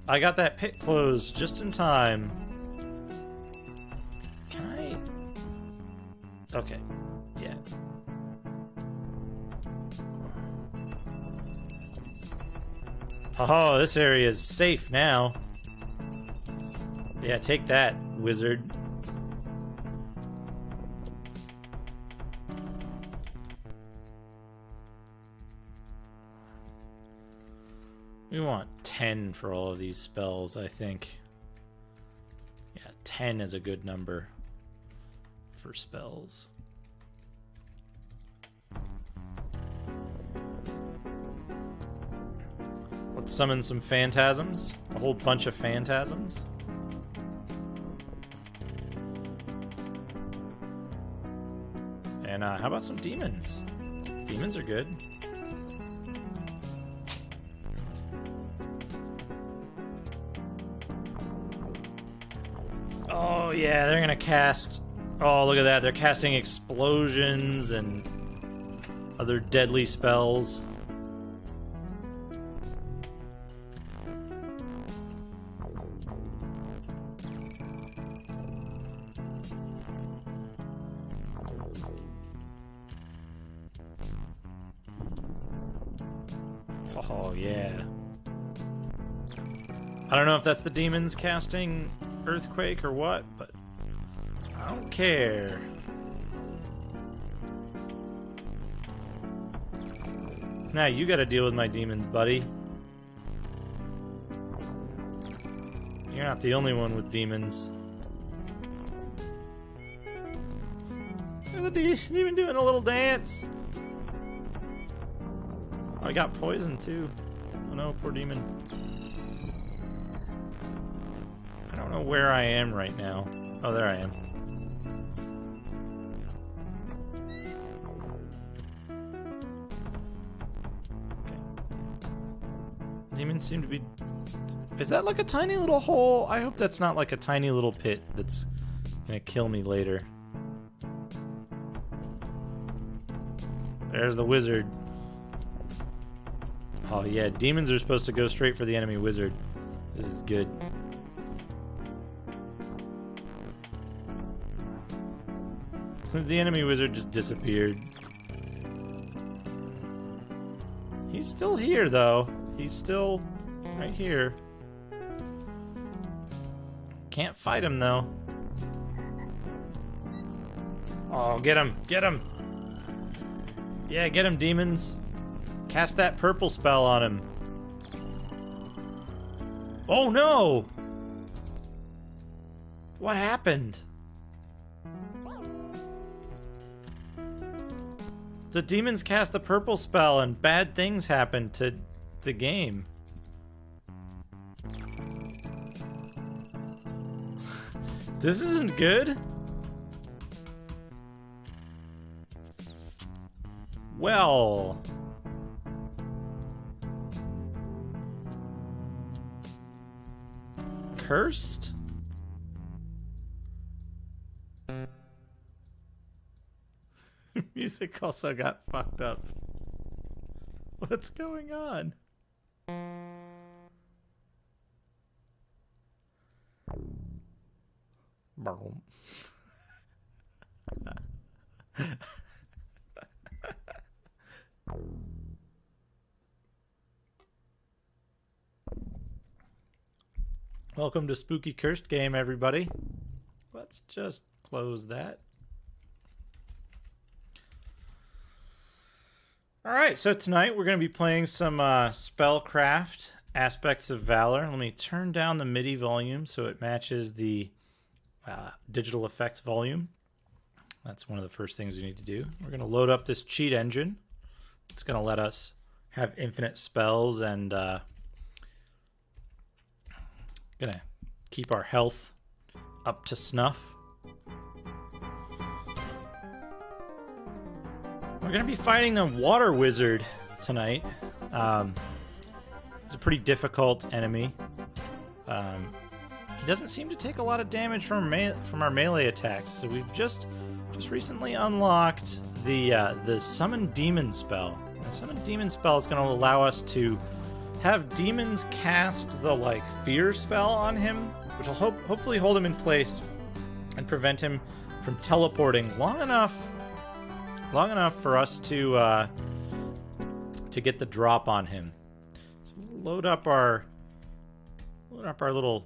I got that pit closed just in time. Can I? Okay. Yeah. Oh, this area is safe now. Yeah, take that, wizard. We want 10 for all of these spells, I think. Yeah, 10 is a good number for spells. Let's summon some phantasms. A whole bunch of phantasms. And how about some demons? Demons are good. Oh yeah, they're gonna cast... Oh, look at that. They're casting explosions and other deadly spells. Oh, yeah. I don't know if that's the demons casting Earthquake or what, but I don't care. Now you gotta deal with my demons, buddy. You're not the only one with demons. Look at the demon doing a little dance. I got poisoned too. Oh no, poor demon. I don't know where I am right now. Oh, there I am. Okay. Demons seem to be... Is that like a tiny little hole? I hope that's not like a tiny little pit that's gonna kill me later. There's the wizard. Oh yeah, demons are supposed to go straight for the enemy wizard. This is good. The enemy wizard just disappeared. He's still here though. He's still right here. Can't fight him though. Oh, get him! Get him! Yeah, get him, demons. Cast that purple spell on him. Oh no! What happened? The demons cast the purple spell and bad things happened to the game. This isn't good. Well... Cursed? Music also got fucked up. What's going on? Welcome to Spooky Cursed Game, everybody. Let's just close that. Alright, so tonight we're going to be playing some Spellcraft Aspects of Valor. Let me turn down the MIDI volume so it matches the digital effects volume. That's one of the first things we need to do. We're going to load up this cheat engine. It's going to let us have infinite spells and going to keep our health up to snuff. We're going to be fighting the water wizard tonight. It's a pretty difficult enemy. He doesn't seem to take a lot of damage from our melee attacks. So we've just recently unlocked the Summon Demon spell. The Summon Demon spell is going to allow us to have demons cast the fear spell on him, which will hopefully hold him in place and prevent him from teleporting long enough for us to get the drop on him. So we'll load up our little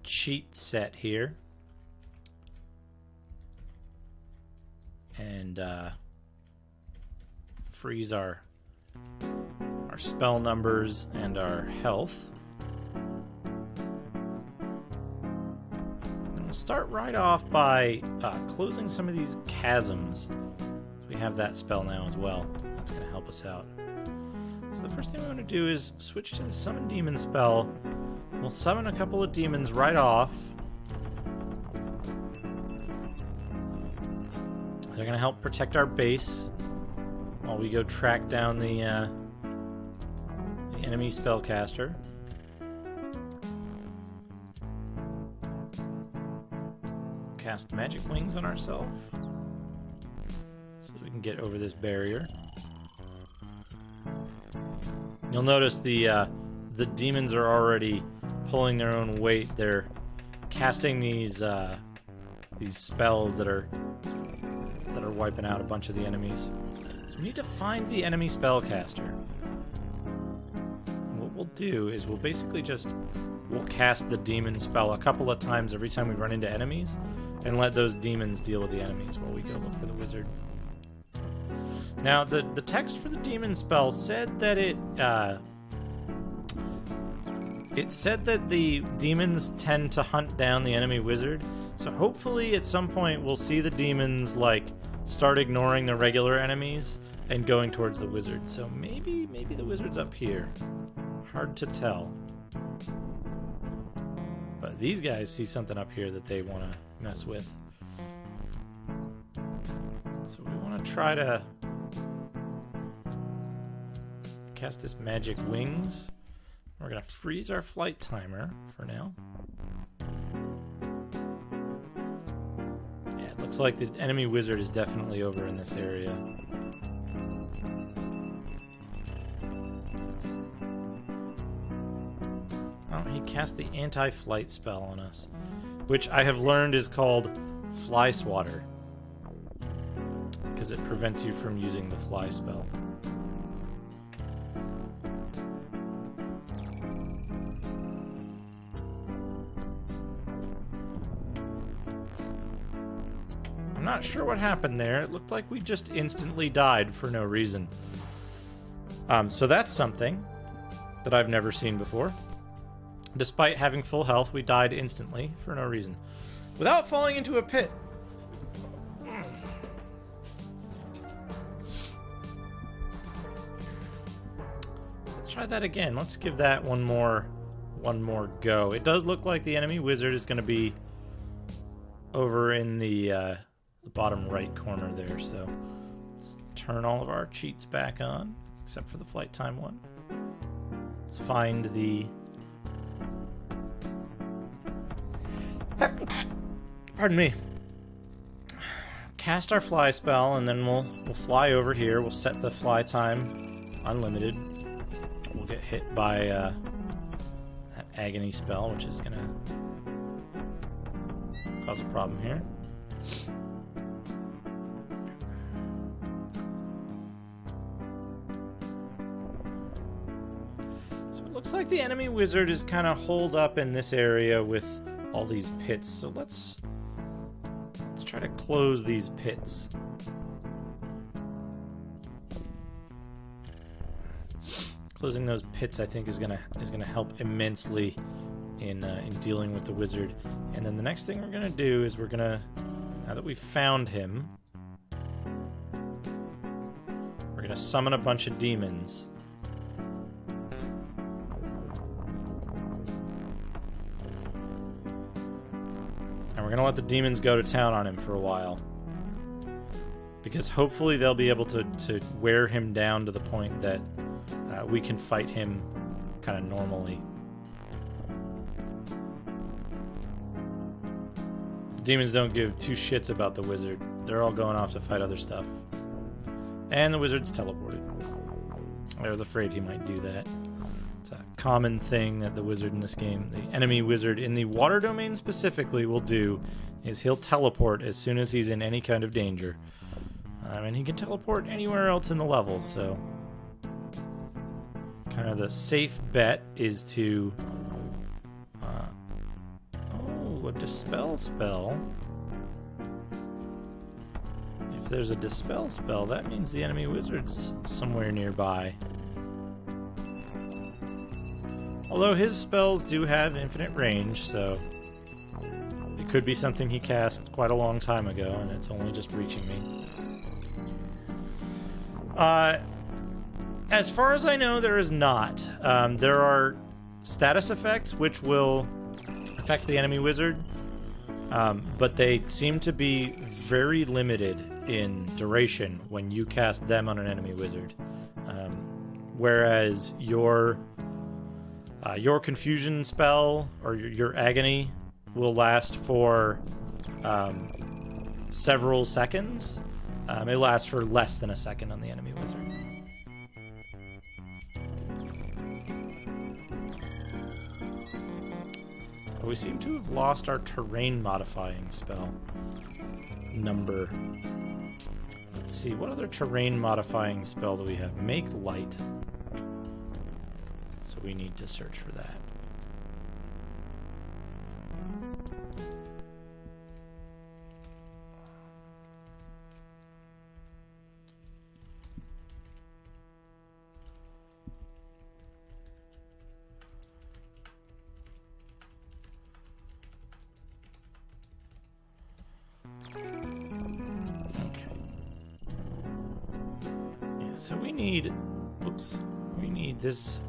cheat set here, and freeze our spell numbers and our health. And we'll start right off by closing some of these chasms. We have that spell now as well. That's going to help us out. So the first thing we want to do is switch to the Summon Demon spell. We'll summon a couple of demons right off. They're going to help protect our base while we go track down the enemy spellcaster. Cast magic wings on ourselves so we can get over this barrier. You'll notice the demons are already pulling their own weight. They're casting these spells that are wiping out a bunch of the enemies. So we need to find the enemy spellcaster. What we'll do is we'll basically we'll cast the demon spell a couple of times every time we run into enemies, and let those demons deal with the enemies while we go look for the wizard. Now, the text for the demon spell said that it said that the demons tend to hunt down the enemy wizard. So hopefully at some point we'll see the demons start ignoring the regular enemies and going towards the wizard. So maybe the wizard's up here. Hard to tell. But these guys see something up here that they want to mess with. So we want to try to cast this magic wings. We're going to freeze our flight timer for now. Yeah, it looks like the enemy wizard is definitely over in this area. Oh, he cast the anti-flight spell on us, which I have learned is called Fly Swatter, because it prevents you from using the fly spell. I'm not sure what happened there. It looked like we just instantly died for no reason. So that's something that I've never seen before. Despite having full health, we died instantly for no reason. Without falling into a pit. Let's try that again. Let's give that one more go. It does look like the enemy wizard is going to be over in the bottom right corner there. So let's turn all of our cheats back on, except for the flight time one. Let's find the... Pardon me. Cast our fly spell, and then we'll fly over here. We'll set the fly time unlimited. We'll get hit by that agony spell, which is gonna cause a problem here. looks like the enemy wizard is kind of holed up in this area with all these pits. So let's try to close these pits. Closing those pits, I think, is gonna help immensely in dealing with the wizard. And then the next thing we're gonna do is now that we've found him, we're gonna summon a bunch of demons. And we're gonna let the demons go to town on him for a while, because hopefully they'll be able to wear him down to the point that we can fight him kind of normally. The demons don't give two shits about the wizard. They're all going off to fight other stuff. And the wizard's teleported. I was afraid he might do that. It's a common thing that the wizard in this game, the enemy wizard in the water domain specifically, will do, is he'll teleport as soon as he's in any kind of danger. And he can teleport anywhere else in the level, so kind of the safe bet is to a dispel spell. If there's a dispel spell, that means the enemy wizard's somewhere nearby. Although his spells do have infinite range, so it could be something he cast quite a long time ago and it's only just reaching me. As far as I know, there is not. There are status effects which will affect the enemy wizard, but they seem to be very limited in duration when you cast them on an enemy wizard. Whereas your confusion spell or your agony will last for several seconds. It lasts for less than a second on the enemy wizard. We seem to have lost our terrain modifying spell number. Let's see, what other terrain modifying spell do we have? Make light. So we need to search for that. So we need this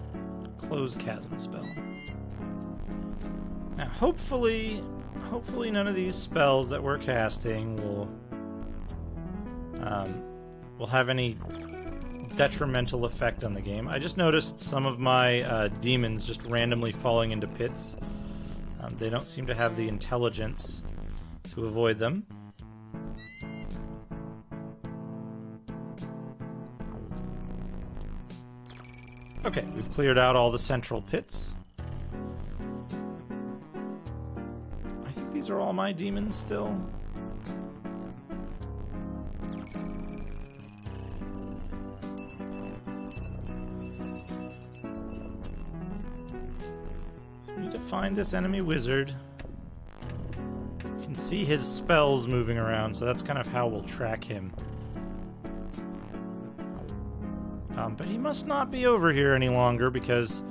close chasm spell. Now hopefully none of these spells that we're casting will have any detrimental effect on the game. I just noticed some of my demons just randomly falling into pits. They don't seem to have the intelligence to avoid them. Okay, we've cleared out all the central pits. I think these are all my demons still. So we need to find this enemy wizard. You can see his spells moving around, so that's kind of how we'll track him. But he must not be over here any longer because...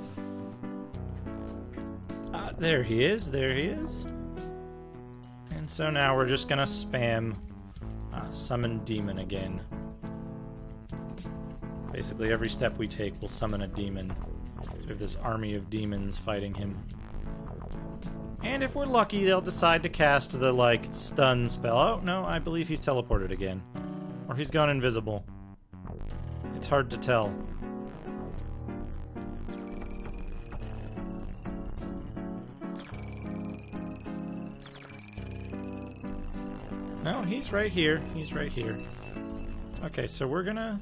there he is, there he is. And so now we're just gonna spam summon demon again. Basically every step we take will summon a demon. So we have this army of demons fighting him. And if we're lucky, they'll decide to cast the, like, stun spell. Oh, no, I believe he's teleported again. Or he's gone invisible. It's hard to tell. No, he's right here. He's right here. Okay, so we're gonna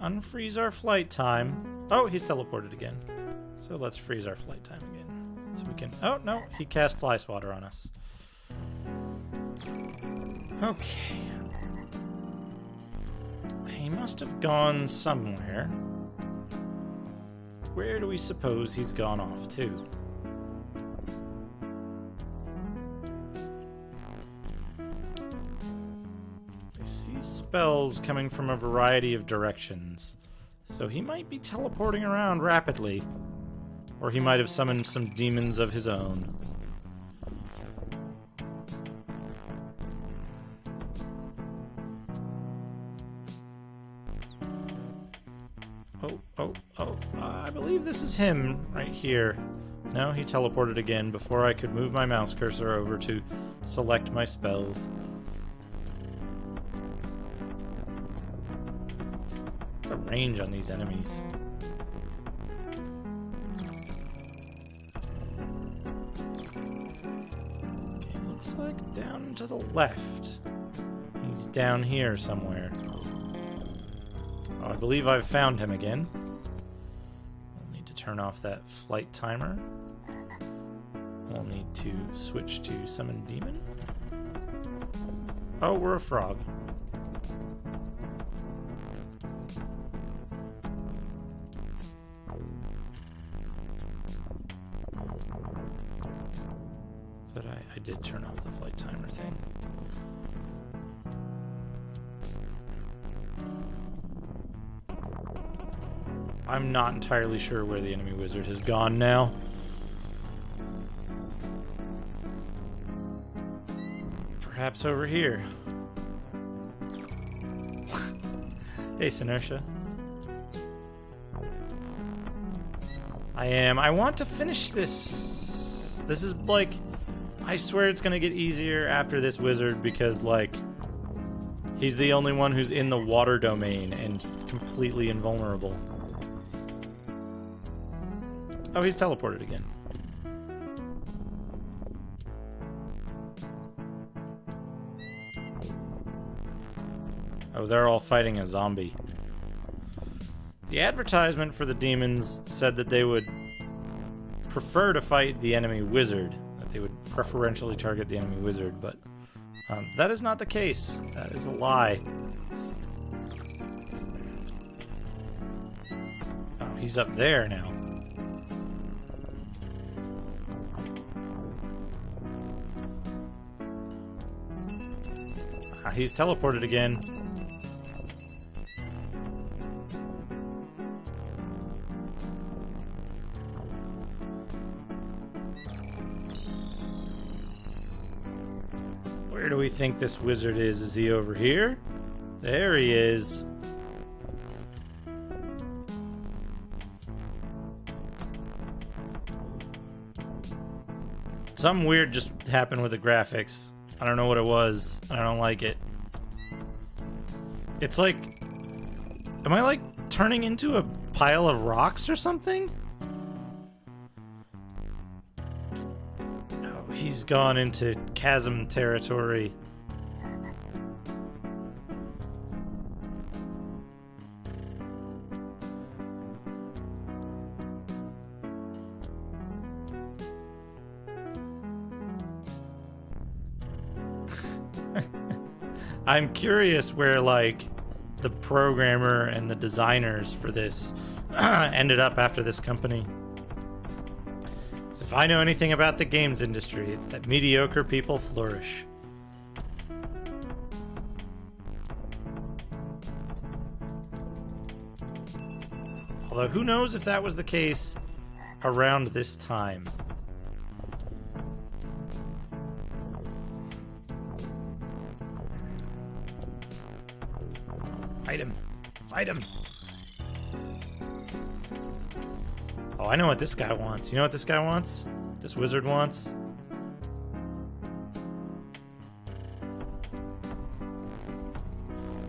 unfreeze our flight time. Oh, he's teleported again. So let's freeze our flight time again. So we can... Oh, no, he cast fly swatter on us. Okay. He must have gone somewhere. where do we suppose he's gone off to? I see spells coming from a variety of directions, so he might be teleporting around rapidly. Or he might have summoned some demons of his own. Oh, I believe this is him right here. No, he teleported again before I could move my mouse cursor over to select my spells. The range on these enemies. Okay, looks like down to the left. He's down here somewhere. Oh, I believe I've found him again. We'll need to turn off that flight timer. We'll need to switch to summon demon. Oh, we're a frog. So I did turn off the flight timer thing. I'm not entirely sure where the enemy wizard has gone now. Perhaps over here. Hey, Sinersha. I want to finish this. This is like, I swear it's gonna get easier after this wizard because, like, he's the only one who's in the water domain and completely invulnerable. Oh, he's teleported again. Oh, they're all fighting a zombie. The advertisement for the demons said that they would prefer to fight the enemy wizard, that they would preferentially target the enemy wizard, but that is not the case. That is a lie. Oh, he's up there now. He's teleported again. Where do we think this wizard is? Is he over here? There he is. Something weird just happened with the graphics. I don't know what it was. I don't like it. It's like... Am I, like, turning into a pile of rocks or something? Oh, he's gone into chasm territory. I'm curious where, like, the programmer and the designers for this ended up after this company. So if I know anything about the games industry, it's that mediocre people flourish. Although who knows if that was the case around this time. Fight him. Fight him. Oh, I know what this guy wants. You know what this guy wants? This wizard wants?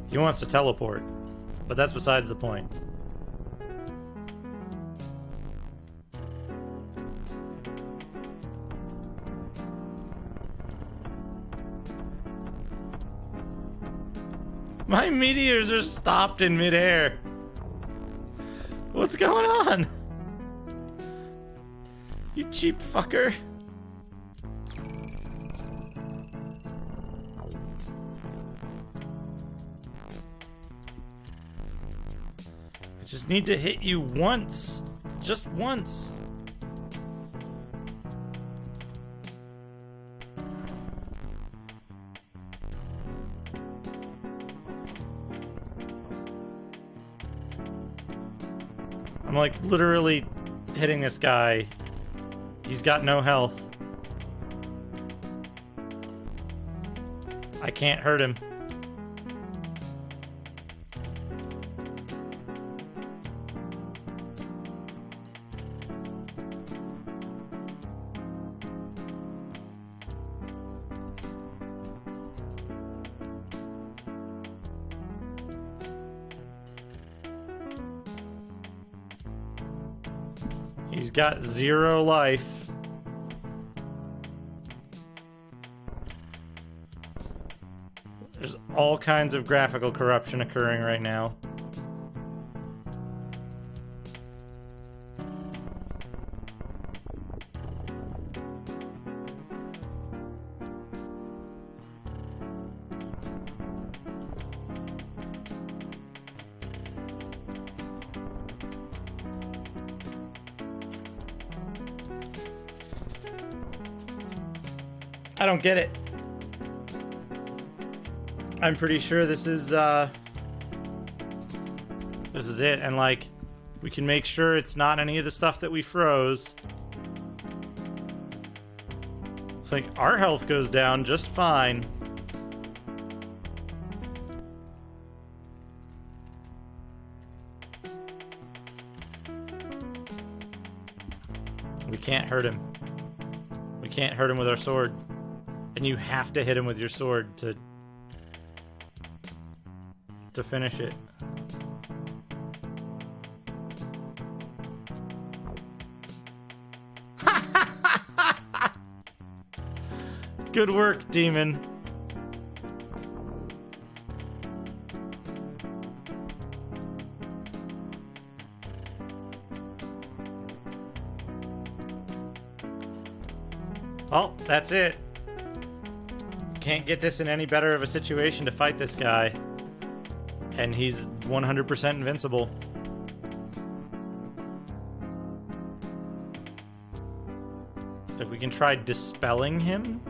He wants to teleport. But that's besides the point. My meteors are stopped in midair. What's going on? You cheap fucker. I just need to hit you once. Just once. I'm like literally hitting this guy. He's got no health. I can't hurt him. He's got 0 life. There's all kinds of graphical corruption occurring right now. I don't get it. I'm pretty sure this is it, and like, we can make sure it's not any of the stuff that we froze. Like, our health goes down just fine. We can't hurt him. We can't hurt him with our sword. And you have to hit him with your sword to finish it. Good work, demon. Oh, that's it. Can't get this in any better of a situation to fight this guy. And he's 100% invincible. If we can try dispelling him?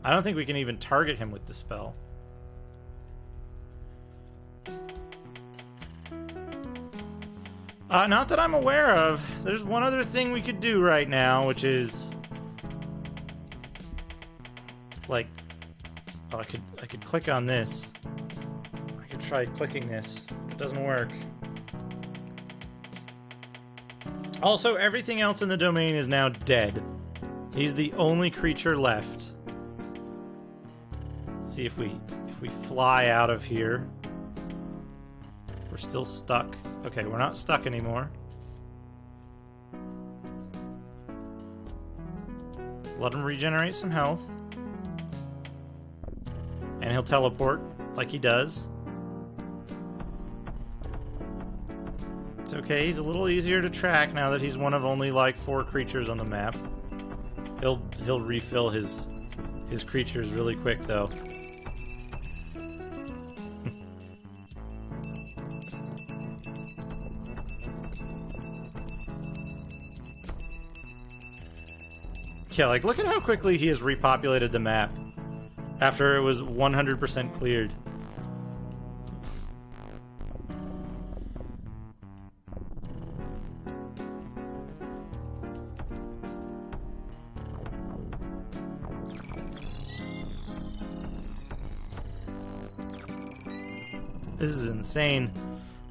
I don't think we can even target him with Dispel. Not that I'm aware of. There's one other thing we could do right now, which is... like... oh, I could click on this. I could try clicking this. It doesn't work. Also, everything else in the domain is now dead. He's the only creature left. See if we fly out of here. We're still stuck. Okay, we're not stuck anymore. Let him regenerate some health. And he'll teleport like he does. It's okay, he's a little easier to track now that he's one of only like 4 creatures on the map. He'll refill his creatures really quick though. Yeah, like look at how quickly he has repopulated the map after it was 100% cleared. This is insane.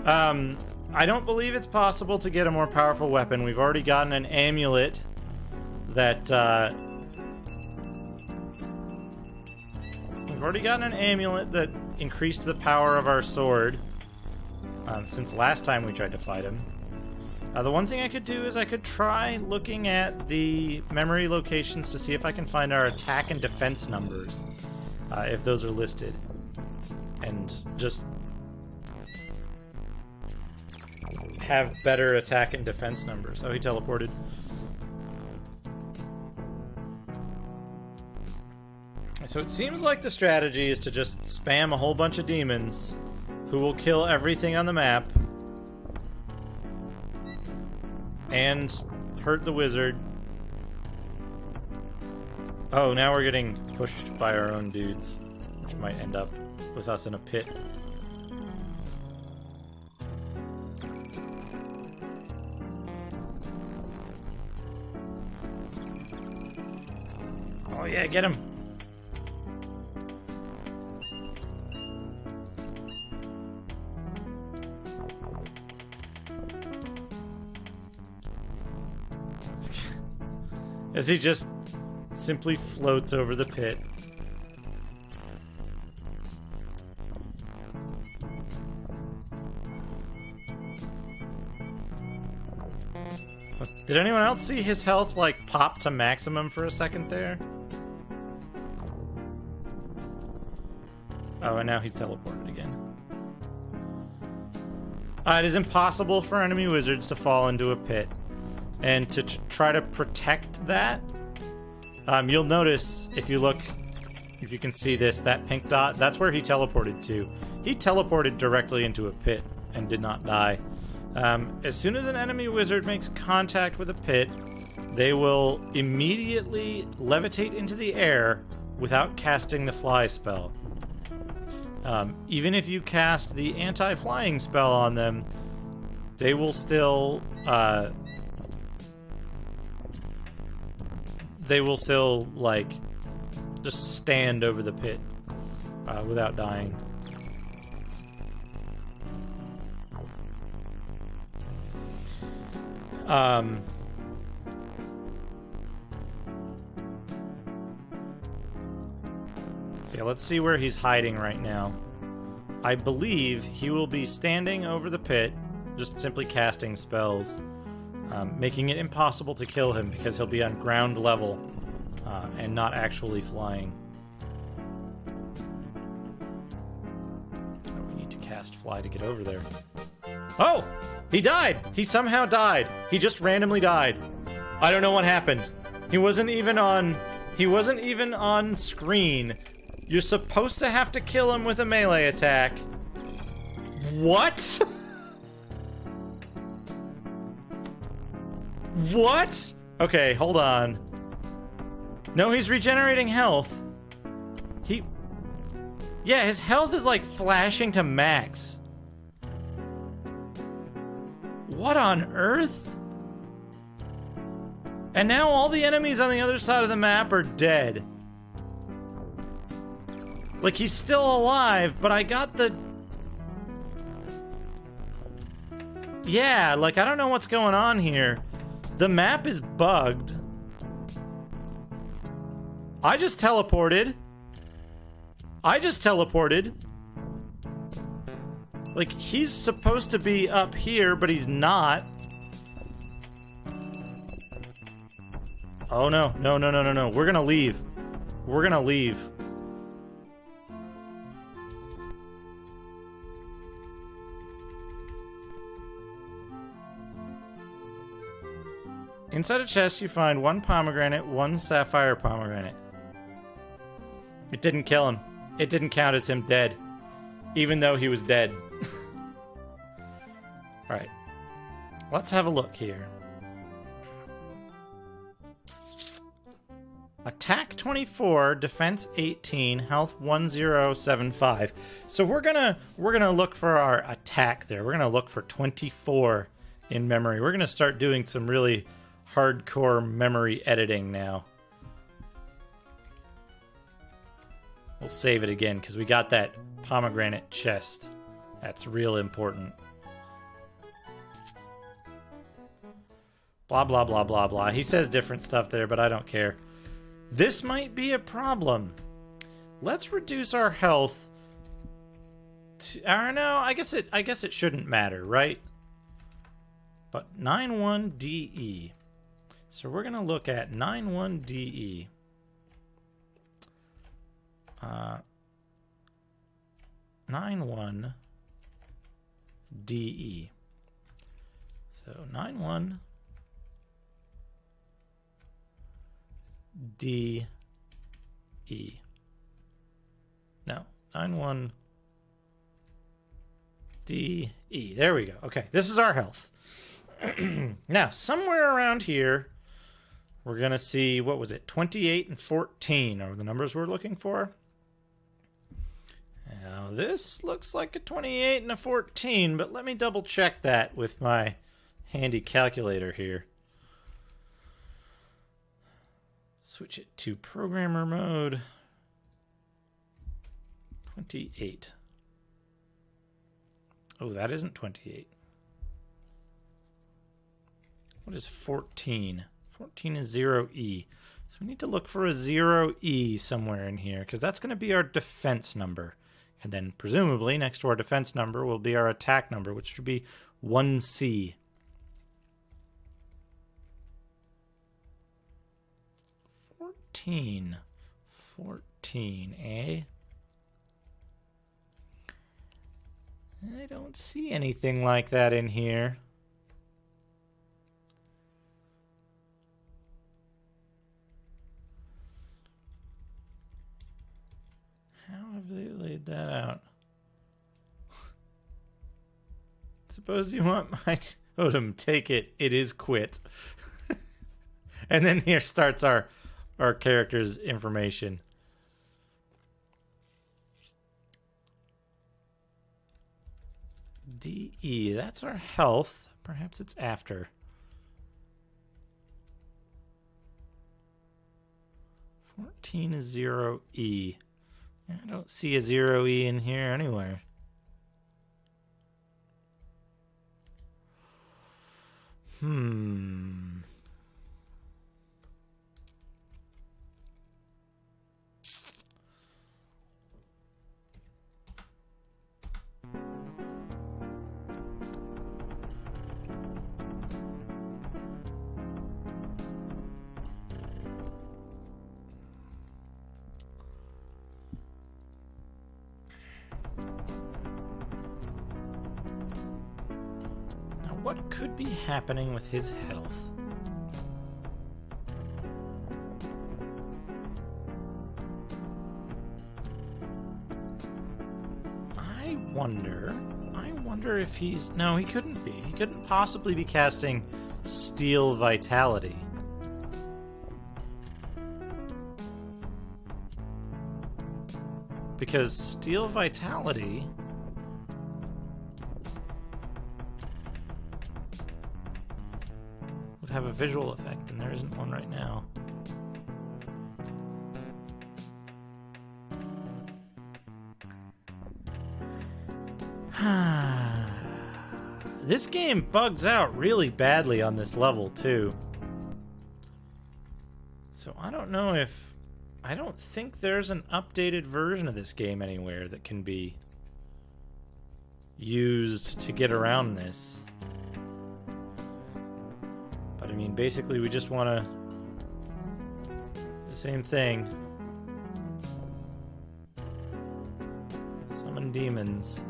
I don't believe it's possible to get a more powerful weapon. We've already gotten an amulet that, increased the power of our sword, since last time we tried to fight him. The one thing I could do is I could try looking at the memory locations to see if I can find our attack and defense numbers, if those are listed. And just have better attack and defense numbers. Oh, he teleported. So it seems like the strategy is to just spam a whole bunch of demons who will kill everything on the map. and hurt the wizard. Oh, now we're getting pushed by our own dudes, which might end up with us in a pit. Oh yeah, get him! As he just simply floats over the pit. Did anyone else see his health, like, pop to maximum for a second there? Oh, and now he's teleported again. It is impossible for enemy wizards to fall into a pit. And to try to protect that, you'll notice, if you look, if you can see this, that pink dot, that's where he teleported to. He teleported directly into a pit and did not die. As soon as an enemy wizard makes contact with a pit, they will immediately levitate into the air without casting the fly spell. Even if you cast the anti-flying spell on them, they will still, like, just stand over the pit without dying. So yeah, let's see where he's hiding right now. I believe he will be standing over the pit, just simply casting spells, making it impossible to kill him because he'll be on ground level and not actually flying. Oh, we need to cast fly to get over there. Oh! He died! He somehow died. He just randomly died. I don't know what happened. He wasn't even on screen. You're supposed to have to kill him with a melee attack. What? What? Okay, hold on. No, he's regenerating health. Yeah, his health is like flashing to max. What on earth? And now all the enemies on the other side of the map are dead. Like, he's still alive, but I got the... Yeah, like, I don't know what's going on here. The map is bugged. I just teleported. Like, he's supposed to be up here, but he's not. Oh, no. No. We're gonna leave. Inside a chest, you find 1 pomegranate, 1 sapphire pomegranate. It didn't kill him. It didn't count as him dead, even though he was dead. Alright. Let's have a look here. Attack 24, defense 18, health 1075. So we're gonna look for our attack there. We're gonna look for 24 in memory. We're gonna start doing some really hardcore memory editing now. We'll save it again because we got that pomegranate chest. That's real important. Blah, blah, blah, blah, blah. He says different stuff there, but I don't care. This might be a problem. Let's reduce our health to... no, I guess it shouldn't matter, right? But 9-1 DE. So we're going to look at 9-1 DE. 9-1 DE. So 9-1 DE. No, 9-1 DE. There we go. Okay, this is our health. Now, somewhere around here, we're going to see, what was it, 28 and 14 are the numbers we're looking for. Now, this looks like a 28 and a 14, but let me double check that with my handy calculator here. Switch it to programmer mode. 28. Oh, that isn't 28. What is 14? 14 is 0E. So we need to look for a 0E somewhere in here, because that's going to be our defense number. And then presumably next to our defense number will be our attack number, which should be 1C. 14. 14, eh? I don't see anything like that in here. How have they laid that out? Suppose you want my totem, take it. It is quit. And then here starts our character's information. DE, that's our health. Perhaps it's after. 14 is 0E. I don't see a 0E in here anywhere. What could be happening with his health? I wonder if he's... No, he couldn't be. He couldn't possibly be casting Steel Vitality. Because Steel Vitality... have a visual effect, and there isn't one right now. This game bugs out really badly on this level, too. So I don't know if... I don't think there's an updated version of this game anywhere that can be used to get around this. I mean, basically, we just want to... the same thing. Summon demons.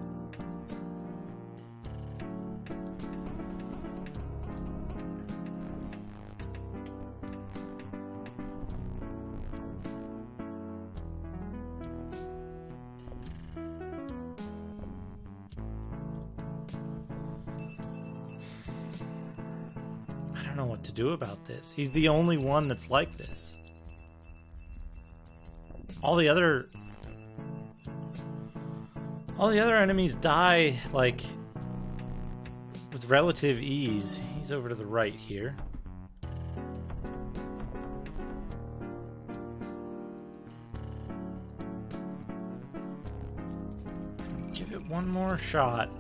What to do about this. He's the only one that's like this. All the other enemies die like with relative ease. He's over to the right here. Give it one more shot.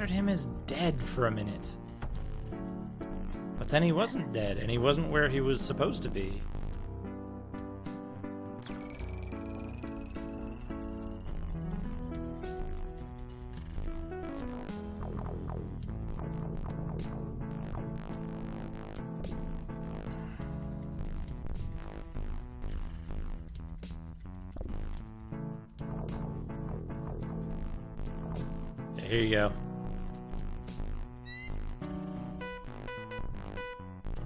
Him as dead for a minute. But then he wasn't dead, and he wasn't where he was supposed to be. Here you go.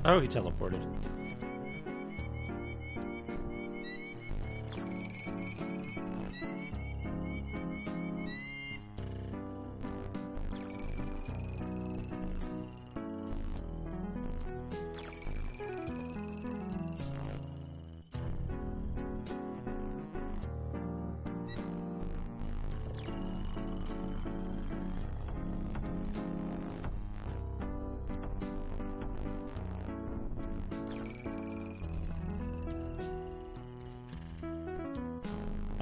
Oh, he teleported.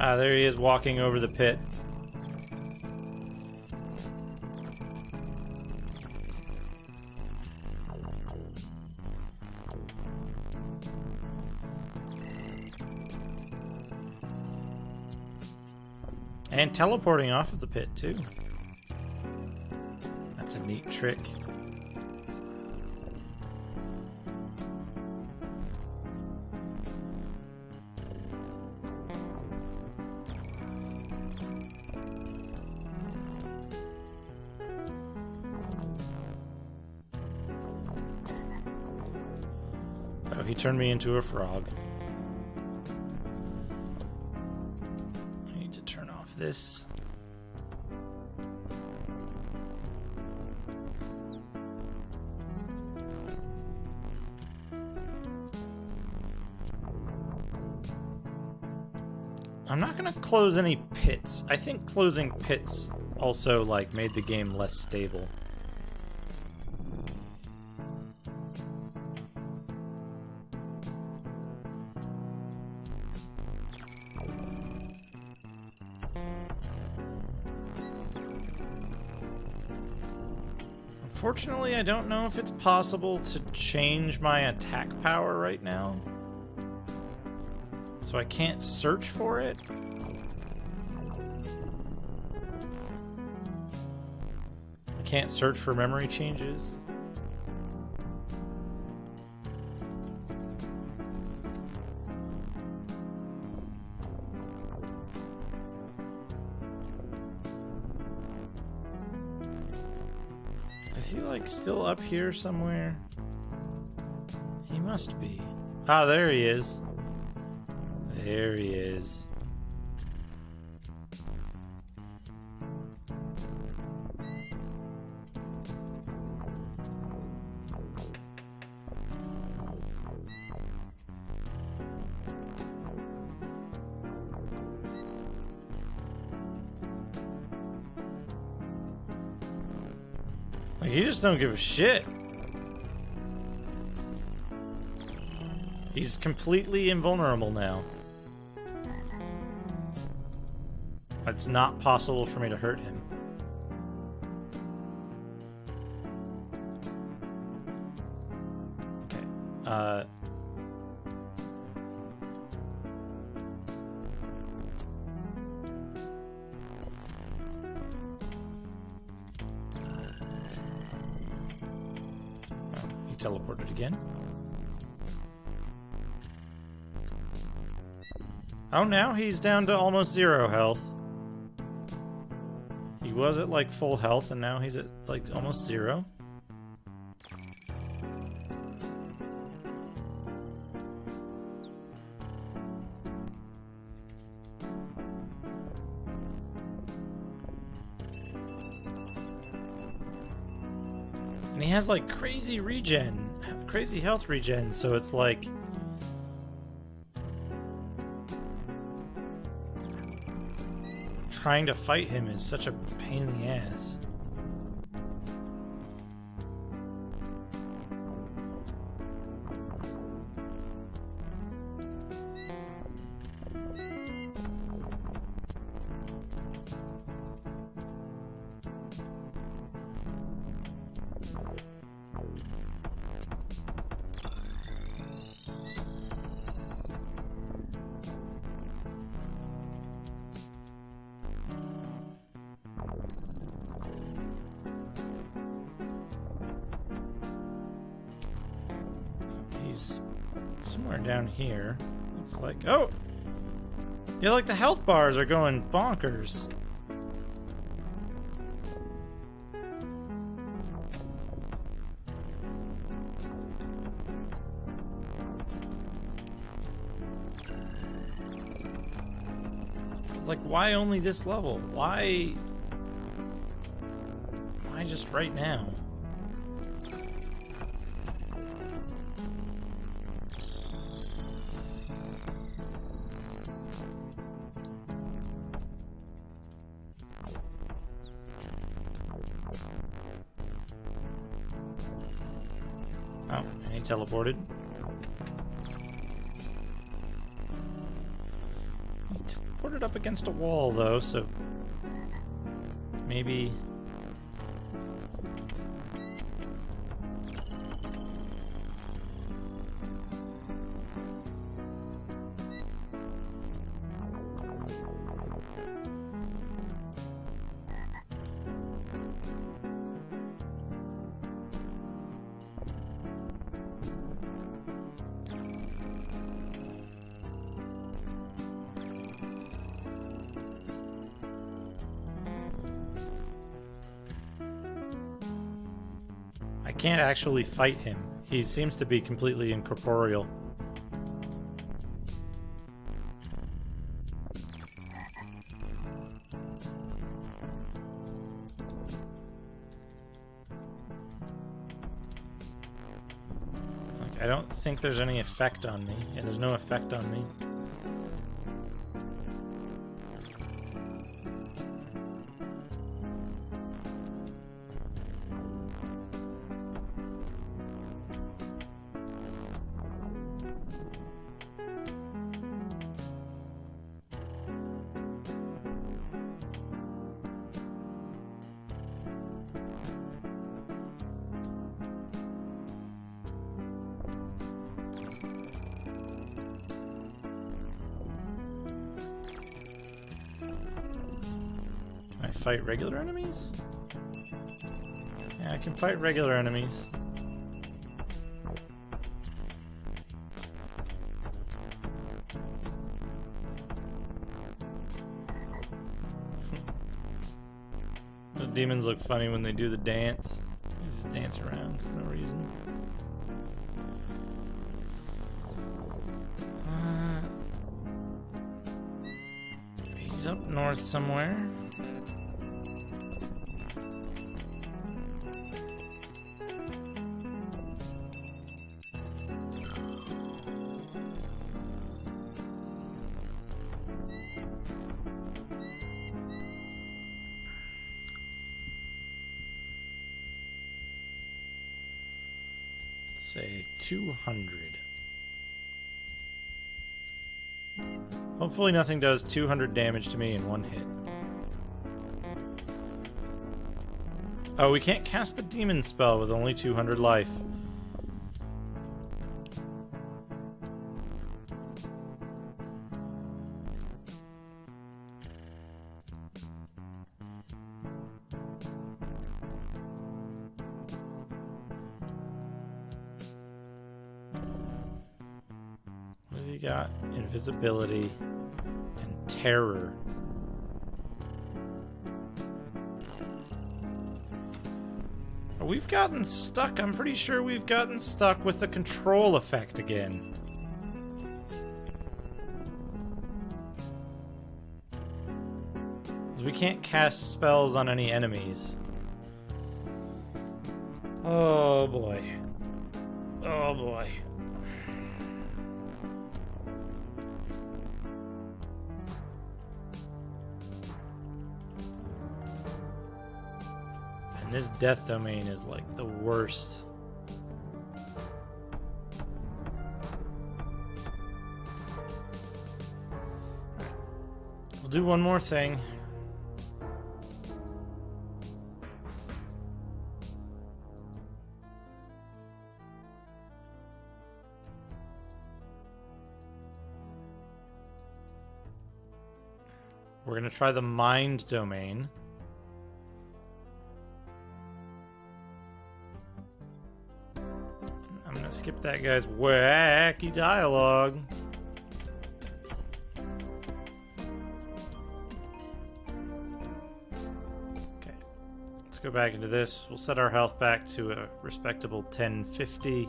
Ah, there he is walking over the pit. And teleporting off of the pit, too. That's a neat trick. Oh, he turned me into a frog. This. I'm not gonna close any pits. I think closing pits also like made the game less stable. Unfortunately, I don't know if it's possible to change my attack power right now. So I can't search for it. I can't search for memory changes. Is he, like, still up here somewhere? He must be. Ah, there he is. There he is. Like, he just don't give a shit. He's completely invulnerable now. It's not possible for me to hurt him. Okay. Oh, he teleported again. Oh, now he's down to almost 0 health. He was at like full health and now he's at like almost 0. And he has like crazy regen, crazy health regen, so it's like trying to fight him is such a pain in the ass. He's somewhere down here. Looks like. Oh! Yeah, like the health bars are going bonkers. Like, why only this level? Why just right now? Oh, and he teleported. He teleported. teleported up against a wall, though, so maybe... I can't actually fight him. He seems to be completely incorporeal. Like, I don't think there's any effect on me. Yeah, there's no effect on me. Fight regular enemies? Yeah, I can fight regular enemies. The demons look funny when they do the dance. They just dance around for no reason. He's up north somewhere. Say 200. Hopefully nothing does 200 damage to me in one hit. Oh, we can't cast the demon spell with only 200 life. Got invisibility and terror. We've gotten stuck. I'm pretty sure we've gotten stuck with the control effect again. We can't cast spells on any enemies. Oh boy. Oh boy. This death domain is like the worst. We'll do one more thing. We're gonna try the mind domain. Skip that guy's wacky dialogue. Okay, let's go back into this. We'll set our health back to a respectable 1050.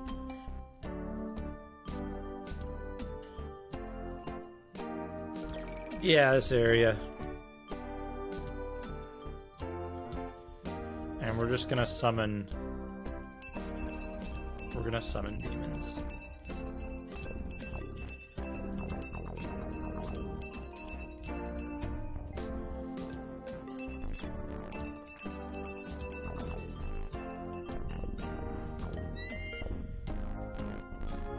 Yeah, this area. And we're just gonna summon... We're gonna summon demons.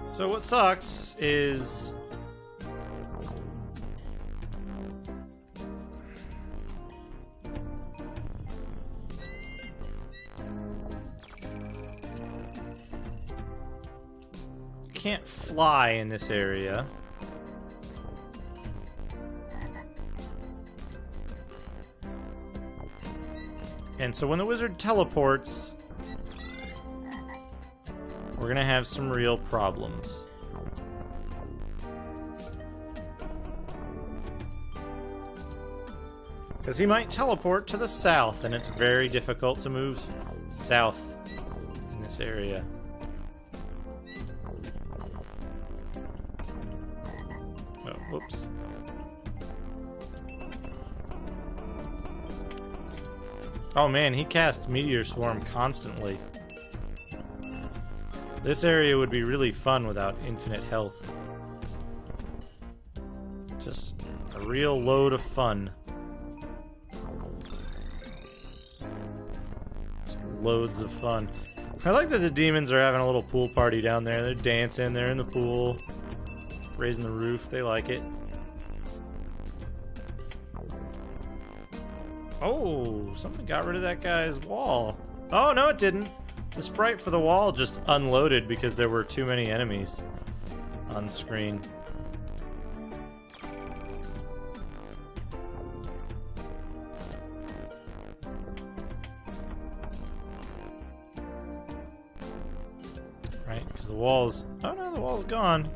So what sucks is can't fly in this area. And so when the wizard teleports, we're gonna have some real problems. Because he might teleport to the south, and it's very difficult to move south in this area. Oh, whoops. Oh man, he casts Meteor Swarm constantly. This area would be really fun without infinite health. Just a real load of fun. Just loads of fun. I like that the demons are having a little pool party down there. They're dancing, they're in the pool, raising the roof. They like it. Oh, something got rid of that guy's wall. Oh, no, it didn't. The sprite for the wall just unloaded because there were too many enemies on screen. Right, because the wall's... Oh, no, the wall's gone.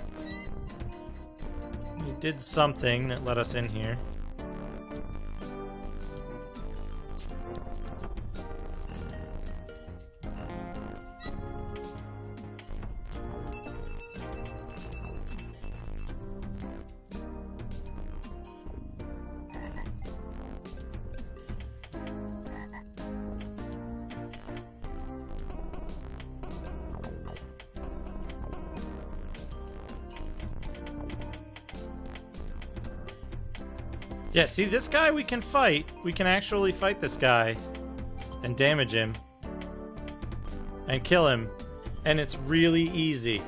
We did something that let us in here. Yeah, see, this guy we can fight. We can actually fight this guy and damage him and kill him. And it's really easy.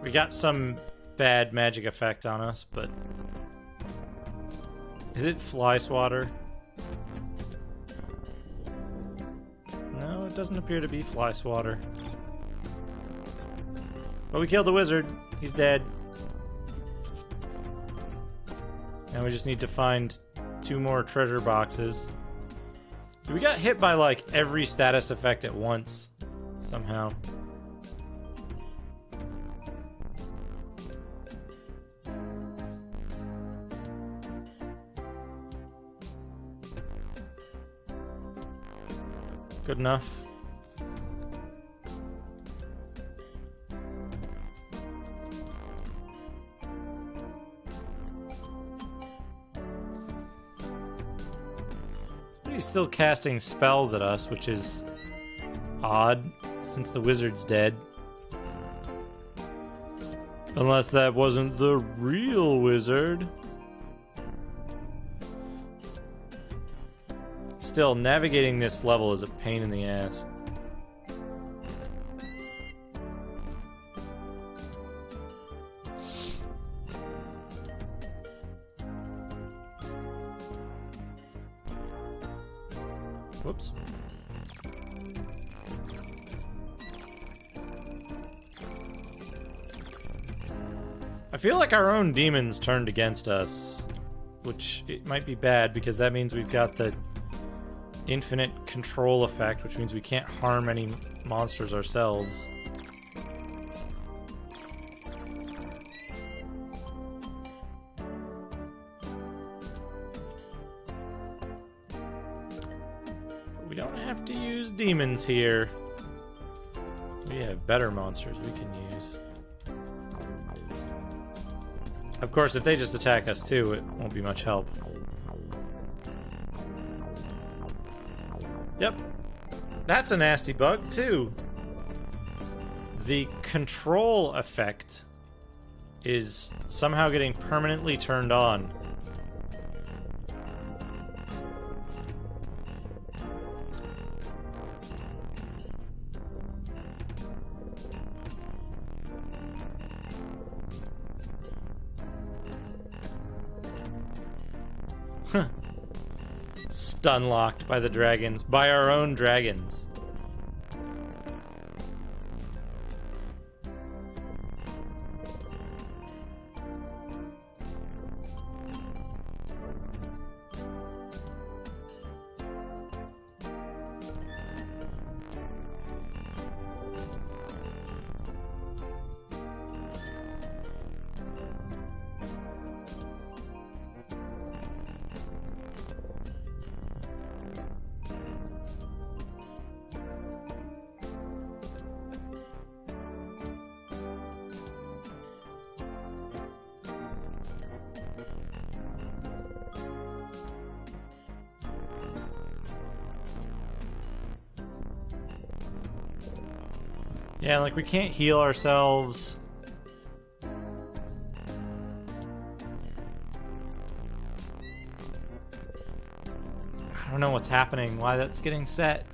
We got some bad magic effect on us, but... Is it fly swatter? No, it doesn't appear to be fly swatter. But we killed the wizard. He's dead. Now we just need to find 2 more treasure boxes. We got hit by like every status effect at once, somehow. Good enough. He's still casting spells at us, which is odd, since the wizard's dead. Unless that wasn't the real wizard. Still, navigating this level is a pain in the ass. Whoops. I feel like our own demons turned against us, which it might be bad because that means we've got the infinite control effect, which means we can't harm any monsters ourselves. We don't have to use demons here. We have better monsters we can use. Of course, if they just attack us too, it won't be much help. Yep. That's a nasty bug too. The control effect is somehow getting permanently turned on. Stun locked by the dragons. By our own dragons. Yeah, like we can't heal ourselves. I don't know what's happening, why that's getting set.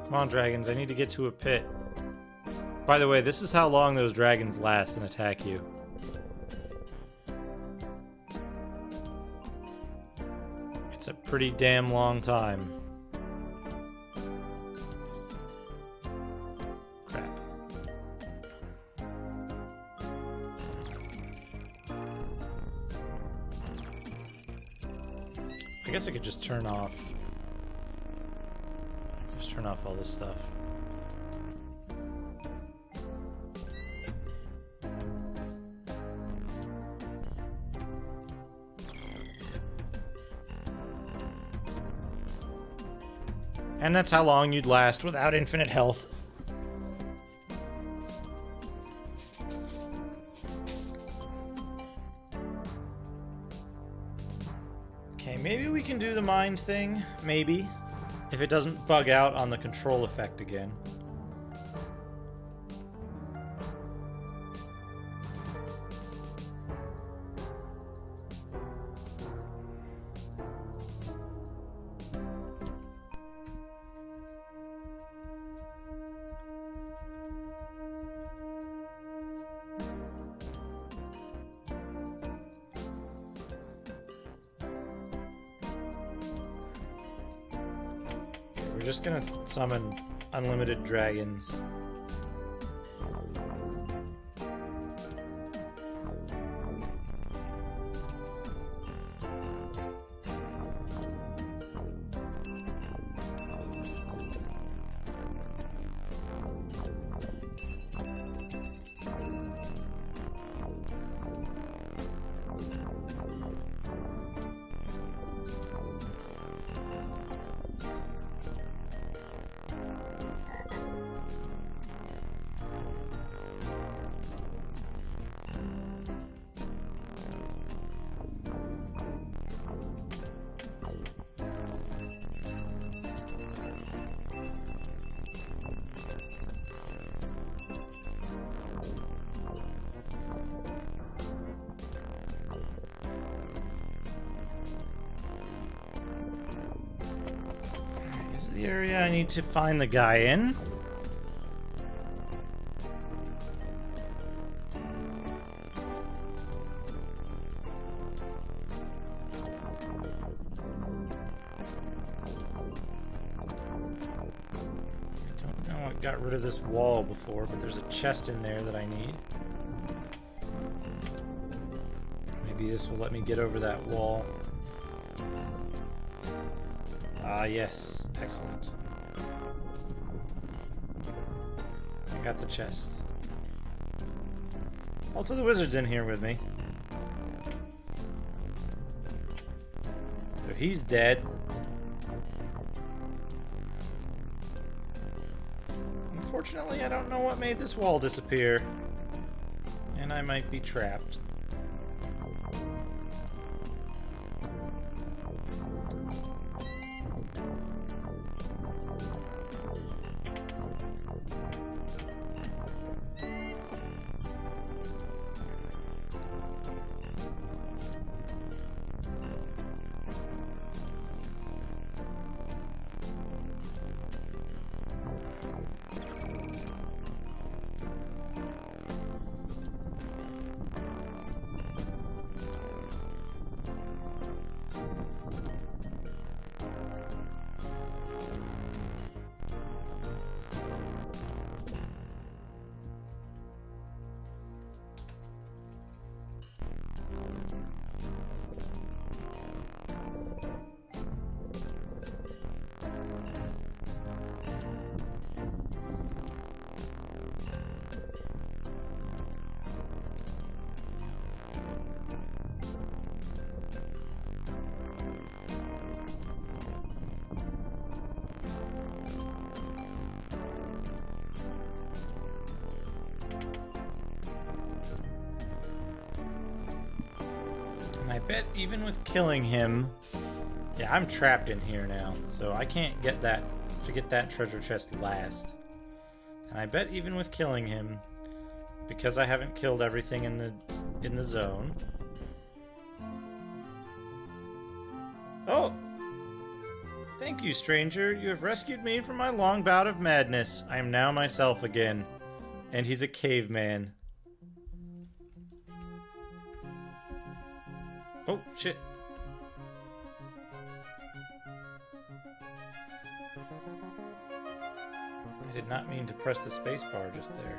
Come on, dragons, I need to get to a pit. By the way, this is how long those dragons last and attack you. It's a pretty damn long time. Crap. I guess I could just turn off all this stuff. And that's how long you'd last without infinite health. Okay, maybe we can do the mind thing. Maybe. If it doesn't bug out on the control effect again. We're just gonna summon unlimited dragons. The area I need to find the guy in. I don't know what got rid of this wall before, but there's a chest in there that I need. Maybe this will let me get over that wall. Ah, yes. Excellent. I got the chest. Also, the wizard's in here with me. So he's dead. Unfortunately, I don't know what made this wall disappear. And I might be trapped. bet even with killing him... Yeah, I'm trapped in here now, so I can't get that treasure chest last. And I bet even with killing him, because I haven't killed everything in the zone. Oh! Thank you, stranger. You have rescued me from my long bout of madness. I am now myself again. And he's a caveman. Oh, shit. I did not mean to press the spacebar just there.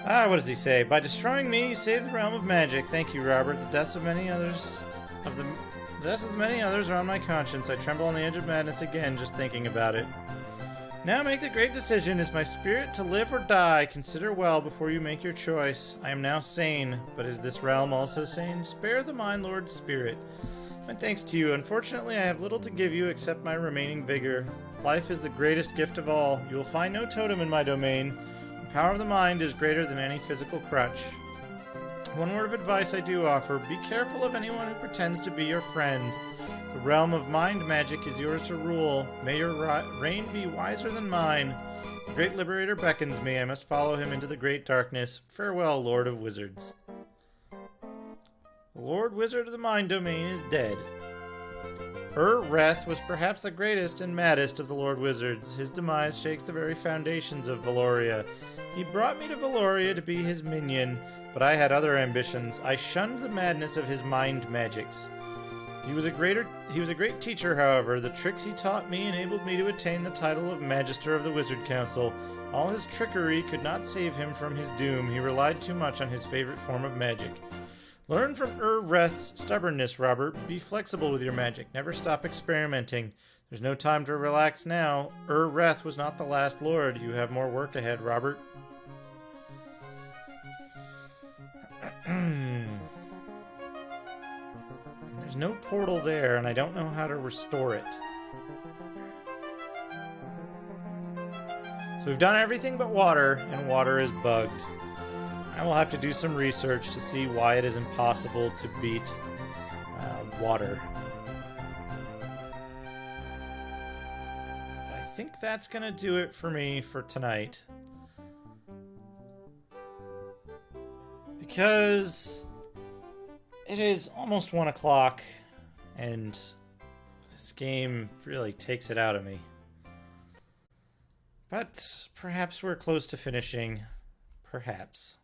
Ah, what does he say? By destroying me, you saved the realm of magic. Thank you, Robert. The deaths of many others are on my conscience. I tremble on the edge of madness again just thinking about it. Now make the great decision. Is my spirit to live or die? Consider well before you make your choice. I am now sane, but is this realm also sane? Spare the Mind Lord's spirit. My thanks to you. Unfortunately, I have little to give you except my remaining vigor. Life is the greatest gift of all. You will find no totem in my domain. The power of the mind is greater than any physical crutch. One word of advice I do offer. Be careful of anyone who pretends to be your friend. The realm of mind magic is yours to rule. May your reign be wiser than mine. The great liberator beckons me. I must follow him into the great darkness. Farewell, Lord of Wizards. The Lord Wizard of the Mind Domain is dead. Reth was perhaps the greatest and maddest of the Lord Wizards. His demise shakes the very foundations of Valoria. He brought me to Valoria to be his minion, but I had other ambitions. I shunned the madness of his mind magics. He was a great teacher, however. The tricks he taught me enabled me to attain the title of Magister of the Wizard Council. All his trickery could not save him from his doom. He relied too much on his favorite form of magic. Learn from Reth's stubbornness, Robert. Be flexible with your magic. Never stop experimenting. There's no time to relax now. Reth was not the last lord. You have more work ahead, Robert. There's no portal there, and I don't know how to restore it. So we've done everything but water, and water is bugged. I will have to do some research to see why it is impossible to beat water. I think that's going to do it for me for tonight. Because it is almost 1 o'clock, and this game really takes it out of me. But perhaps we're close to finishing. Perhaps.